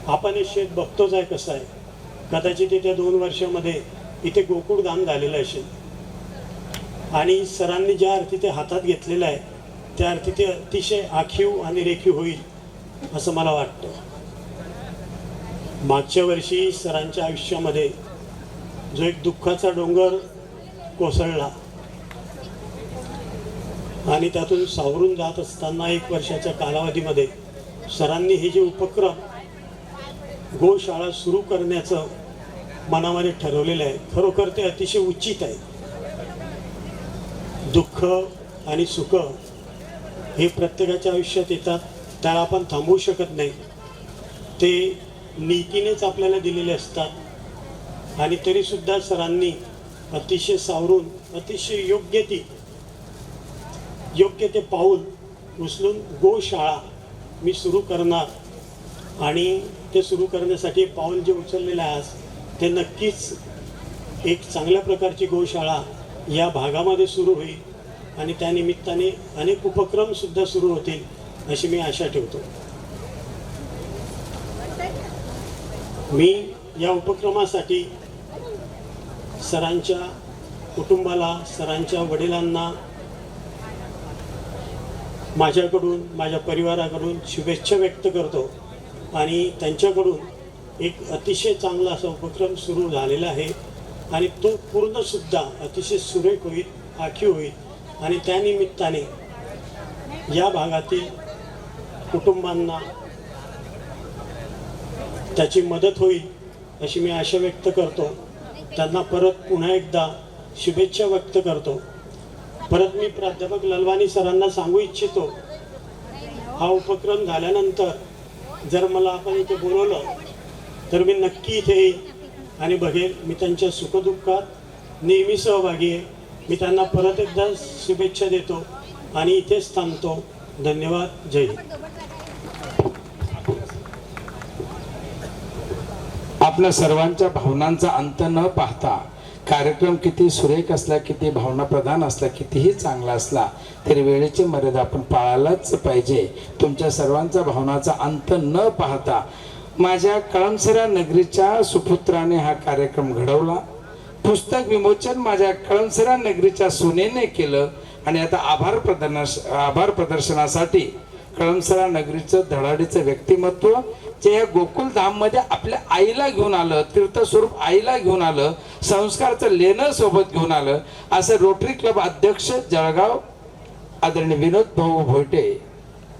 आपण हे शेत बघतोच आहे कसं आहे. कदाचित येत्या 2 वर्षामध्ये इथे गोकुळ धाम झालेलं असेल आणि सरांनी ज्या अर्थी ते हातात घेतलेलं आहे त्या अर्थी ते अतिशय आखीव आणि रेखीव होईल असं मला वाटतं. मागच्या वर्षी सरांच्या आयुष्यामध्ये जो एक दुःखाचा डोंगर कोसळला आणि त्यातून सावरून जात असताना 1 वर्षाच्या कालावधीमध्ये सरांनी हे जे उपक्रम गोशाळा सुरू करण्याचं मनामध्ये ठरवलेलं आहे, खरोखर ते अतिशय उचित आहे. दुःख आणि सुख हे प्रत्येकाच्या आयुष्यात येतात, त्याला आपण थांबवू शकत नाही. ते नीतीनेच आपल्याला दिलेले असतात आणि तरीसुद्धा सरांनी अतिशय सावरून अतिशय योग्य ते पाऊल उचलून गोशाळा मी सुरू करणार आणि ते सुरू करण्यासाठी पाऊल जे उचललेलं आहे आज ते नक्कीच एक चांगल्या प्रकारची गोशाळा या भागामध्ये सुरू होईल आणि त्यानिमित्ताने अनेक उपक्रमसुद्धा सुरू होतील अशी मी आशा ठेवतो. मी या उपक्रमासाठी सरांच्या कुटुंबाला, सरांच्या वडिलांना माझ्याकडून, माझ्या परिवाराकडून शुभेच्छा व्यक्त करतो आणि त्यांच्याकडून एक अतिशय चांगला असा उपक्रम सुरू झालेला आहे आणि तो पूर्णसुद्धा अतिशय सुरेख होईल, आखीव होईल आणि त्यानिमित्ताने या भागातील कुटुंबांना त्याची मदत होईल अशी मी आशा व्यक्त करतो. त्यांना परत पुन्हा एकदा शुभेच्छा व्यक्त करतो. परत मी प्राध्यापक ललवानी सरांना सांगू इच्छितो, हा उपक्रम झाल्यानंतर जर मला आपण इथे बोलवलं तर मी नक्की इथे येईल आणि बघेल. मी त्यांच्या सुखदुःखात नेहमी सहभागी आहे. मी त्यांना परत एकदा शुभेच्छा देतो आणि इथेच थांबतो. धन्यवाद. जय हिंद. आपल्या सर्वांच्या भावनांचा अंत न पाहता कार्यक्रम किती सुरेख असला, किती भावनाप्रधान असला, कितीही चांगला असला तरी वेळेची मर्यादा आपण पाळायलाच पाहिजे. तुमच्या सर्वांचा भावनाचा अंत न पाहता माझ्या कळमसरा नगरीच्या सुपुत्राने हा कार्यक्रम घडवला. पुस्तक विमोचन माझ्या कळमसरा नगरीच्या सुनेने केलं आणि आता आभार प्रदर्शनासाठी कळमसरा नगरीचं धडाडीचं व्यक्तिमत्व जे या गोकुलधाम मध्ये आपल्या आईला घेऊन आलं, तीर्थस्वरूप आईला घेऊन आलं, संस्कारचं लेणं सोबत घेऊन आलं, असं रोटरी क्लब अध्यक्ष जळगाव आदरणीय विनोद भाऊ भोयटे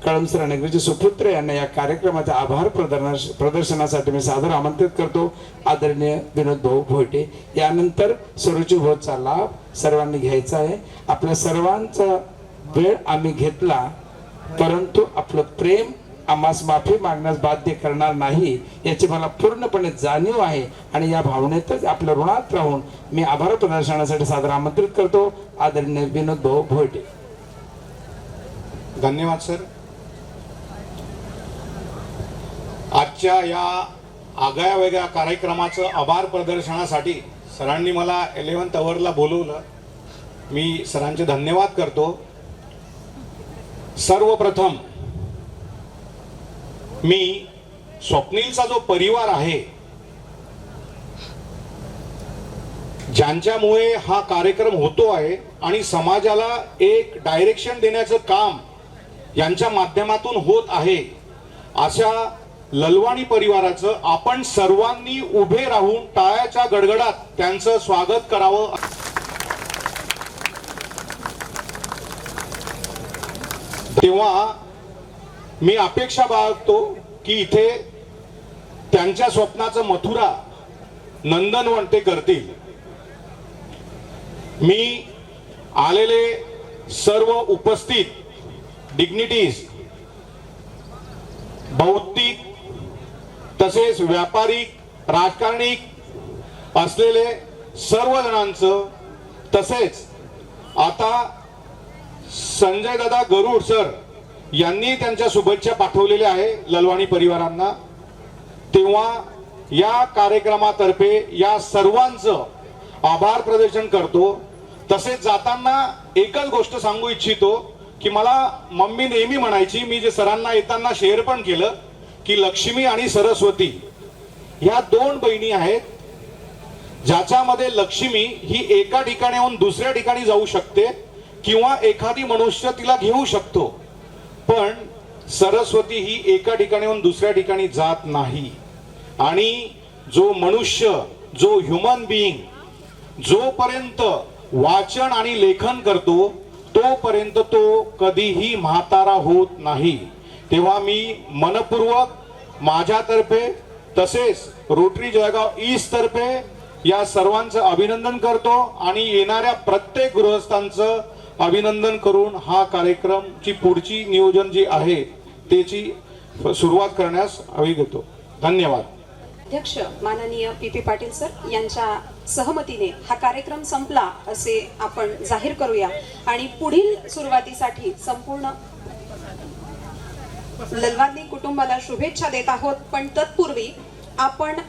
कळमसरा नगरीचे सुपुत्र यांना या कार्यक्रमाच्या आभार प्रदर्शनासाठी मी सादर आमंत्रित करतो. आदरणीय विनोद भाऊ भोयटे. यानंतर स्वरूची भोजचा लाभ सर्वांनी घ्यायचा आहे. आपल्या सर्वांचा वेळ आम्ही घेतला, परंतु आपलं प्रेम आम्हास माफी मागण्यास बाध्य करणार नाही याची मला पूर्णपणे जाणीव आहे आणि या भावनेतच आपल्या ऋणात राहून मी आभार प्रदर्शनासाठी सादर आमंत्रित करतो. आदरणीय विनोद भाऊ भोयटे. धन्यवाद सर. आजच्या या आगळ्या वेगळ्या कार्यक्रमाचं आभार प्रदर्शनासाठी सरांनी मला 11th आवरला बोलवलं. मी सरांचे धन्यवाद करतो. सर्वप्रथम मी स्वप्नीलचा जो परिवार आहे, ज्यांच्यामुळे हा कार्यक्रम होतो आहे आणि समाजाला एक डायरेक्शन देण्याचं काम यांच्या माध्यमातून होत आहे, अशा ललवाणी परिवाराचं आपण सर्वांनी उभे राहून टाळ्याच्या गडगडात त्यांचं स्वागत करावं. तेव्हा मी अपेक्षा बाळगतो की इथे त्यांच्या स्वप्नाचं मथुरा नंदनवन ते करतील. मी आलेले सर्व उपस्थित डिग्निटीज, बौद्धिक तसेच व्यापारिक, राजकारणी असलेले सर्व जणांचं, तसेच आता संजय दादा गरुड सर यांनी त्यांच्या शुभेच्छा पाठवलेल्या आहे ललवाणी परिवारांना. तेव्हा या कार्यक्रमातर्फे या सर्वांचं आभार प्रदर्शन करतो. तसेच जाताना एकच गोष्ट सांगू इच्छितो की मला मम्मी नेहमी म्हणायची, मी जे सरांना येताना शेअर पण केलं, की लक्ष्मी आणि सरस्वती ह्या दोन बहिणी आहेत, ज्याच्यामध्ये लक्ष्मी ही एका ठिकाणाहून दुसऱ्या ठिकाणी जाऊ शकते किंवा एखादी मनुष्य तिला घेऊ शकतो, पण सरस्वती ही एका ठिकाणाहून दुसऱ्या ठिकाणी जात नाही. आणि जो मनुष्य, जो ह्युमन बीइंग जोपर्यंत वाचन आणि लेखन करतो तोपर्यंत तो कधीही म्हातारा होत नाही. तेव्हा मी मनपूर्वक माझ्यातर्फे तसेच रोटरी जळगाव ईस्ट तर्फे या सर्वांचं अभिनंदन करतो आणि येणाऱ्या प्रत्येक गृहस्थांचं अभिनंदन करून हा कार्यक्रमची पुढची नियोजन जी आहे त्याची सुरुवात करण्यास हवी घेतो. धन्यवाद. अध्यक्ष माननीय पी पाटील सर यांच्या सहमतीने हा कार्यक्रम संपला असे आपण जाहीर करूया आणि पुढील सुरुवातीसाठी संपूर्ण ललवानी कुटुंबाला शुभेच्छा देत आहोत. पण तत्पूर्वी आपण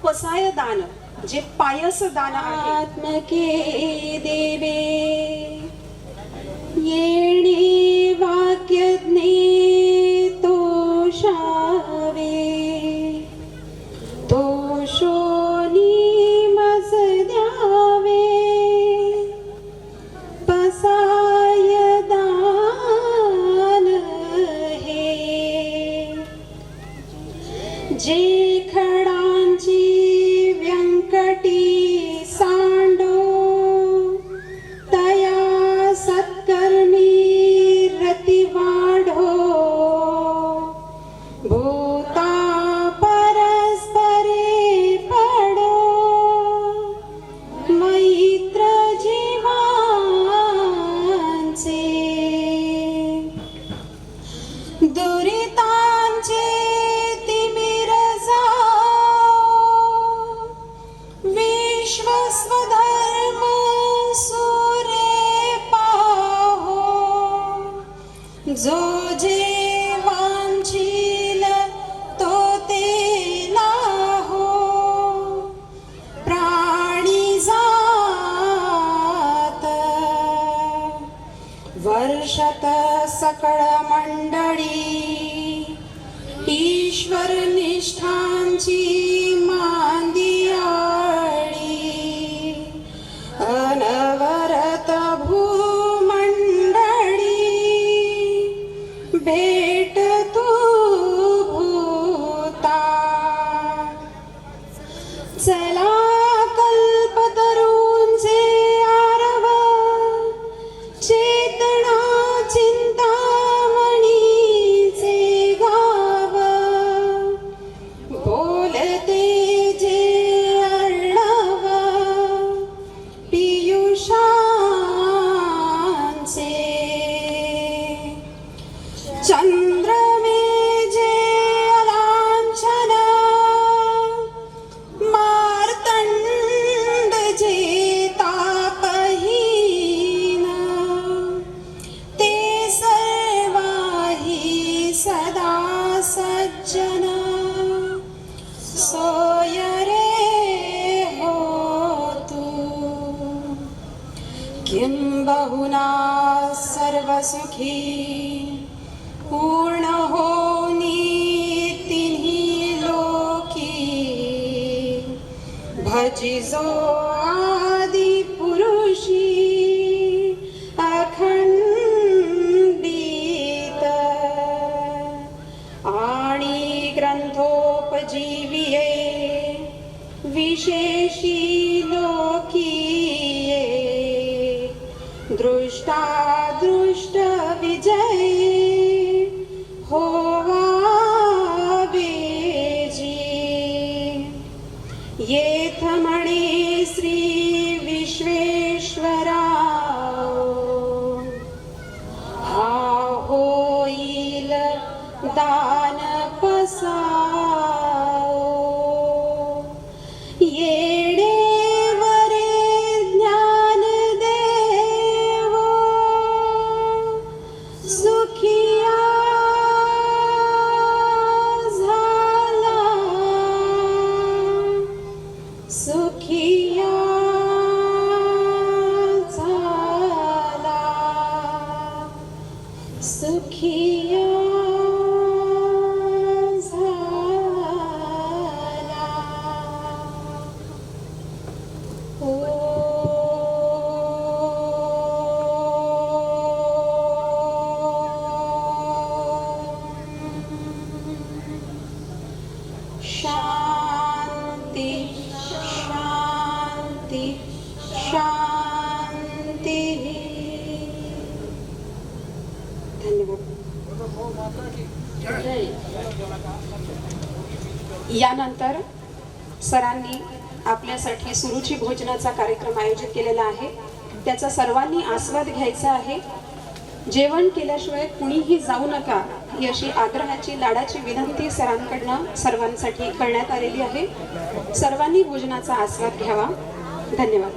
पसाय दान, जे पायस दान आत्मके देवे येणे वाक्यज्ञे तोषावे तोषोनी मज द्यावे पसाय दान हे जे खडांची व्यंकटी सांडो तया सत्कर्मी रती वाढो जे वांछील तो तेला हो, प्राणी जात वर्षत सकळ मंडळी ईश्वर निष्ठांची मांदियाळी, अनवरत भूमंडळी भेट तू भूता, चला कल्पतरूंचे आरव चेतना चिंतामणीचे गाव, बोलते जे अर्णव पियुषांचे, चंद्रमे जे अलांछन मार्तंड जे तापहीन, ते सर्वाही सदा सज्जन सोय रे हो तू, किंबहुना सर्वसुखी पूर्ण होनी तिन्ही लोकी, भजिजो आदि पुरुषी अखंडित, आणि ग्रंथोपजीविये विशेषी लोकीये, दृष्टा दृष्ट विजय होवा बेजी, येथ म्हणे श्री विश्वेश्वराव, हा होईल दान पसाव, येडेवरे ज्ञान देव सुखिया झाला, सुखिया झाला, सुखिया झाला. ओ शांती शांती शांती. धन्यवाद. यानंतर सरांनी आपल्यासाठी सुरुची भोजनाचा कार्यक्रम आयोजित केलेला आहे. त्याचा सर्वांनी आस्वाद घ्यायचा आहे. जेवण केल्याशिवाय कुणीही जाऊ नका ही अशी आग्रहाची लाडाची विनंती सरांकडनं सर्वांसाठी करण्यात आलेली आहे. सर्वांनी भोजनाचा आस्वाद घ्यावा. धन्यवाद.